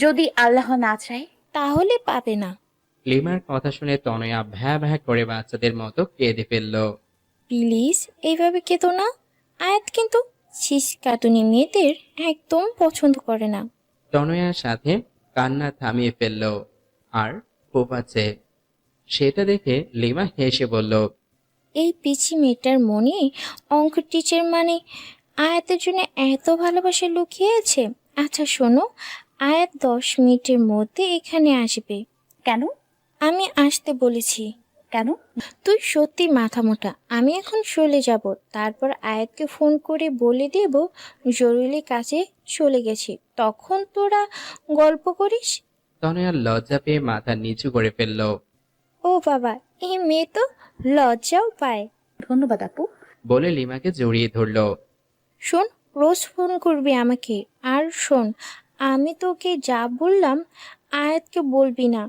যদি আল্লাহ না চায়? তাহলে পাবে না। লিমার কথা শুনে তনয়া ভ্যা ভ্যা করে বাচ্চাদের মতো কেঁদে ফেলল। প্লিজ এইভাবে কেঁদো না। আয়াত কিন্তু ছিসকাতুনি মেয়েদের একদম পছন্দ করে না। তনয়ার সাথে কান্না থামিয়ে ফেলল আর ফোপাচ্ছে। সেটা দেখে লিমা হেসে বলল, এই পিচি মেয়েটার মনে অঙ্ক টিচার মানে আয়াতের জন্য এত ভালোবাসা লুকিয়ে আছে। আচ্ছা শোনো, আয়াত 10 মিনিটের মধ্যে এখানে আসবে। কেন? আমি আসতে বলেছি। কেন? তুই সত্যি মাথা মোটা। আমি এখন চলে যাব, তারপর আয়াতকে ফোন করে বলে দেব জরুরি কাজে চলে গেছি, তখন তোরা গল্প করিস। তনয়া লজ্জা পেয়ে মাথা নিচু করে ফেলল। ও বাবা, এই মেয়ে তো লজ্জাও পায়। ধন্যবাদ আপু। বলে লিমাকে জড়িয়ে ধরল। শোন, রোজ ফোন করবি আমাকে। আর শোন, আমি তোকে যা বললাম আয়াতকে বলবি না।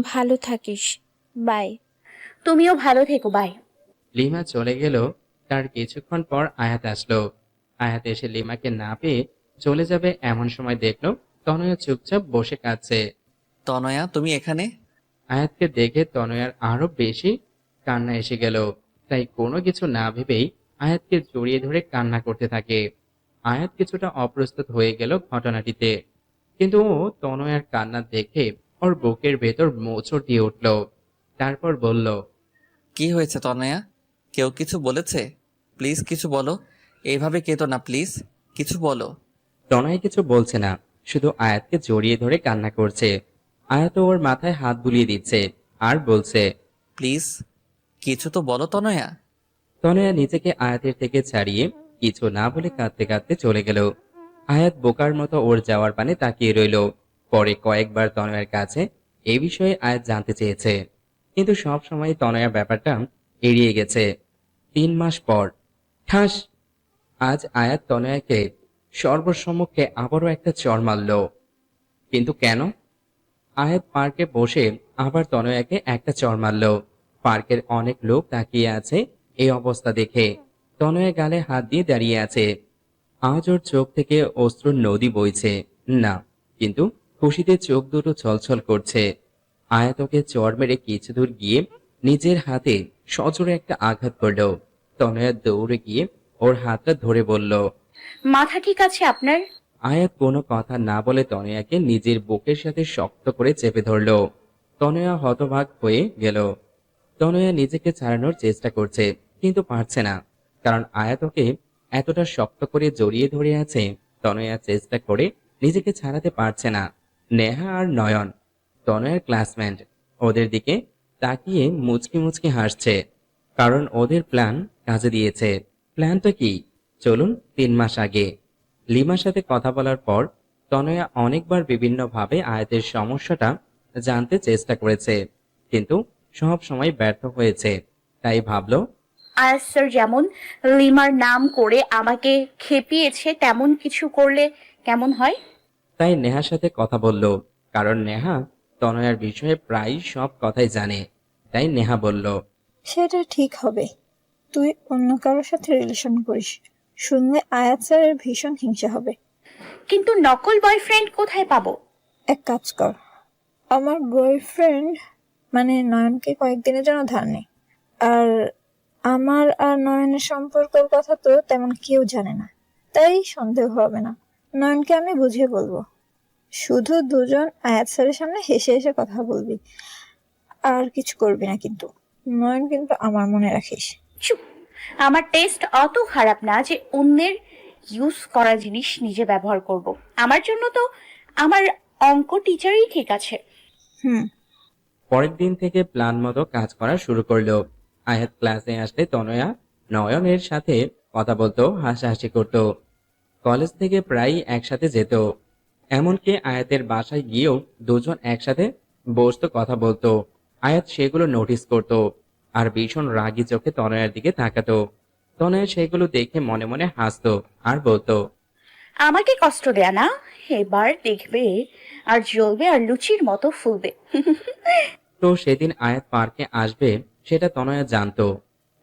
ভালো থাকিস। বাই। তুমিও ভালো থেকো, বাই। লিমা চলে গেল। তার কিছুক্ষণ পর আয়াত আসলো। আয়াত এসে লিমাকে না পেয়ে চলে যাবে এমন সময় দেখলো তনয়া চুপচাপ বসে কাঁদছে। তনয়া, তুমি এখানে? আয়াতকে দেখে তনয়ার আরো বেশি কান্না এসে গেল। তাই কোনো কিছু না ভেবেই আয়াতকে জড়িয়ে ধরে কান্না করতে থাকে। আয়াত কিছুটা অপ্রস্তুত হয়ে গেল ঘটনাটিতে, কিন্তু ও তনয়ার কান্না দেখে ওর বুকের ভেতর মোচড় দিয়ে উঠল। তারপর বলল, কি হয়েছে তনয়া? কেউ কিছু বলেছে? প্লিজ কিছু বলো। এইভাবে কেঁদো না প্লিজ, কিছু বলো। তনয় কিছু বলছে না, শুধু আয়াতকে জড়িয়ে ধরে কান্না করছে। আয়াত ওর মাথায় হাত বুলিয়ে দিচ্ছে আর বলছে, প্লিজ কিছু তো বলো তনয়া। তনয়া নিজেকে আয়াতের থেকে ছাড়িয়ে কিছু না বলে কাঁদতে কাঁদতে চলে গেল। আয়াত বোকার মতো ওর যাওয়ার পানে তাকিয়ে রইল। পরে কয়েকবার তনয়ার কাছে এই বিষয়ে আয়াত জানতে চেয়েছে, কিন্তু সব সময় তনয়া ব্যাপারটা এড়িয়ে গেছে। 3 মাস পর ঠাস, আজ আয়াত তনয়াকে সর্বসম্মুখে আবারও একটা চড় মারল। কিন্তু কেন? আয়াত পার্কে বসে আবার তনয়াকে একটা চড় মারল। পার্কের অনেক লোক তাকিয়ে আছে এই অবস্থা দেখে। তনয়া গালে হাত দিয়ে দাঁড়িয়ে আছে। আজ ওর চোখ থেকে অশ্রুর নদী বইছে না, কিন্তু খুশিতে চোখ দুটো ছলছল করছে। আয়াত ওকে চড় মেরে কিছু দূর গিয়ে নিজের হাতে সজোরে একটা আঘাত করল। তনয়া দৌড়ে গিয়ে ওর হাতটা ধরে বলল, মাথা ঠিক আছে আপনার? আয়াত কোনো কথা না বলে তনয়াকে নিজের বুকের সাথে শক্ত করে চেপে ধরল। তনয়া হতবাক হয়ে গেল। তনয়া নিজেকে ছাড়ানোর চেষ্টা করছে, কিন্তু পারছে না, কারণ আয়াত ওকে এতটা শক্ত করে জড়িয়ে ধরে আছে। তনয়া চেষ্টা করে নিজেকে ছাড়াতে পারছে না। নেহা আর নয়ন, তনয়ার ক্লাসমেট, ওদের দিকে তাকিয়ে মুচকি মুচকি হাসছে, কারণ ওদের প্ল্যান কাজে দিয়েছে। প্ল্যানটা কি? চলুন 3 মাস আগে। লিমার সাথে কথা বলার পর তনয়া অনেকবার বিভিন্নভাবে আয়াতের সমস্যাটা জানতে চেষ্টা করেছে, কিন্তু সব সময় ব্যর্থ হয়েছে। তাই ভাবলো, আয়াস স্যার যেমন লিমার নাম করে আমাকে খেপিয়েছে, তেমন কিছু করলে কেমন হয়? তাই নেহার সাথে কথা বলল, কারণ নেহা তনয়ার বিষয়ে প্রায় সব কথাই জানে। তাই নেহা বলল, সেটা ঠিক হবে। তুই অন্য কারোর সাথে রিলেশন করিস, শুনলে আয়াত স্যারের ভীষণ হিংসা হবে। কিন্তু নকল বয়ফ্রেন্ড কোথায় পাবো? এক কাজ কর, আমার বয়ফ্রেন্ড মানে নয়নকে কয়েকদিনের জন্য ধার নে। আর আমার আর নয়নের সম্পর্কের কথা তো তেমন কেউ জানে না, তাই সন্দেহ হবে না। নয়নকে আমি বুঝিয়ে বলবো। শুধু দুজন আয়াত স্যারের সামনে হেসে হেসে কথা বলবি, আর কিছু করবি না। কিন্তু নয়ন কিন্তু আমার মনে রাখিস। চুপ! আমার টেস্ট অত খারাপ না যে অন্যের ইউজ করা জিনিস নিজে ব্যবহার করব। আমার জন্য তো আমার অঙ্ক টিচারই ঠিক আছে। হুম। পরের দিন থেকে প্ল্যান মতো কাজ করা শুরু করলো। আয়াত ক্লাসে আসলে তনয়া নয়নের সাথে কথা বলতো, হাসাহাসি করত। কলেজ থেকে প্রায় একসাথে যেত। এমনকি আয়াতের বাসায় গিয়েও দুজন একসাথে বসতো, কথা বলতো। আয়াত সেগুলো নোটিস করত আর ভীষণ রাগী চোখে তনয়ার দিকে তাকাতো। তনয়া সেগুলো দেখে মনে মনে হাসতো আর বলতো, আমাকে কষ্ট দেয়া না, এবার দেখবে আর জ্বলবে আর লুচির মতো ফুলবে। তো সেদিন আয়াত পার্কে আসবে সেটা তনয়া জানতো।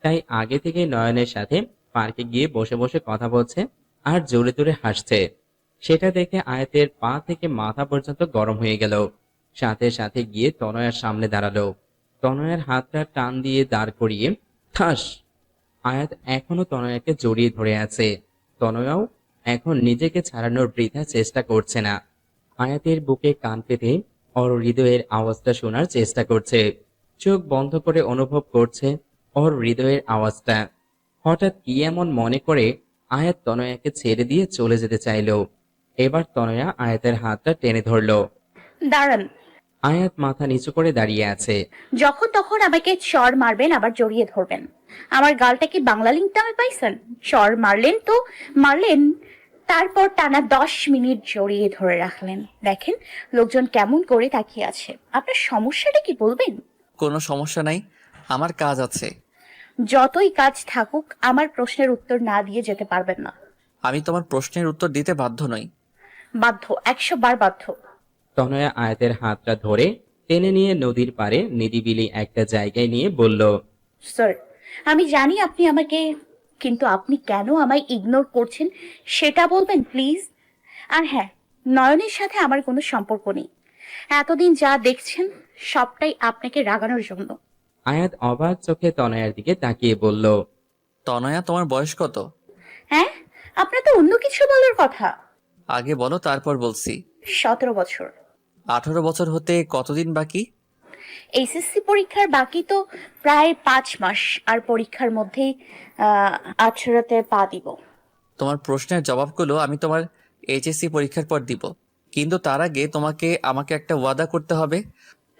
তাই আগে থেকে নয়নের সাথে পার্কে গিয়ে বসে বসে কথা বলছে আর জোরে জোরে হাসছে। সেটা দেখে আয়াতের পা থেকে মাথা পর্যন্ত গরম হয়ে গেল। সাথে সাথে গিয়ে তনয়ার সামনে দাঁড়ালো। তনয়ার হাতটা টান দিয়ে দাঁড় করিয়ে ঠাস। আয়াত এখনো তনয়াকে জড়িয়ে ধরে আছে। তনয়াও এখন নিজেকে ছাড়ানোর বৃথা চেষ্টা করছে না। আয়াতের বুকে কান পেতে ওর হৃদয়ের আওয়াজটা শোনার চেষ্টা করছে। চোখ বন্ধ করে অনুভব করছে ওর হৃদয়ের আওয়াজটা। হঠাৎ কি এমন মনে করে আয়াত তনয়াকে ছেড়ে দিয়ে চলে যেতে চাইল। এবার তনয়া আয়াতের হাতটা টেনে ধরল। দাঁড়ান! আয়াত মাথা নিচু করে দাঁড়িয়ে আছে। যখন তখন আমাকে চর মারবেন, আবার জড়িয়ে ধরবেন। আমার গালটা কি বাংলা লিঙ্ক নামে পাইছেন? চর মারলেন তো মারলেন, তারপর টানা 10 মিনিট জড়িয়ে ধরে রাখলেন। দেখেন লোকজন কেমন করে তাকিয়ে আছে। আপনার সমস্যাটা কি বলবেন? কোনো সমস্যা নাই, আমার কাজ আছে। যতই কাজ থাকুক, আমার প্রশ্নের উত্তর না দিয়ে যেতে পারবেন না। আমি তোমার প্রশ্নের উত্তর দিতে বাধ্য নই। বাধ্য, 100 বার বাধ্য। তনয়া আয়াতের হাতটা ধরে টেনে নিয়ে নদীর পাড়ে নিরিবিলি একটা জায়গায় নিয়ে বলল, স্যার, আমি জানি আপনি আমাকে, কিন্তু আপনি কেন আমায় ইগনোর করছেন সেটা বলবেন প্লিজ। আর হ্যাঁ, নয়নের সাথে আমার কোনো সম্পর্ক নেই। এতদিন যা দেখছেন সবটাই আপনাকে রাগানোর জন্য। আয়াত অবাক চোখে তনয়ার দিকে তাকিয়ে বলল, তনয়া, তোমার বয়স কত? হ্যাঁ, আপনার তো অন্য কিছু বলার কথা। আগে বলো, তারপর বলছি। 17 বছর। 18 বছর হতে কতদিন বাকি? এইচএসসি পরীক্ষার বাকি তো প্রায় 5 মাস, আর পরীক্ষার মধ্যেই 18তে পা দিব। তোমার প্রশ্নের জবাবগুলো আমি তোমার এইচএসসি পরীক্ষার পর দিব, কিন্তু তার আগে তোমাকে আমাকে একটা ওয়াদা করতে হবে।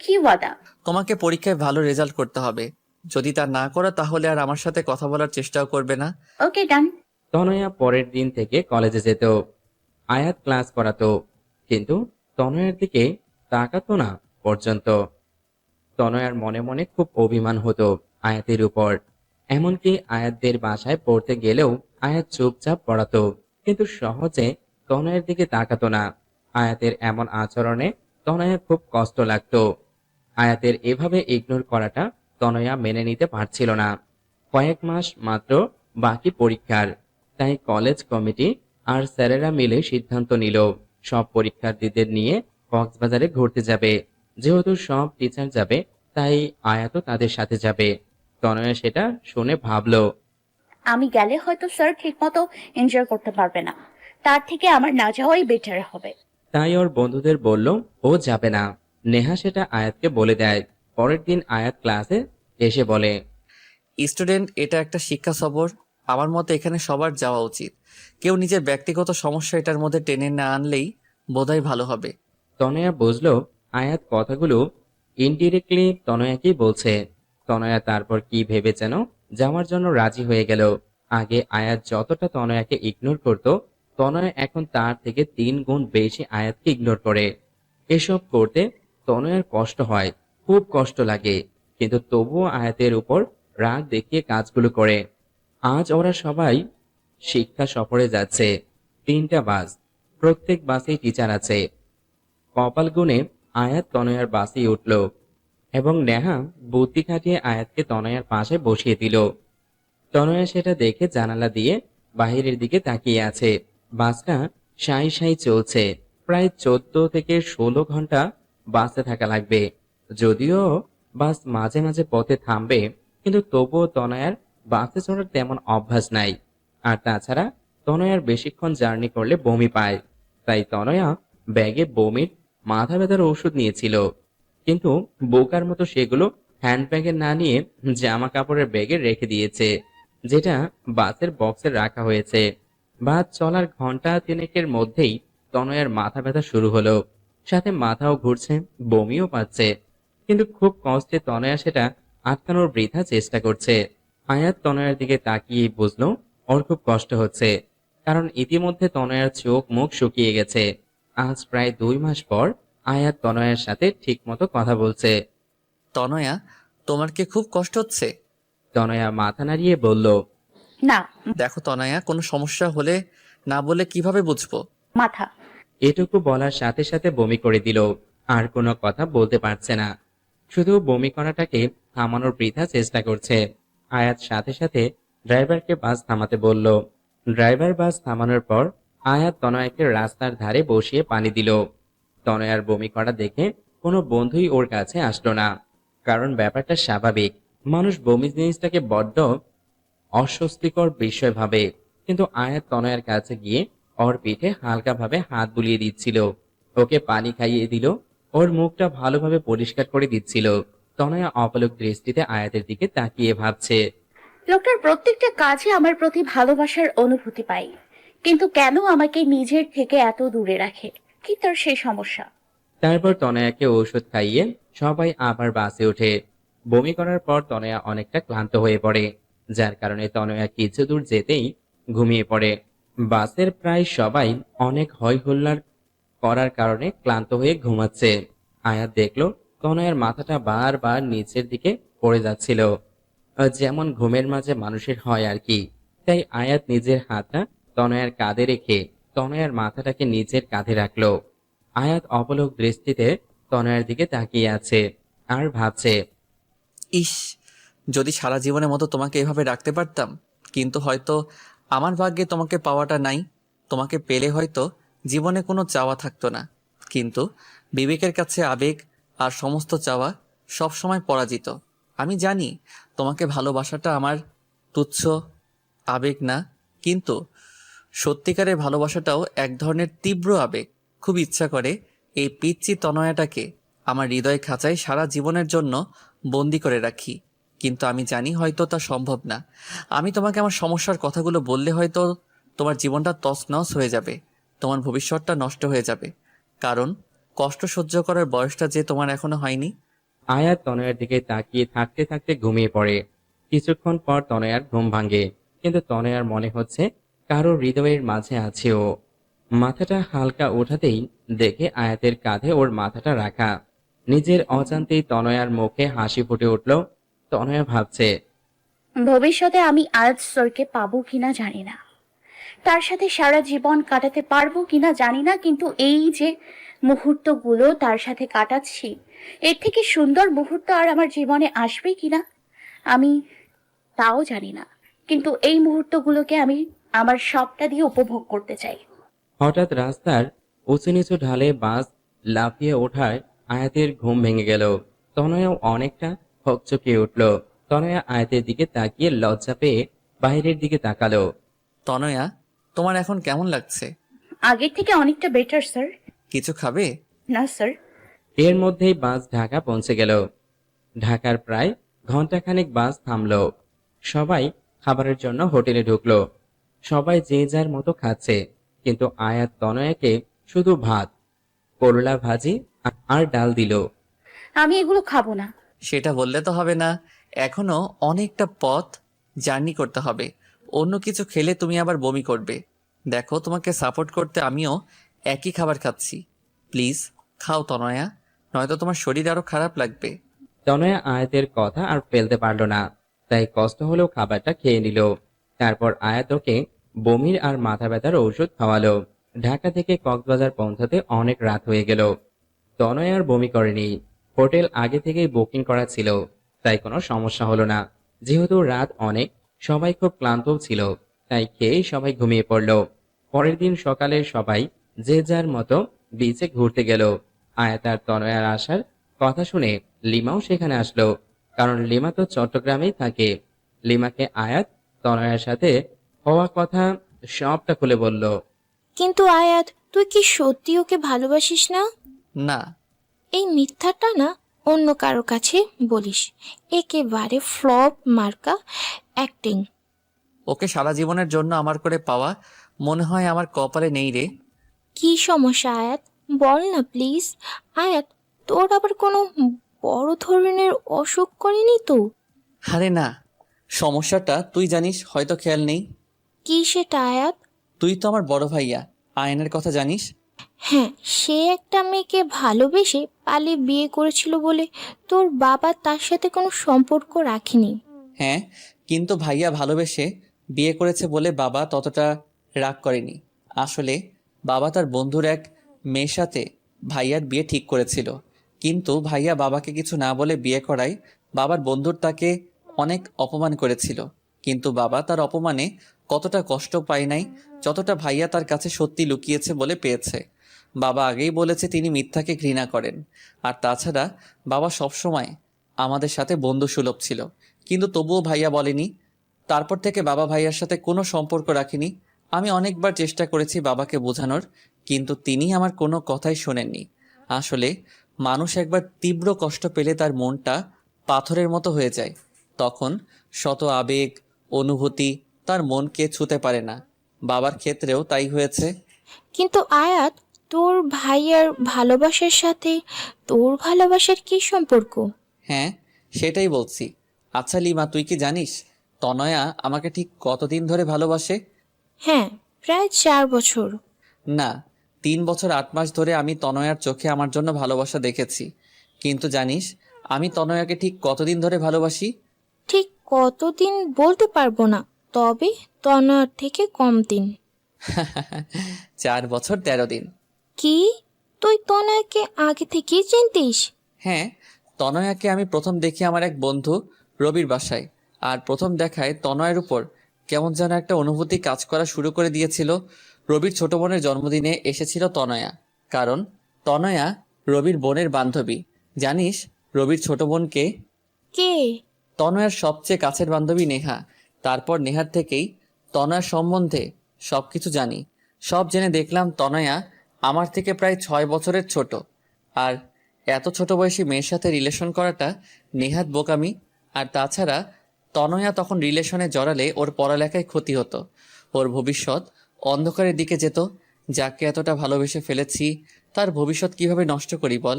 কি ওয়াদা? তোমাকে পরীক্ষায় ভালো রেজাল্ট করতে হবে। যদি তা না করো তাহলে আর আমার সাথে কথা বলার চেষ্টাও করবে না। ওকে, ডান। তনয়া পরের দিন থেকে কলেজে যেত। আয়াত ক্লাস করাতো, কিন্তু তনয়ার দিকে তাকাতো না পর্যন্ত। তনয়ার মনে মনে খুব অভিমান হতো আয়াতের উপর। এমনকি আয়াতদের বাসায় পড়তে গেলেও আয়াত চুপচাপ পড়াতো, কিন্তু সহজে তনয়ের দিকে তাকাতো না। আয়াতের এমন আচরণে তনয়ার খুব কষ্ট লাগতো। আয়াতের এভাবে ইগনোর করাটা তনয়া মেনে নিতে পারছিল না। কয়েক মাস মাত্র বাকি পরীক্ষার, তাই কলেজ কমিটি আর স্যারেরা মিলে সিদ্ধান্ত নিল সব পরীক্ষার্থীদের নিয়ে কক্সবাজারে ঘুরতে যাবে। যেহেতু সব টিচার যাবে, তাই আয়াতও তাদের সাথে যাবে। তনয়া সেটা শুনে ভাবলো, আমি গেলে হয়তো স্যার ঠিকমতো এনজয় করতে পারবে না, তার থেকে আমার না যাওয়াই বেটার হবে। তাই ওর বন্ধুদের বলল ও যাবে না। নেহা সেটা আয়াতকে বলে দেয়। পরের দিন আয়াত ক্লাসে এসে বলে, স্টুডেন্ট, এটা একটা শিক্ষা সফর। আমার মতে এখানে সবার যাওয়া উচিত। কেউ নিজের ব্যক্তিগত সমস্যা এটার মধ্যে টেনে না আনলেই বোধহয় ভালো হবে। তনয়া বুঝলো আয়াত কথাগুলো ইনডিরেক্টলি তনয়াকেই বলছে। তনয়া তারপর কি ভেবে যেন যাওয়ার জন্য রাজি হয়ে গেল। আগে আয়াত যতটা তনয়াকে ইগনোর করত, তনয়া এখন তার থেকে 3 গুণ বেশি আয়াতকে ইগনোর করে। এসব করতে তনয়ার কষ্ট হয়, খুব কষ্ট লাগে, কিন্তু তবুও আয়াতের উপর রাগ দেখিয়ে কাজগুলো করে। আজ ওরা সবাই শিক্ষা সফরে যাচ্ছে। 3টা বাস, প্রত্যেক বাসেই টিচার আছে। কপাল গুনে আয়াত তনয়ার বাসেই উঠল এবং নেহা বুদ্ধি খাটিয়ে আয়াতকে তনয়ার পাশে বসিয়ে দিল। তনয়া সেটা দেখে জানালা দিয়ে বাহিরের দিকে তাকিয়ে আছে। বাসটা সাই সাই চলছে। প্রায় 14 থেকে 16 ঘন্টা বাসে থাকা লাগবে। যদিও বাস মাঝে মাঝে পথে থামবে, কিন্তু তবুও তনয়ার বাসে চড়ার তেমন অভ্যাস নাই। আর তাছাড়া তনয়ার বেশিক্ষণ জার্নি করলে বমি পায়, তাই তনয়া ব্যাগে বমির মাথা ব্যথার ওষুধ নিয়েছিল, কিন্তু বোকার মতো সেগুলো হ্যান্ডব্যাগে না নিয়ে জামা কাপড়ের ব্যাগে রেখে দিয়েছে, যেটা বাসের বক্সে রাখা হয়েছে। বাস চলার ঘন্টা 3 মধ্যেই তনয়ার মাথা ব্যথা শুরু হলো, সাথে মাথাও ঘুরছে, বমিও পাচ্ছে, কিন্তু খুব কষ্টে তনয়া সেটা আটকানোর বৃথা চেষ্টা করছে। আয়াত তনয়ার দিকে তাকিয়ে বুঝলো ওর খুব কষ্ট হচ্ছে, কারণ ইতিমধ্যে তনয়ার চোখ মুখ শুকিয়ে গেছে। আজ প্রায় 2 মাস পর আয়াত তনয়ার সাথে ঠিকমতো কথা বলছে। তনয়া, তোমার কি খুব কষ্ট হচ্ছে? তনয়া মাথা নাড়িয়ে বলল, না। দেখো তনয়া, কোনো সমস্যা হলে না বলে কিভাবে বুঝবো? মাথা। এটুকু বলার সাথে সাথে বমি করে দিল। আর কোনো কথা বলতে পারছে না, শুধু বমি করাটাকে থামানোর বৃথা চেষ্টা করছে। আয়াত সাথে সাথে ড্রাইভারকে বাস থামাতে বলল। ড্রাইভার বাস থামানোর পর আয়াত তনয়াকে রাস্তার ধারে বসিয়ে পানি দিল। তনয়ার বমি করা দেখে কোনো বন্ধুই ওর কাছে আসলো না, কারণ ব্যাপারটা স্বাভাবিক। মানুষ বমি জিনিসটাকে বড্ড অস্বস্তিকর বিষয় ভাবে, কিন্তু আয়াত তনয়ার কাছে গিয়ে ওর পিঠে হালকাভাবে হাত বুলিয়ে দিচ্ছিল, ওকে পানি খাইয়ে দিল, ওর মুখটা ভালোভাবে পরিষ্কার করে দিচ্ছিল। তনয়া অপলক দৃষ্টিতে আয়াতের দিকে তাকিয়ে ভাবছে, লোকটার প্রত্যেকটা কাজে আমার প্রতি ভালোবাসার অনুভূতি পাই, কিন্তু কেন আমাকে নিজের থেকে এত দূরে রাখে? কি তার সেই সমস্যা? তারপর তনয়াকে ঔষধ খাইয়ে সবাই আবার বাসে ওঠে। বমি করার পর তনয়া অনেকটা ক্লান্ত হয়ে পড়ে, যার কারণে তনয়া কিছু দূর যেতেই ঘুমিয়ে পড়ে। বাসের প্রায় সবাই অনেক হই হুল্লাড় করার কারণে ক্লান্ত হয়ে ঘুমাচ্ছে। আয়াত দেখলো তনয়ার মাথাটা বারবার নিচের দিকে পড়ে যাচ্ছিল, যেমন ঘুমের মাঝে মানুষের হয় আর কি। তাই আয়াত নিজের হাতটা তনয়ার কাঁধে রেখে তনয়ার মাথাটাকে নিজের কাঁধে রাখলো। আয়াত অপলক দৃষ্টিতে তনয়ার দিকে তাকিয়ে আছে আর ভাবছে, ইস, যদি সারা জীবনের মতো তোমাকে এভাবে রাখতে পারতাম। কিন্তু হয়তো আমার ভাগ্যে তোমাকে পাওয়াটা নাই। তোমাকে পেলে হয়তো জীবনে কোনো চাওয়া থাকতো না, কিন্তু বিবেকের কাছে আবেগ আর সমস্ত চাওয়া সব সময় পরাজিত। আমি জানি তোমাকে ভালোবাসাটা আমার তুচ্ছ আবেগ না, কিন্তু সত্যিকারের ভালোবাসাটাও এক ধরনের তীব্র আবেগ। খুব ইচ্ছা করে এই পিচ্চি তনয়াটাকে আমার হৃদয় খাঁচায় সারা জীবনের জন্য বন্দি করে রাখি, কিন্তু আমি জানি হয়তো তা সম্ভব না। আমি তোমাকে আমার সমস্যার কথাগুলো বললে হয়তো তোমার জীবনটা তছনছ হয়ে যাবে, তোমার ভবিষ্যৎটা নষ্ট হয়ে যাবে, কারণ কষ্ট সহ্য করার বয়সটা যে তোমার এখনো হয়নি। আয়াত তনয়ার দিকে তাকিয়ে থাকতে থাকতে ঘুমিয়ে পড়ে। কিছুক্ষণ পর তনয়ার ঘুম ভাঙে, কিন্তু তনয়ার মনে হচ্ছে কারো হৃদয়ের মাঝে আছে ও। মাথাটা হালকা ওঠাতেই দেখে আয়াতের কাঁধে ওর মাথাটা রাখা। নিজের অজান্তেই তনয়ার মুখে হাসি ফুটে উঠল। তনয়া ভাবছে, ভবিষ্যতে আমি আয়াত স্যারকে পাবো কিনা জানি না, তার সাথে সারা জীবন কাটাতে পারবো কিনা জানি না, কিন্তু এই যে মুহূর্তগুলো তার সাথে কাটাচ্ছি, এর থেকে সুন্দর মুহূর্ত আর আমার জীবনে আসবে কিনা আমি তাও জানি না, কিন্তু এই মুহূর্তগুলোকে আমি আমার সবটা দিয়ে উপভোগ করতে চাই। হঠাৎ রাস্তার উঁচু নিচু ঢালে বাস লাফিয়ে ওঠায় আয়াতের ঘুম ভেঙে গেল। তনয়াও অনেকটা হকচকিয়ে উঠল। তনয়া আয়াতের দিকে তাকিয়ে লজ্জা পেয়ে বাইরের দিকে তাকালো। তনয়া, তোমার এখন কেমন লাগছে? আগের থেকে অনেকটা বেটার স্যার। কিছু খাবে? না স্যার। এর মধ্যেই বাস ঢাকা পৌঁছে গেল। ঢাকার প্রায় ঘন্টাখানেক বাস থামলো। সবাই খাবারের জন্য হোটেলে ঢুকলো। সবাই যে যার মতো খাচ্ছে, কিন্তু আয়াত তনয়াকে শুধু ভাত, করলা ভাজি আর ডাল দিল। আমি এগুলো খাবো না। সেটা বললে তো হবে না, এখনো অনেকটা পথ জার্নি করতে হবে। অন্য কিছু খেলে তুমি আবার বমি করবে। দেখো, তোমাকে সাপোর্ট করতে আমিও একই খাবার খাচ্ছি। প্লিজ খাও তনয়া, নয়তো তোমার শরীর আরো খারাপ লাগবে। তনয়া আয়াতের কথা আর ফেলতে পারল না, তাই কষ্ট হলেও খাবারটা খেয়ে নিল। তারপর আয়াত ওকে বমির আর মাথা ব্যথার ঔষধ খাওয়ালো। ঢাকা থেকে কক্সবাজার পৌঁছাতে অনেক রাত হয়ে গেল। তনয়া আর বমি করেনি। হোটেল আগে থেকেই বুকিং করা ছিল, তাই কোনো সমস্যা হলো না। যেহেতু রাত অনেক, সবাই খুব ক্লান্তও ছিল, তাই খেয়েই সবাই ঘুমিয়ে পড়ল। পরের দিন সকালে সবাই যে যার মতো বিচে ঘুরতে গেল। আয়াত আর তনয়ার আসার কথা শুনে লিমাও সেখানে আসলো, কারণ লিমা তো চট্টগ্রামেই থাকে। লিমাকে আয়াত তনয়ার সাথে হওয়া কথা সবটা খুলে বলল। কিন্তু আয়াত, তুই কি সত্যি ওকে ভালোবাসিস না? না। এই মিথ্যাটা না অন্য কারো কাছে বলিস। একেবারে ফ্লপ মার্কা অ্যাক্টিং। ওকে সারা জীবনের জন্য আমার করে পাওয়া মনে হয় আমার কপালে নেই রে। কি সমস্যা আয়াত, বল না প্লিজ। আয়াত, তোর আবার কোনো বড় ধরনের অসুখ করেনি তো? আরে না, সমস্যাটা তুই জানিস, হয়তো খেয়াল নেই। কি সেটা আয়াত? তুই তো আমার বড় ভাইয়া আয়নের কথা জানিস। হ্যাঁ, সে একটা মেয়েকে ভালোবেসে পালিয়ে বিয়ে করেছিল বলে তোর বাবা তার সাথে কোনো সম্পর্ক রাখেনি। হ্যাঁ, কিন্তু ভাইয়া ভালোবেসে বিয়ে করেছে বলে বাবা ততটা রাগ করেনি। আসলে বাবা তার বন্ধুর এক মেয়ের সাথে ভাইয়ার বিয়ে ঠিক করেছিল, কিন্তু ভাইয়া বাবাকে কিছু না বলে বিয়ে করায় বাবার বন্ধুর তাকে অনেক অপমান করেছিল। কিন্তু বাবা তার অপমানে কতটা কষ্ট পায় নাই, যতটা ভাইয়া তার কাছে সত্যি লুকিয়েছে বলে পেয়েছে। বাবা আগেই বলেছে তিনি মিথ্যাকে ঘৃণা করেন, আর তাছাড়া বাবা সবসময় আমাদের সাথে বন্ধুসুলভ ছিল, কিন্তু তবুও ভাইয়া বলেনি। তারপর থেকে বাবা ভাইয়ার সাথে কোনো সম্পর্ক রাখেনি। আমি অনেকবার চেষ্টা করেছি বাবাকে বোঝানোর, কিন্তু তিনি আমার কোনো কথাই শোনেননি। আসলে মানুষ একবার তীব্র কষ্ট পেলে তার মনটা পাথরের মতো হয়ে যায়, তখন শত আবেগ অনুভূতি তার মনকে ছুঁতে পারে না। বাবার ক্ষেত্রেও তাই হয়েছে। কিন্তু আয়াত, তোর ভাইয়ার ভালোবাসার সাথে তোর ভালোবাসার কি সম্পর্ক? হ্যাঁ, সেটাই বলছি। আচ্ছা লিমা, তুই কি জানিস তনয়া আমাকে ঠিক কতদিন ধরে ভালোবাসে? হ্যাঁ, প্রায় 4 বছর। না, 3 বছর 8 মাস ধরে আমি তনয়ার চোখে আমার জন্য ভালোবাসা দেখেছি। কিন্তু জানিস আমি তনয়াকে ঠিক কতদিন ধরে ভালোবাসি? ঠিক কতদিন বলতে পারবো না, তবে তনয়ার থেকে কম দিন। 4 বছর 13 দিন। কি, তুই তনয়াকে আগে থেকেই চিনতিস? হ্যাঁ, তনয়াকে আমি প্রথম দেখি আমার এক বন্ধু রবির বাসায়, আর প্রথম দেখায় তনয়ের উপর কেমন যেন একটা অনুভূতি কাজ করা শুরু করে দিয়েছিল। রবির ছোট বোনের জন্মদিনে এসেছিল তনয়া, কারণ তনয়া রবির বোনের বান্ধবী, জানিস রবির ছোট বোনকে? কে? তনয়ার সবচেয়ে কাছের বান্ধবী নেহা। তারপর নেহার থেকেই তনয়ার সম্বন্ধে সবকিছু জানি। সব জেনে দেখলাম তনয়া আমার থেকে প্রায় 6 বছরের ছোট। আর এত ছোট বয়সী মেয়ের সাথে রিলেশন করাটা নেহাত বোকামি। আর তাছাড়া তনয়া তখন রিলেশনে জড়ালে ওর পড়ালেখায় ক্ষতি হতো, ওর ভবিষ্যৎ অন্ধকারের দিকে যেত। যাকে এতটা ভালোবেসে ফেলেছি তার ভবিষ্যৎ কিভাবে নষ্ট করি বল?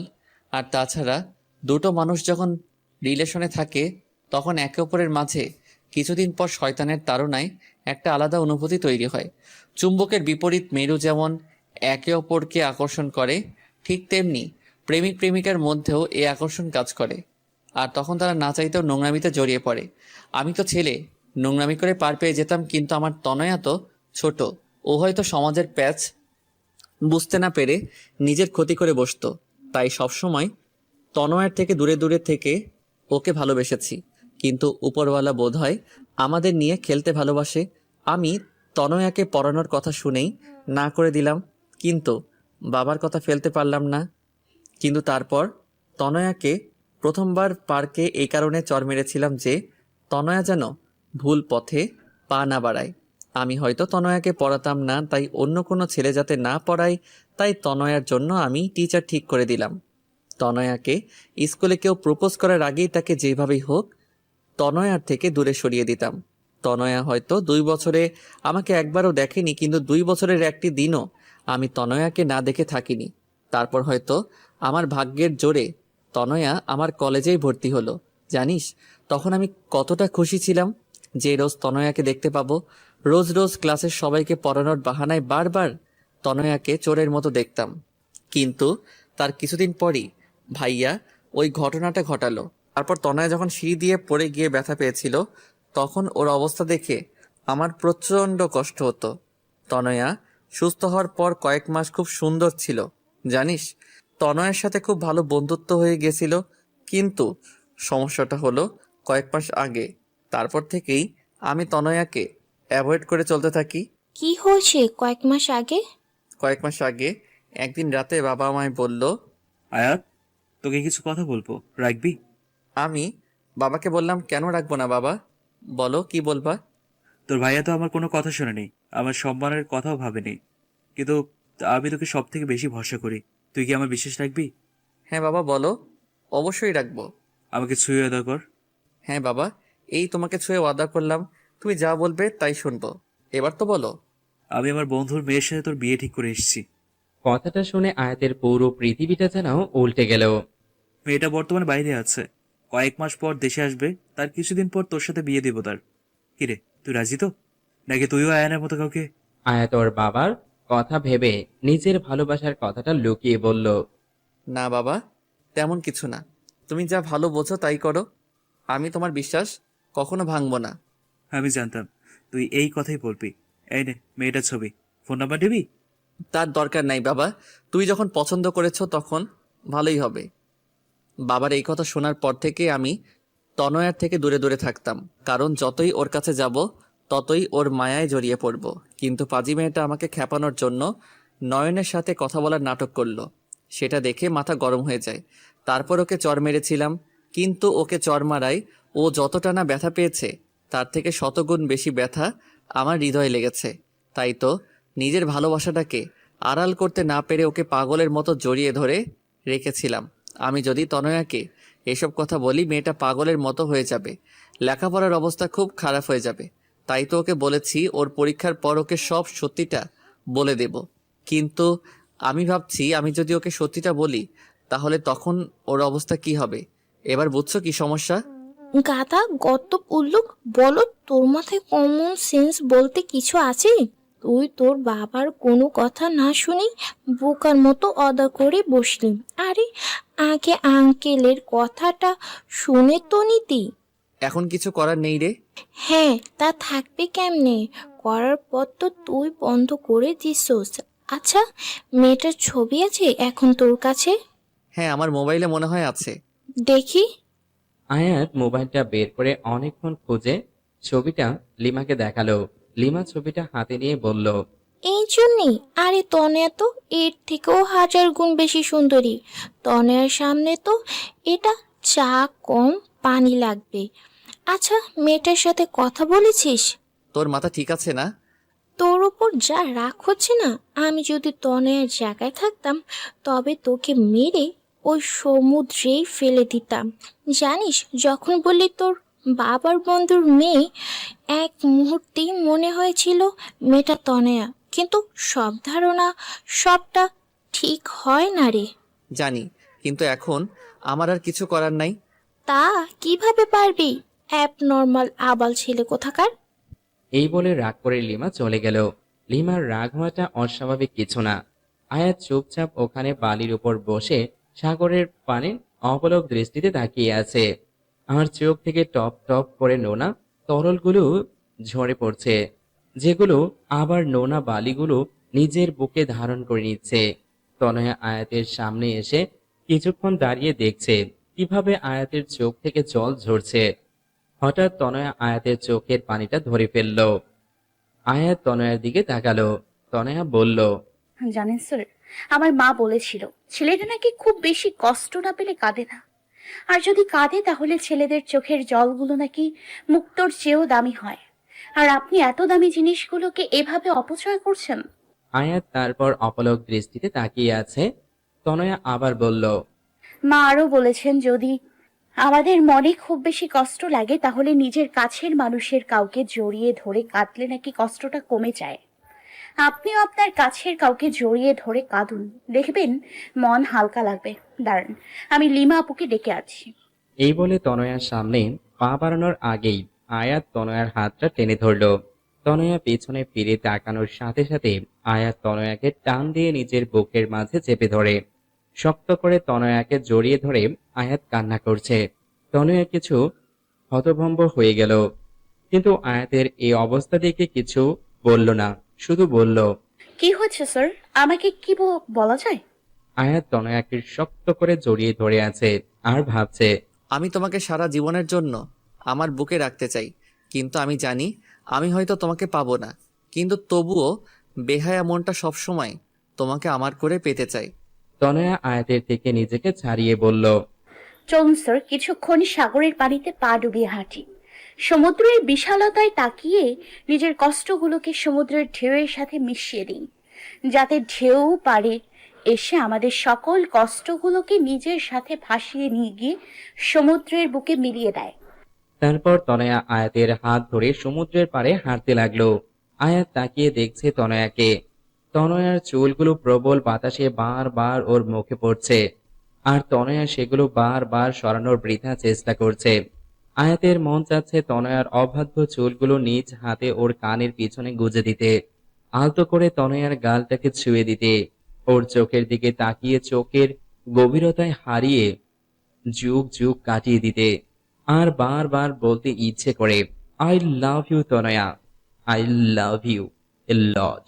আর তাছাড়া দুটো মানুষ যখন রিলেশনে থাকে তখন একে অপরের মাঝে কিছুদিন পর শয়তানের তাড়নায় একটা আলাদা অনুভূতি তৈরি হয়। চুম্বকের বিপরীত মেরু যেমন একে অপরকে আকর্ষণ করে, ঠিক তেমনি প্রেমিক প্রেমিকার মধ্যেও এই আকর্ষণ কাজ করে। আর তখন তারা না চাইতেও নোংরামিতে জড়িয়ে পড়ে। আমি তো ছেলে, নোংরামি করে পার পেয়ে যেতাম, কিন্তু আমার তনয়া তো ছোট, ও হয়তো সমাজের প্যাচ বুঝতে না পেরে নিজের ক্ষতি করে বসতো। তাই সবসময় তনয়ার থেকে দূরে দূরে থেকে ওকে ভালোবেসেছি। কিন্তু উপরওয়ালা বোধহয় আমাদের নিয়ে খেলতে ভালোবাসে। আমি তনয়াকে পড়ানোর কথা শুনেই না করে দিলাম, কিন্তু বাবার কথা ফেলতে পারলাম না। কিন্তু তারপর তনয়াকে প্রথমবার পার্কে এই কারণে চর মেরেছিলাম যে তনয়া যেন ভুল পথে পা না বাড়ায়। আমি হয়তো তনয়াকে পড়াতাম না, তাই অন্য কোনো ছেলে যাতে না পড়ায়, তাই তনয়ার জন্য আমি টিচার ঠিক করে দিলাম। তনয়াকে স্কুলে কেউ প্রপোজ করার আগেই তাকে যেভাবেই হোক তনয়ার থেকে দূরে সরিয়ে দিতাম। তনয়া হয়তো 2 বছরে আমাকে একবারও দেখেনি, কিন্তু 2 বছরের একটি দিনও আমি তনয়াকে না দেখে থাকিনি। তারপর হয়তো আমার ভাগ্যের জোরে তনয়া আমার কলেজেই ভর্তি হলো। জানিস তখন আমি কতটা খুশি ছিলাম যে রোজ তনয়াকে দেখতে পাবো। রোজ রোজ ক্লাসের সবাইকে পড়ানোর বাহানায় বারবার তনয়াকে চোরের মতো দেখতাম। কিন্তু তার কিছুদিন পরই ভাইয়া ওই ঘটনাটা ঘটালো। তারপর তনয়া যখন সিঁড়ি দিয়ে পড়ে গিয়ে ব্যথা পেয়েছিল, তখন ওর অবস্থা দেখে আমার প্রচণ্ড কষ্ট হতো। তনয়া সুস্থ হওয়ার পর কয়েক মাস খুব সুন্দর ছিল। জানিস তনয়ার সাথে খুব ভালো বন্ধুত্ব হয়ে গেছিল। কিন্তু সমস্যাটা হলো কয়েক মাস আগে, তারপর থেকেই আমি তনয়াকে অ্যাভয়েড করে চলতে থাকি। কি হয়েছে কয়েক মাস আগে? কয়েক মাস আগে একদিন রাতে বাবা আমায় বলল, আয়াত, তোকে কিছু কথা বলবো, রাখবি? আমি বাবাকে বললাম, কেন রাখবো না বাবা, বলো কি বলবা। তোর ভাইয়া তো আমার কোনো কথা শোনেনি, আমার সম্মানের কথাও ভাবেনি, কিন্তু আমি তোকে সব থেকে বেশি ভরসা করি। তুই কি আমার বিশ্বাস রাখবি? হ্যাঁ বাবা বলো, অবশ্যই রাখবো। আমাকে ছুঁয়ে আদা কর। হ্যাঁ বাবা, এই তোমাকে ছুঁয়ে ওয়াদা করলাম, তুমি যা বলবে তাই শুনবো। এবার তো বলো। আমি আমার বন্ধুর মেয়ের সাথে তোর বিয়ে ঠিক করে এসেছি। কথাটা শুনে আয়াতের পুরো পৃথিবীটা যেন উল্টে গেল। মেয়েটা বর্তমানে বাইরে আছে, কয়েক মাস পর দেশে আসবে, তার কিছুদিন পর তোর সাথে বিয়ে দেবো তার। কিরে, তুই রাজি তো? নাকি তুইও আয়ানের মতো কাউকে? আয়াত ওর বাবার কথা ভেবে নিজের ভালোবাসার কথাটা লুকিয়ে বলল। না বাবা, তেমন কিছু না, তুমি যা ভালো বোঝো তাই করো। আমি তোমার বিশ্বাস কখনো ভাঙবো না। আমি জানতাম তুই এই কথাই বলবি। এই নে মেয়েটার ছবি, ফোন নাম্বার দিবি? তার দরকার নাই বাবা, তুই যখন পছন্দ করেছো তখন ভালোই হবে। বাবার এই কথা শোনার পর থেকে আমি তনয়ার থেকে দূরে দূরে থাকতাম, কারণ যতই ওর কাছে যাব ততই ওর মায়ায় জড়িয়ে পড়ব। কিন্তু পাজি মেয়েটা আমাকে খেপানোর জন্য নয়নের সাথে কথা বলার নাটক করলো। সেটা দেখে মাথা গরম হয়ে যায়। তারপর ওকে চর মেরেছিলাম, কিন্তু ওকে চর মারায় ও যতটা না ব্যথা পেয়েছে তার থেকে শতগুণ বেশি ব্যথা আমার হৃদয়ে লেগেছে। তাই তো নিজের ভালোবাসাটাকে আড়াল করতে না পেরে ওকে পাগলের মতো জড়িয়ে ধরে রেখেছিলাম। আমি যদি তনয়াকে এসব কথা বলি মেয়েটা পাগলের মতো হয়ে যাবে, লেখাপড়ার অবস্থা খুব খারাপ হয়ে যাবে। তাই তো ওকে বলেছি ওর পরীক্ষার পর ওকে সব সত্যিটা বলে দেব। কিন্তু আমি ভাবছি আমি যদি ওকে সত্যিটা বলি তাহলে তখন ওর অবস্থা কি হবে। এবার বুঝছো কি সমস্যা? গাধা, গর্ত উল্লুক, বলো তোর মাথায় কমন সেন্স বলতে কিছু আছে? তুই তোর বাবার কোনো কথা না শুনি বোকার মতো অদা করে বসলি। আরে আগে আঙ্কেলের কথাটা শুনে তো নিতি। এখন কিছু করার নেই রে। হ্যাঁ, তা থাকবে কেমনে? করার পর তো তুই বন্ধ করে দিছস। আচ্ছা, মেয়েটার ছবি আছে এখন তোর কাছে? হ্যাঁ, আমার মোবাইলে মনে হয় আছে। দেখি। আয়াত মোবাইলটা বের করে অনেকক্ষণ খুঁজে ছবিটা লিমাকে দেখালো। লিমা ছবিটা হাতে নিয়ে বলল, এই জন্যেই। আরে তনয়া তো এর থেকেও হাজার গুণ বেশি সুন্দরী। তনয়ার সামনে তো এটা চা কম পানি লাগবে। আচ্ছা, মেয়েটার সাথে কথা বলেছিস? তোর মাথা ঠিক আছে না? তোর ওপর যা রাগ হচ্ছে না, আমি যদি তনয়ের জায়গায় থাকতাম তবে তোকে মেরে ওই সমুদ্রেই ফেলে দিতাম। জানিস, যখন বললি তোর বাবার বন্ধুর মেয়ে, এক মুহূর্তেই মনে হয়েছিল মেয়েটা তনয়া, কিন্তু সব ধারণা সবটা ঠিক হয় না রে। জানি, কিন্তু এখন আমার আর কিছু করার নাই। তা কিভাবে পারবি, অ্যাবনর্মাল আবাল ছেলে কোথাকার। এই বলে রাগ করে লিমা চলে গেল। লিমার রাগ হওয়াটা অস্বাভাবিক কিছু না। আয়াত চুপচাপ ওখানে বালির উপর বসে সাগরের পানে অপলক দৃষ্টিতে তাকিয়ে আছে। আর চোখ থেকে টপ টপ করে নোনা তরলগুলো ঝরে পড়ছে, যেগুলো আবার নোনা বালিগুলো নিজের বুকে ধারণ করে নিচ্ছে। তনয়া আয়াতের সামনে এসে কিছুক্ষণ দাঁড়িয়ে দেখছে কিভাবে আয়াতের চোখ থেকে জল ঝরছে। হঠাৎ তনয়া আয়াতের চোখের পানিটা ধরে ফেলল। আয়াত তনয়ার দিকে তাকালো। তনয়া বলল, জানেন স্যার, আমার মা বলেছিল ছেলেটা নাকি খুব বেশি কষ্ট না পেলে কাঁদে না, আর যদি কাঁদে তাহলে ছেলেদের চোখের জলগুলো নাকি মুক্তোর চেয়েও দামি হয়। আর আপনি এত দামি জিনিসগুলোকে এভাবে অপচয় করছেন। আয়াত তারপর অপলক দৃষ্টিতে তাকিয়ে আছে। তনয়া আবার বলল, মা আরো বলেছেন যদি আমাদের মনে খুব বেশি কষ্ট লাগে তাহলে নিজের কাছের মানুষের কাউকে জড়িয়ে ধরে কাঁদলে নাকি কষ্টটা কমে যায়। আপনিও আপনার কাছের কাউকে জড়িয়ে ধরে কাঁদুন, দেখবেন মন হালকা লাগবে। দাঁড়ান, আমি লিমা আপুকে ডেকে আছি। এই বলে তনয়ার সামনে পা বাড়ানোর আগেই আয়াত তনয়ার হাতটা টেনে ধরল। তনয়া পেছনে ফিরে তাকানোর সাথে সাথে আয়াত তনয়াকে টান দিয়ে নিজের বুকের মাঝে চেপে ধরে শক্ত করে তনয়াকে জড়িয়ে ধরে আয়াত কান্না করছে। তনয়া কিছু হতভম্ব হয়ে গেল, কিন্তু আয়াতের এই অবস্থা দেখে কিছু বলল না, শুধু বলল, কি হয়েছে স্যার, আমাকে কি বলা যায়? আয়াত তনয়াকে শক্ত করে জড়িয়ে ধরে আছে আর ভাবছে, আমি তোমাকে সারা জীবনের জন্য আমার বুকে রাখতে চাই, কিন্তু আমি জানি আমি হয়তো তোমাকে পাবো না, কিন্তু তবুও বেহায়া মনটা সবসময় তোমাকে আমার করে পেতে চাই। তনয়া আয়াতের থেকে নিজেকে ছাড়িয়ে বলল, চলুন স্যার, কিছুক্ষণ সাগরের পানিতে পা ডুবিয়ে হাঁটি। সমুদ্রের বিশালতায় তাকিয়ে নিজের কষ্টগুলোকে সমুদ্রের ঢেউয়ের সাথে মিশিয়ে দিই, যাতে ঢেউ পারে এসে আমাদের সকল কষ্টগুলোকে নিজের সাথে ভাসিয়ে নিয়ে গিয়ে সমুদ্রের বুকে মিলিয়ে দেয়। তারপর তনয়া আয়াতের হাত ধরে সমুদ্রের পাড়ে হাঁটতে লাগলো। আয়াত তাকিয়ে দেখছে তনয়াকে। তনয়ার চুলগুলো প্রবল বাতাসে বারবার ওর মুখে পড়ছে, আর তনয়া সেগুলো বারবার সরানোর বৃথা চেষ্টা করছে। আয়াতের মন চাচ্ছে তনয়ার অবাধ্য চুলগুলো নিজ হাতে ওর কানের পিছনে গুজে দিতে, আলতো করে তনয়ার গালটাকে ছুঁয়ে দিতে, ওর চোখের দিকে তাকিয়ে চোখের গভীরতায় হারিয়ে যুগ যুগ কাটিয়ে দিতে, আর বারবার বলতে ইচ্ছে করে, I love you Tanaya, I love you a lot.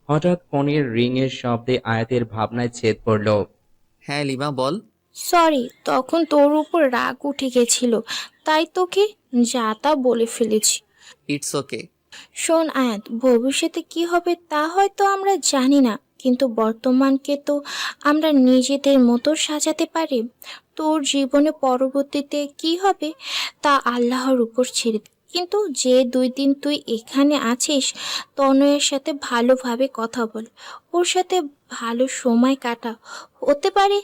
হঠাৎ ফোনের রিং এর শব্দে আয়াতের ভাবনায় ছেদ পড়ল। হ্যাঁ লিমা, বল। সরি, তখন তোর উপর রাগ উঠে গেছিল, তাই তোকে যা তা বলে ফেলেছি। It's okay. শোন আয়াত, ভবিষ্যতে কি হবে তা হয়তো আমরা জানি না, কিন্তু বর্তমানকে তো আমরা নিজেদের মতো সাজাতে পারি। তোর জীবনে পরবর্তীতে কি হবে তা আল্লাহর উপর ছেড়ে দে। কিন্তু যে 2 দিন তুই এখানে আছিস, তনয়ের সাথে ভালোভাবে কথা বল, ওর সাথে ভালো সময় কাটা। হতে পারে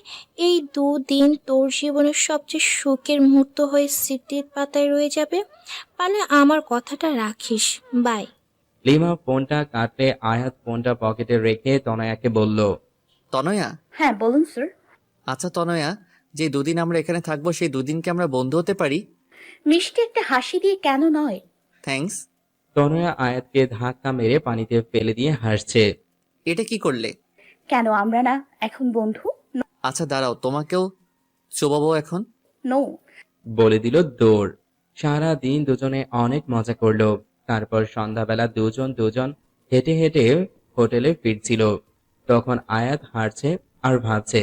এই 2 দিন তোর জীবনের সবচেয়ে সুখের মুহূর্ত হয়ে স্মৃতির পাতায় রয়ে যাবে। পারলে আমার কথাটা রাখিস। বাই। লিমা ফোনটা কাটলে আয়াত ফোনটা পকেটে রেখে তনয়াকে বলল, তনয়া। হ্যাঁ বলুন স্যার। আচ্ছা তনয়া, যে 2 দিন আমরা এখানে থাকবো সেই 2 দিন কি আমরা বন্ধু হতে পারি? মিষ্টি একটা হাসি দিয়ে কেন নয়। থ্যাঙ্কস। তনয়া আয়াতকে ধাক্কা মেরে পানিতে ফেলে দিয়ে হাসছে। এটা কি করলে? কেন আমরা না এখন বন্ধু? আচ্ছা দাঁড়াও, তোমাকেও চোবাবো এখন। নো। বলে দিল দৌড়। সারা দিন দুজনে অনেক মজা করলো। তারপর সন্ধ্যাবেলা দুজন হেঁটে হেঁটে হোটেলে ফিরছিল। তখন আয়াত হাঁটছে আর ভাবছে,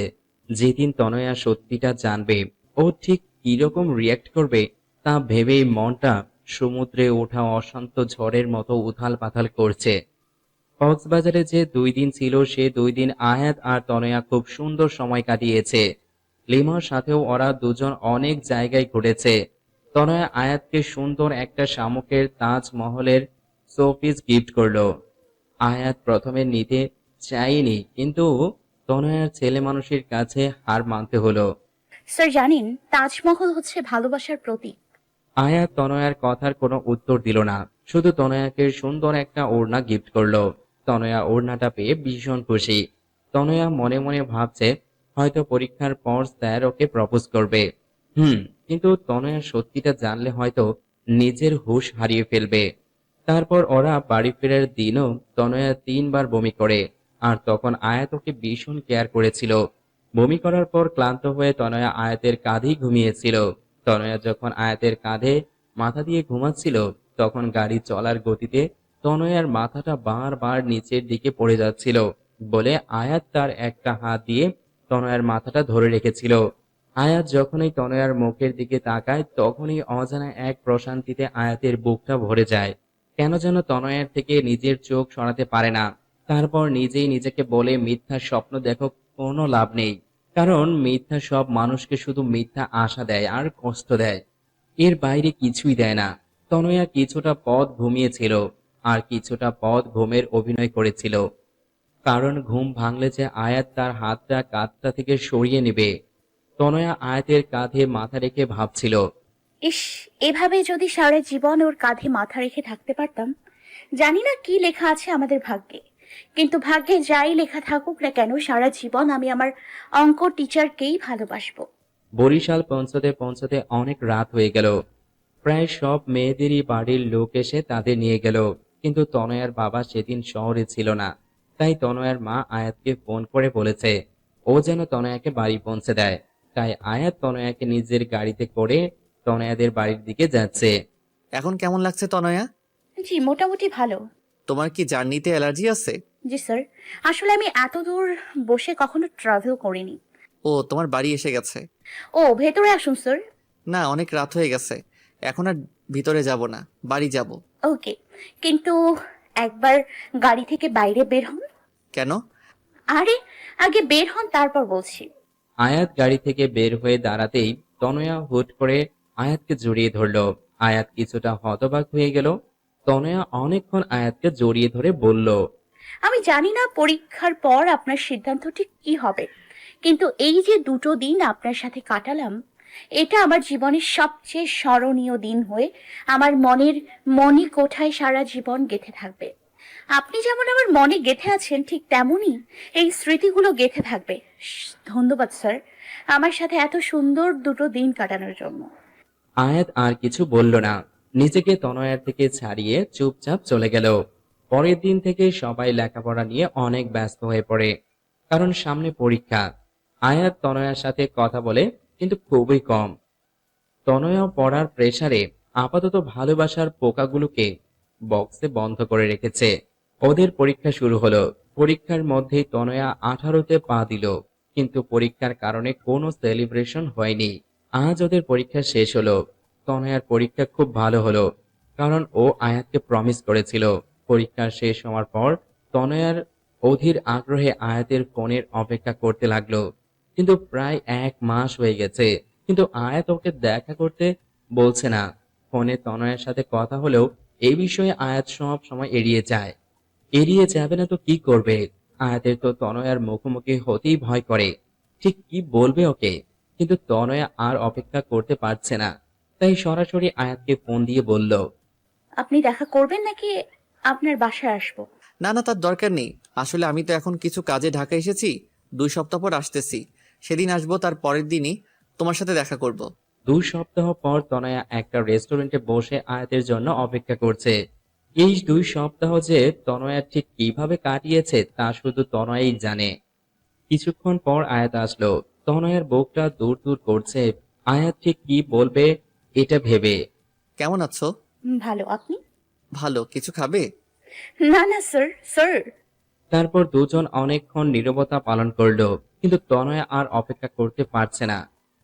যেদিন তনয়া সত্যিটা জানবে ও ঠিক কিরকম রিয়াক্ট করবে তা ভেবেই মনটা সমুদ্রে ওঠা অশান্ত ঝড়ের মতো উথাল পাথাল করছে। কক্সবাজারে যে 2 দিন ছিল সে 2 দিন আয়াত আর তনয়া খুব সুন্দর সময় কাটিয়েছে। লিমার সাথেও ওরা দুজন অনেক জায়গায় ঘুরেছে। তনয়া আয়াতকে সুন্দর একটা শামুকের তাজমহলের শোপিস গিফট করলো। আয়াত প্রথমে নিতে চাইনি, কিন্তু তনয়ার ছেলে মানুষের কাছে হার মানতে হলো। স্যার জানেন, তাজমহল হচ্ছে ভালোবাসার প্রতীক। আয়াত তনয়ার কথার কোনো উত্তর দিল না, শুধু তনয়াকে সুন্দর একটা ওড়না গিফট করলো। তনয়া ওড়নাটা পেয়ে ভীষণ খুশি। তনয়া মনে মনে ভাবছে হয়তো পরীক্ষার পর স্যার ওকে প্রপোজ করবে। কিন্তু তনয়া সত্যিটা জানলে হয়তো নিজের হুঁশ হারিয়ে ফেলবে। তারপর ওরা বাড়ি ফেরার দিনও তনয়া 3 বার বমি করে, আর তখন আয়াত ওকে ভীষণ কেয়ার করেছিল। বমি করার পর ক্লান্ত হয়ে তনয়া আয়াতের কাঁধেই ঘুমিয়েছিল। তনয়া যখন আয়াতের কাঁধে মাথা দিয়ে ঘুমাচ্ছিল, তখন গাড়ি চলার গতিতে তনয়ার মাথাটা বারবার নিচের দিকে পড়ে যাচ্ছিল বলে আয়াত তার একটা হাত দিয়ে তনয়ার মাথাটা ধরে রেখেছিল। আয়াত যখনই তনয়ার মুখের দিকে তাকায়, তখনই অজানা এক প্রশান্তিতে আয়াতের বুকটা ভরে যায়। কেন যেন তনয়ার থেকে নিজের চোখ সরাতে পারে না। তারপর নিজেই নিজেকে বলে, মিথ্যা স্বপ্ন দেখো, কোনো লাভ নেই। কারণ মিথ্যা সব মানুষকে শুধু মিথ্যা আশা দেয় আর কষ্ট দেয়, এর বাইরে কিছুই দেয় না। তনয়া কিছুটা পথ ঘুমিয়েছিল, আর কিছুটা পথ ঘুমের অভিনয় করেছিল। কারণ ঘুম ভাঙলে যে আয়াত তার হাতটা কাঁধটা থেকে সরিয়ে নেবে। তনয়া আয়াতের কাঁধে মাথা রেখে ভাবছিল, ইস, এভাবে যদি সারা জীবন ওর কাঁধে মাথা রেখে থাকতে পারতাম। জানি না কি লেখা আছে আমাদের ভাগ্যে, কিন্তু ভাগ্যে যাই লেখা থাকুক না কেন, সারা জীবন আমি আমার অঙ্ক টিচারকেই ভালোবাসবো। বরিশাল পৌঁছতে পৌঁছতে অনেক রাত হয়ে গেল। প্রায় সব মেয়েদেরই বাড়ির লোক এসে তাদের নিয়ে গেল, কিন্তু তনয়ার বাবা সেদিন শহরে ছিল না। তাই তনয়ার মা আয়াতকে ফোন করে বলেছে ও যেন তনয়াকে বাড়ি পৌঁছে দেয়। তাই আয়াত তনয়াকে নিজের গাড়িতে করে তনয়াদের বাড়ির দিকে যাচ্ছে। এখন কেমন লাগছে তনয়া? জি, মোটামুটি ভালো। তোমার কি জার্নিতে অ্যালার্জি আছে? জি স্যার, আসলে আমি এত দূর বসে কখনো ট্রাভেল করিনি। ও, তোমার বাড়ি এসে গেছে? ও, ভেতরে আসুন স্যার। না, অনেক রাত হয়ে গেছে, এখন আর ভিতরে যাব না, বাড়ি যাব। ওকে, কিন্তু একবার গাড়ি থেকে বাইরে বের হন। কেন? আরে, আগে বের হন, তারপর বলছি। আয়াত গাড়ি থেকে বের হয়ে দাঁড়াতেই তনয়া হুট করে আয়াতকে জড়িয়ে ধরলো। আয়াত কিছুটা হতবাক হয়ে গেল। তনয়া অনেকক্ষণ আয়াতকে জড়িয়ে ধরে বলল, আমি জানি না পরীক্ষার পর আপনার সিদ্ধান্ত ঠিক কি হবে, কিন্তু এই যে 2টো দিন আপনার সাথে কাটালাম, এটা আমার জীবনের সবচেয়ে স্মরণীয় দিন হয়ে আমার মনের মণিকোঠায় সারা জীবন গেঁথে থাকবে। আপনি যেমন আমার মনে গেঁথে আছেন, ঠিক তেমনই এই স্মৃতিগুলো গেঁথে থাকবে। ধন্যবাদ স্যার, আমার সাথে এত সুন্দর 2টো দিন কাটানোর জন্য। আয়াত আর কিছু বলল না, নিজেকে তনয়ার থেকে ছাড়িয়ে চুপচাপ চলে গেল। পরের দিন থেকে সবাই লেখাপড়া নিয়ে অনেক ব্যস্ত হয়ে পড়ে, কারণ সামনে পরীক্ষা। আয়াত তনয়ার সাথে কথা বলে, কিন্তু খুবই কম। তনয়া পড়ার প্রেসারে আপাতত ভালোবাসার পোকাগুলোকে বক্সে বন্ধ করে রেখেছে। ওদের পরীক্ষা শুরু হলো। পরীক্ষার মধ্যেই তনয়া 18তে পা দিল, কিন্তু পরীক্ষার কারণে কোনো সেলিব্রেশন হয়নি। আজ ওদের পরীক্ষা শেষ হলো। তনয়ার পরীক্ষা খুব ভালো হলো, কারণ ও আয়াতকে প্রমিস করেছিল। পরীক্ষা শেষ হওয়ার পর তনয়ার অধীর আগ্রহে আয়াতের ফোনের অপেক্ষা করতে লাগলো। কিন্তু প্রায় 1 মাস হয়ে গেছে, কিন্তু আয়াত ওকে দেখা করতে বলছে না। ফোনে তনয়ের সাথে কথা হলেও এই বিষয়ে আয়াত সব সময় এড়িয়ে যায়। এড়িয়ে যাবে না তো কি করবে? আয়াতের তো তনয়ার মুখোমুখি হতেই ভয় করে, ঠিক কি বলবে ওকে। কিন্তু তনয়া আর অপেক্ষা করতে পারছে না, তাই সরাসরি আয়াতকে ফোন দিয়ে বলল, আপনি দেখা করবেন নাকি আপনার বাসায় আসবো? না না, তার দরকার নেই। আসলে আমি তো এখন কিছু কাজে ঢাকা এসেছি, 2 সপ্তাহ পর আসতেছি। সেদিন আসবো, তার পরের দিনই তোমার সাথে দেখা করব। 2 সপ্তাহ পর তনয়া একটা রেস্টুরেন্টে বসে আয়াতের জন্য অপেক্ষা করছে। এই 2 সপ্তাহ যে তনয়া ঠিক কিভাবে কাটিয়েছে তা শুধু তনয়াই জানে। কিছুক্ষণ পর আয়াত আসলো। তনয়ার বুকটা দূর দূর করছে, আয়াত ঠিক কি বলবে এটা ভেবে। কেমন আছো? ভালো, আপনি? ভালো। কিছু খাবে? না না স্যার, স্যার। তারপর দুজন অনেকক্ষণ নীরবতা পালন করলো, কিন্তু তনয়া আর অপেক্ষা করতে পারছে না।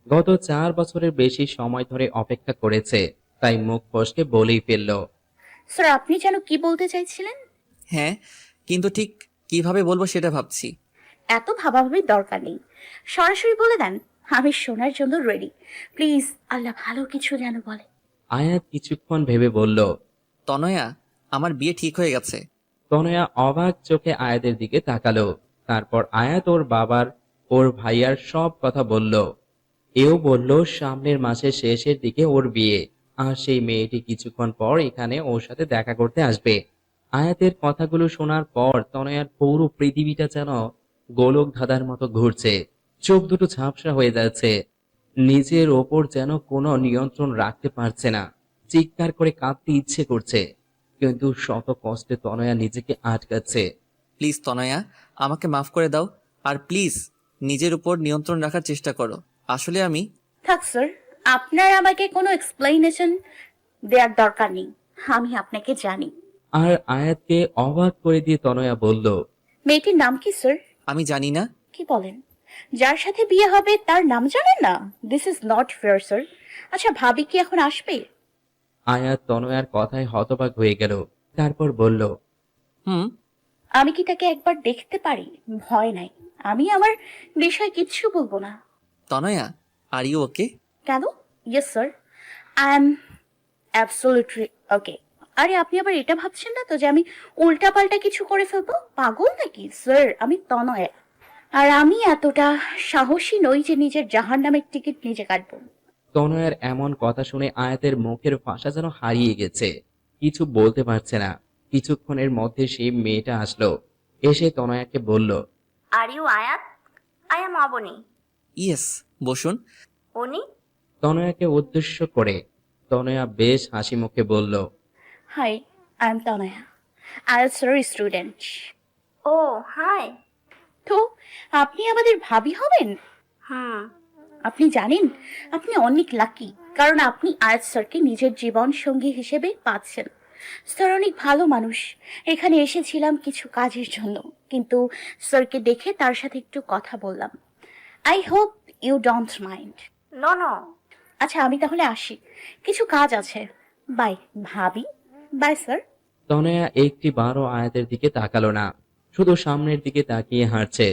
গত 4 বছরের বেশি সময় ধরে অপেক্ষা করেছে, তাই মুখ ফসকে বলেই ফেলল, স্যার, আপনি যেন কি বলতে চাইছিলেন? হ্যাঁ, কিন্তু ঠিক কিভাবে বলবো সেটা ভাবছি। এত ভাবাভাবির দরকার নেই, সরাসরি বলে দেন। আমি শোনার জন্য রেডি। প্লিজ, আল্লাহ ভালো কিছু যেন বলে। আয়াত কিছুক্ষণ ভেবে বলল। তনয়া, আমার বিয়ে ঠিক হয়ে গেছে। তনয়া অবাক চোখে আয়াতের দিকে তাকালো। তারপর আয়াত ওর বাবার, ওর ভাইয়ার সব কথা বলল। এও বলল সামনের মাসের শেষের দিকে ওর বিয়ে, আর সেই মেয়েটি কিছুক্ষণ পর এখানে ওর সাথে দেখা করতে আসবে। আয়াতের কথাগুলো শোনার পর তনয়ার পুরো পৃথিবীটা যেন গোলক ধাঁধার মতো ঘুরছে। চোখ দুটো ঝাপসা হয়ে যাচ্ছে। নিজের ওপর যেন কোনো নিয়ন্ত্রণ রাখতে পারছে না। চিৎকার করে কাঁদতে ইচ্ছে করছে, কিন্তু শত কষ্টে তনয়া নিজেকে আটকাচ্ছে। প্লিজ তনয়া, আমাকে মাফ করে দাও। আর প্লিজ নিজের উপর নিয়ন্ত্রণ রাখার চেষ্টা করো। আসলে আমি থাক স্যার, আপনার আমাকে কোনো এক্সপ্লেনেশন দেওয়ার দরকার নেই। আমি আপনাকে জানি। আর আয়াতকে অবাক করে দিয়ে তনয়া বলল। মেয়েটির নাম কি স্যার? আমি জানি না। কি বলেন? যার সাথে বিয়ে হবে তার নাম জানেন না? This is not fair sir. আচ্ছা, ভাবি কি এখন আসবে? আয়াত তনয়ার কথায় হতবাক হয়ে গেল। তারপর বলল। হুম। আমি কি তাকে একবার দেখতে পারি? ভয় নাই, আমি আমার বিষয় কিচ্ছু বলবো না। তনয়া, আর ইউ ওকে? কেন? Yes sir, I am absolutely ওকে। আরে আপনি আবার এটা ভাবছেন না তো যে আমি উল্টাপাল্টা কিছু করে ফেলবো? পাগল নাকি স্যার? আমি তনয়া, আর আমি এতটা সাহসী নই যে নিজের জাহান্নামের টিকিট নিজে কাটবো। তনয়ার এমন কথা শুনে আয়াতের মুখের ভাষা যেন হারিয়ে গেছে। কিছু বলতে পারছে না। কিছুক্ষণের মধ্যে সেই মেয়েটা আসলো। এসে তনয়াকে বলল। Are you Ayat? I am Abani. Yes, বসুন। উনি? তনয়াকে উদ্দেশ্য করে তনয়া বেশ হাসি মুখে বলল। হাই, আই এম তনয়া, আয়াতসের স্টুডেন্ট। ও হাই। তো আপনি আমাদের ভাবি হবেন? হুম। আপনি জানেন আপনি অনেক লাকি, কারণ আপনি আয়াত স্যারকে নিজের জীবন সঙ্গী হিসেবে পাচ্ছেন। স্যার অনেক ভালো মানুষ। এখানে এসেছিলাম কিছু কাজের জন্য, কিন্তু স্যারকে দেখে তার সাথে একটু কথা বললাম। I hope you don't mind. No no. আচ্ছা, আমি তাহলে আসি, কিছু কাজ আছে। বাই ভাবি। By sir. তনয়া একটি বারও আয়াতের দিকে তাকালো না, শুধু সামনের দিকে তাকিয়ে হাঁটছে।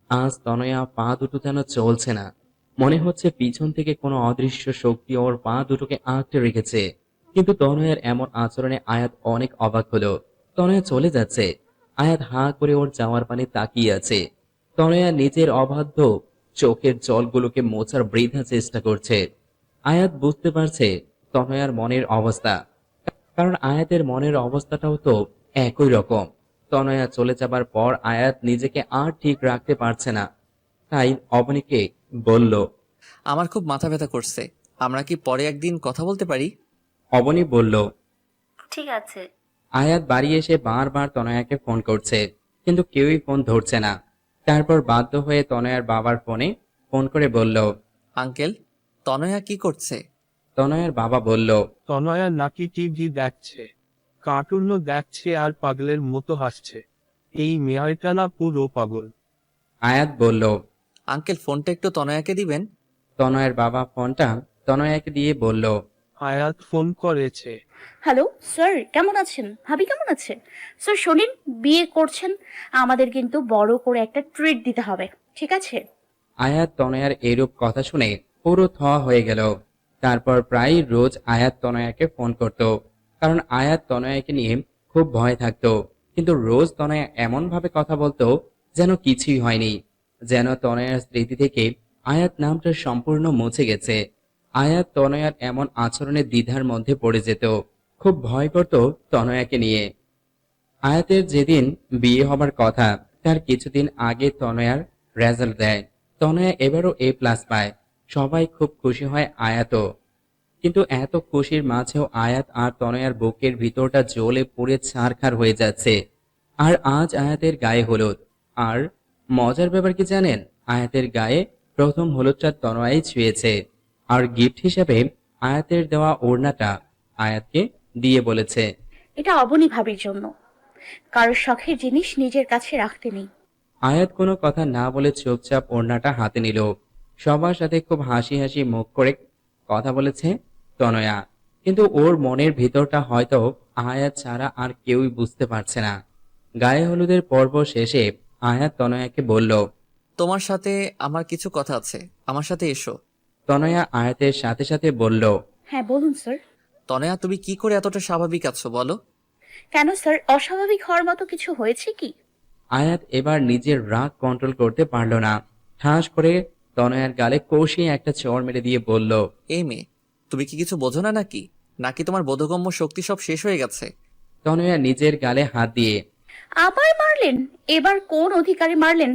আজ তনয়া পা দুটো যেন চলছে না। মনে হচ্ছে পিছন থেকে কোনো অদৃশ্য শক্তি ওর পা দুটোকে আঁকড়ে রেখেছে। কিন্তু তনয়ার এমন আচরণে আয়াত অনেক অবাক হলো। তনয়া চলে যাচ্ছে। আয়াত হাঁ করে ওর যাওয়ার পানে তাকিয়ে আছে। তনয়া নিজের অবাধ্য চোখের জলগুলোকে মোছার বৃথা চেষ্টা করছে। আয়াত বুঝতে পারছে তনয়ার মনের অবস্থা, কারণ আয়াতের মনের অবস্থাটাও তো একই রকম। তনয়া চলে যাবার পর আয়াত নিজেকে আর ঠিক রাখতে পারছে না, তাই অবনীকে বলল। আমার খুব মাথা ব্যথা করছে, আমরা কি পরে একদিন কথা বলতে পারি? অবনী বলল। ঠিক আছে। আয়াত বাড়ি এসে বারবার তনয়াকে ফোন করছে, কিন্তু কেউই ফোন ধরছে না। তারপর বাধ্য হয়ে তনয়ার বাবার ফোনে ফোন করে বলল। আঙ্কেল, তনয়া কি করছে? তনয়ার বাবা বলল। তনয়া নাকি টিভি দেখছে, কার্টুনও দেখছে আর পাগলের মতো হাসছে। এই মেয়েটা না পুরো পাগল। আয়াত বলল। আঙ্কেল, ফোনটা একটু তনয়াকে দিবেন। তনয়ের বাবা ফোনটা তনয়াকে দিয়ে বলল। আয়াত ফোন করেছে। হ্যালো স্যার, কেমন আছেন? ভাবি কেমন আছে? স্যার শোনেন, বিয়ে করছেন, আমাদের কিন্তু বড় করে একটা ট্রিট দিতে হবে, ঠিক আছে? আয়াত তনয়ার এরূপ কথা শুনে পুরো থ হয়ে গেল। তারপর প্রায় রোজ আয়াত তনয়াকে ফোন করত, কারণ আয়াত তনয়াকে নিয়ে খুব ভয় থাকতো। কিন্তু রোজ তনয়া এমন ভাবে কথা বলতো যেন কিছুই হয়নি, যেন তনয়ার স্মৃতি থেকে আয়াত নামটা সম্পূর্ণ মুছে গেছে। আয়াত তনয়ার এমন আচরণের দ্বিধার মধ্যে পড়ে যেত, খুব ভয় করত তনয়াকে নিয়ে। আয়াতের যেদিন বিয়ে হবার কথা, তার কিছুদিন আগে তনয়ার রেজাল্ট দেয়। তনয়া এবারও A+ পায়। সবাই খুব খুশি হয় আয়াতও। কিন্তু এত খুশির মাঝেও আয়াত আর তনয়ার বুকের ভিতরটা জ্বলে পুড়ে ছারখার হয়ে যাচ্ছে। আর আজ আয়াতের গায়ে হলুদ। আর মজার ব্যাপার কি জানেন? আয়াতের গায়ে প্রথম হলুদটা তনয়াই ছুঁয়েছে। আর গিফট হিসেবে আয়াতের দেওয়া ওড়নাটা আয়াতকে দিয়ে বলেছে, এটা অবনী ভাবির জন্য। কারোর শখের জিনিস নিজের কাছে রাখতে নেই। আয়াত কোনো কথা না বলে চুপচাপ ওড়নাটা হাতে নিল। সবার সাথে খুব হাসি হাসি মুখ করে কথা বলেছে তনয়া, কিন্তু ওর মনের ভিতরটা হয়তো আয়াত ছাড়া আর কেউই বুঝতে পারছে না। গায়ে হলুদের পর্ব শেষে আয়াত তনয়াকে বলল। তোমার সাথে আমার কিছু কথা আছে, আমার সাথে এসো। তনয়া আয়াতের সাথে সাথে বলল। হ্যাঁ বলুন স্যার। তনয়া, তুমি কি করে এতটা স্বাভাবিক আছো বলো? কেন স্যার, অস্বাভাবিক হওয়ার মতো কিছু হয়েছে কি? আয়াত এবার নিজের রাগ কন্ট্রোল করতে পারল না। ঠাস করে তনয়ার গালে কষিয়ে একটা চড় মেরে দিয়ে বলল। এই মেয়ে, তুমি কি কিছু বোঝো না নাকি? নাকি তোমার বোধগম্য শক্তি সব শেষ হয়ে গেছে? তনয়া নিজের গালে হাত দিয়ে। আবার মারলেন? এবার কোন অধিকারে মারলেন?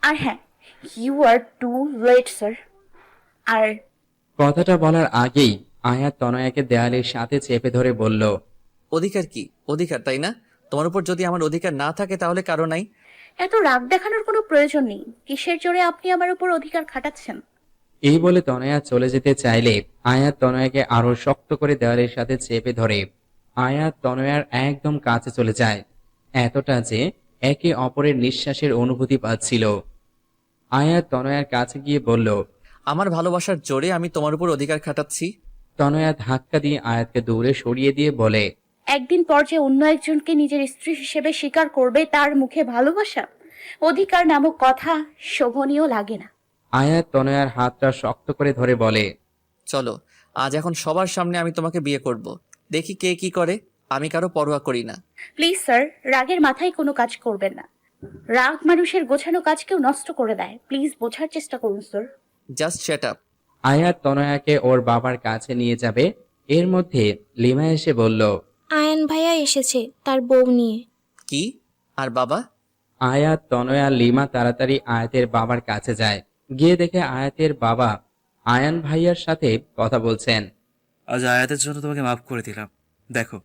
আর হ্যাঁ, you are too late sir. আর কথাটা বলার আগেই আয়াত তনয়াকে দেয়ালের সাথে চেপে ধরে বলল। অধিকার কি? অধিকার, তাই না? তোমার উপর যদি আমার অধিকার না থাকে তাহলে কারো নাই। এত রাগ দেখানোর কোনো প্রয়োজন নেই। কিসের জোরে আপনি আমার উপর অধিকার খাটাচ্ছেন? এই বলে তনয়া চলে যেতে চাইলে আয়াত তনয়াকে আরো শক্ত করে দেওয়ালের সাথে চেপে ধরে। আয়াত তনয়ার একদম কাছে চলে যায়, এতটা যে একে অপরের নিঃশ্বাসের অনুভূতি পাচ্ছিল। আয়াত তনয়ার কাছে গিয়ে বলল। আমার ভালোবাসার জোরে আমি তোমার উপর অধিকার খাটাচ্ছি। তনয়া ধাক্কা দিয়ে আয়াতকে দূরে সরিয়ে দিয়ে বলে। একদিন পর যে অন্য একজনকে নিজের স্ত্রী হিসেবে স্বীকার করবে, তার মুখে ভালোবাসা, অধিকার নামক কথা শোভনীয় লাগে না। আয়াত তনয়ার হাতটা শক্ত করে ধরে বলে। চলো, আজ এখন সবার সামনে আমি তোমাকে বিয়ে করব। দেখি কে কি করে। আমি কারো পরোয়া করি না। প্লিজ স্যার, রাগের মাথায় কোনো কাজ করবেন না। রাগ মানুষের গোছানো কাজকেও নষ্ট করে দেয়। প্লিজ বোঝার চেষ্টা করুন স্যার। Just shut up. আয়াত তনয়াকে ওর বাবার কাছে নিয়ে যাবে, এর মধ্যে লিমা এসে বলল। আয়ান ভাইয়া এসেছে তার বউ নিয়ে। কি? আর বাবা? আয়াত তনয়া লিমা তাড়াতাড়ি আয়াতের বাবার কাছে যায়। গিয়ে দেখে আয়াতের বাবা আয়ান ভাইয়ার সাথে কথা বলছেন। আজ আয়াতের জন্য তোমাকে মাফ করে দিলাম। দেখো,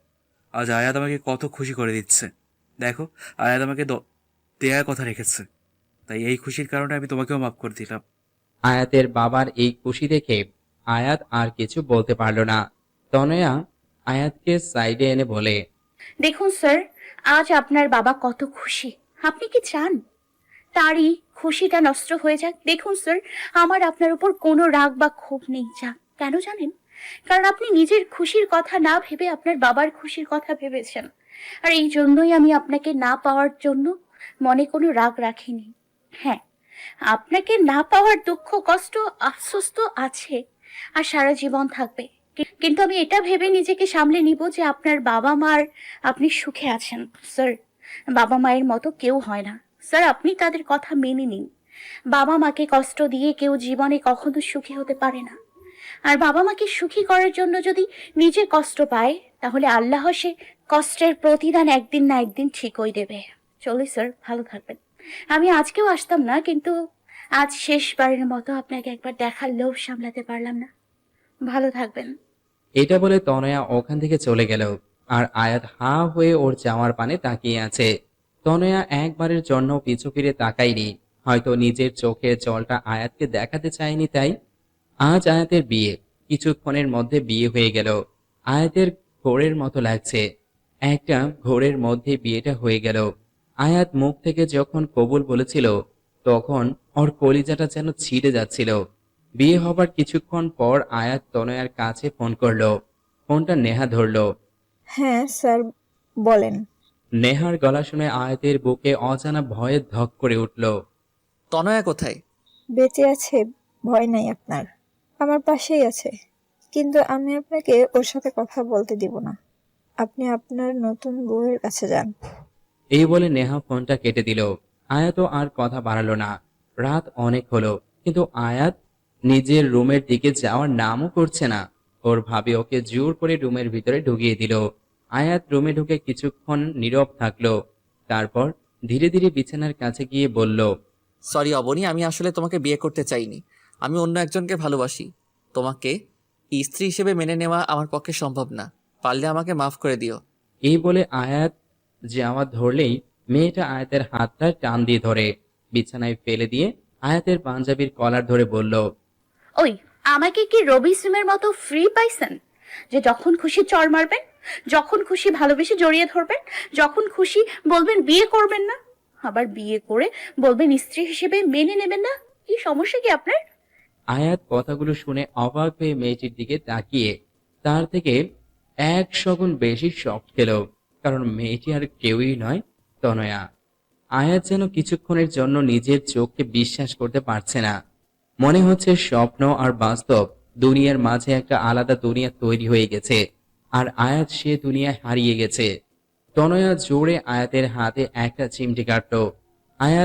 আজ আয়াত আমাকে কত খুশি করে দিচ্ছে। দেখো, আয়াত আমাকে দেয়ার কথা রেখেছে, তাই এই খুশির কারণে আমি তোমাকেও মাফ করে দিলাম। আয়াতের বাবার এই খুশি দেখে আয়াত আর কিছু বলতে পারল না। তনয়া আয়াতকে সাইডে এনে বলে। দেখুন স্যার, আজ আপনার বাবা কত খুশি। আপনি কি চান তারই খুশিটা নষ্ট হয়ে যাক? দেখুন স্যার, আমার আপনার উপর কোনো রাগ বা ক্ষোভ নেই। যাক, কেন জানেন? কারণ আপনি নিজের খুশির কথা না ভেবে আপনার বাবার খুশির কথা ভেবেছেন। আর এই জন্যই আমি আপনাকে না পাওয়ার জন্য মনে কোনো রাগ রাখিনি। হ্যাঁ, আপনাকে না পাওয়ার দুঃখ, কষ্ট, আফসোস তো আছে, আর সারা জীবন থাকবে। কিন্তু আমি এটা ভেবে নিজেকে সামলে নিব যে আপনার বাবা মার আপনি সুখে আছেন। স্যার, বাবা মায়ের মতো কেউ হয় না। স্যার, আপনি তাদের কথা মেনে নিন। বাবা মাকে কষ্ট দিয়ে কেউ জীবনে কখনো সুখী হতে পারে না। আর বাবা মাকে সুখী করার জন্য যদি নিজে কষ্ট পায়, তাহলে আল্লাহ সে কষ্টের প্রতিদান একদিন না একদিন ঠিকই দেবে। চলি স্যার, ভালো থাকবেন। আমি আজকেও আসতাম না, কিন্তু আজ শেষবারের মতো আপনাকে একবার দেখার লোভ সামলাতে পারলাম না। ভালো থাকবেন। এটা বলে তনয়া ওখান থেকে চলে গেল। আর আয়াত হাঁ হয়ে ওর যাওয়ার পানে তাকিয়ে আছে। তনয়া একবারের জন্য পিছু ফিরে তাকায়নি। হয়তো নিজের চোখের জলটা আয়াতকে দেখাতে চায়নি, তাই। আজ আয়াতের বিয়ে, কিছুক্ষণের মধ্যে বিয়ে হয়ে গেল। আয়াতের ঘোরের মতো লাগছে, একটা ঘোরের মধ্যে বিয়েটা হয়ে গেল। আয়াত মুখ থেকে যখন কবুল বলেছিল, তখন ওর কলিজাটা যেন ছিঁড়ে যাচ্ছিল। বিয়ে হবার কিছুক্ষণ পর আয়াত তনয়ার কাছে ফোন করলো। ফোনটা নেহা ধরলো। হ্যাঁ স্যার, বলেন। নেহার গলা শুনে আয়াতের বুকে অজানা ভয়ে ধক করে উঠল। তনয়া কোথায়? বেঁচে আছে, ভয় নাই আপনার। আমার পাশেই আছে। কিন্তু আমি আপনাকে ওর সাথে কথা বলতে দিব না। আপনি আপনার নতুন বউয়ের কাছে যান। এই বলে নেহা ফোনটা কেটে দিল। আয়াতও আর কথা বাড়ালো না। রাত অনেক হলো, কিন্তু আয়াত নিজের রুমের দিকে যাওয়ার নামও করছে না। ওর ভাবি ওকে জোর করে রুমের ভিতরে ঢুকিয়ে দিল। আয়াত রুমে ঢুকে কিছুক্ষণ নীরব থাকলো। তারপর ধীরে ধীরে বিছানার কাছে গিয়ে বলল। সরি অবনী, আমি আসলে তোমাকে বিয়ে করতে চাইনি। আমি অন্য একজনকে ভালোবাসি। তোমাকে স্ত্রী হিসেবে মেনে নেওয়া আমার পক্ষে সম্ভব না। পারলে আমাকে মাফ করে দিও। এই বলে আয়াত যাওয়া ধরলেই মেয়েটা আয়াতের হাতটা টান দিয়ে ধরে বিছানায় ফেলে দিয়ে আয়াতের পাঞ্জাবির কলার ধরে বলল। ওই, আমাকে কি রবি সিমের মতো ফ্রি পাইছেন যে যখন খুশি চড় মারবেন, যখন খুশি ভালোবেসে জড়িয়ে ধরবেন, যখন খুশি বলবেন বিয়ে করবেন না, আবার বিয়ে করে বলবেন স্ত্রী হিসেবে মেনে নেবেন না? কি সমস্যা কি আপনার? আয়াত কথাগুলো শুনে অবাক হয়ে মেয়েটির দিকে তাকিয়ে তার থেকে 100 গুণ বেশি শক খেল। কারণ মেয়েটি আর কেউই নয়, তনয়া। আয়াত যেন কিছুক্ষণের জন্য নিজের চোখকে বিশ্বাস করতে পারছে না। মনে হচ্ছে স্বপ্ন আর বাস্তব দুনিয়ার মাঝে একটা আলাদা দুনিয়া তৈরি হয়ে গেছে, আর আয়াত সে দুনিয়ায় হারিয়ে গেছে। তনয়া জোরে আয়াতের হাতে একটা চিমটি কাটল। আয়াত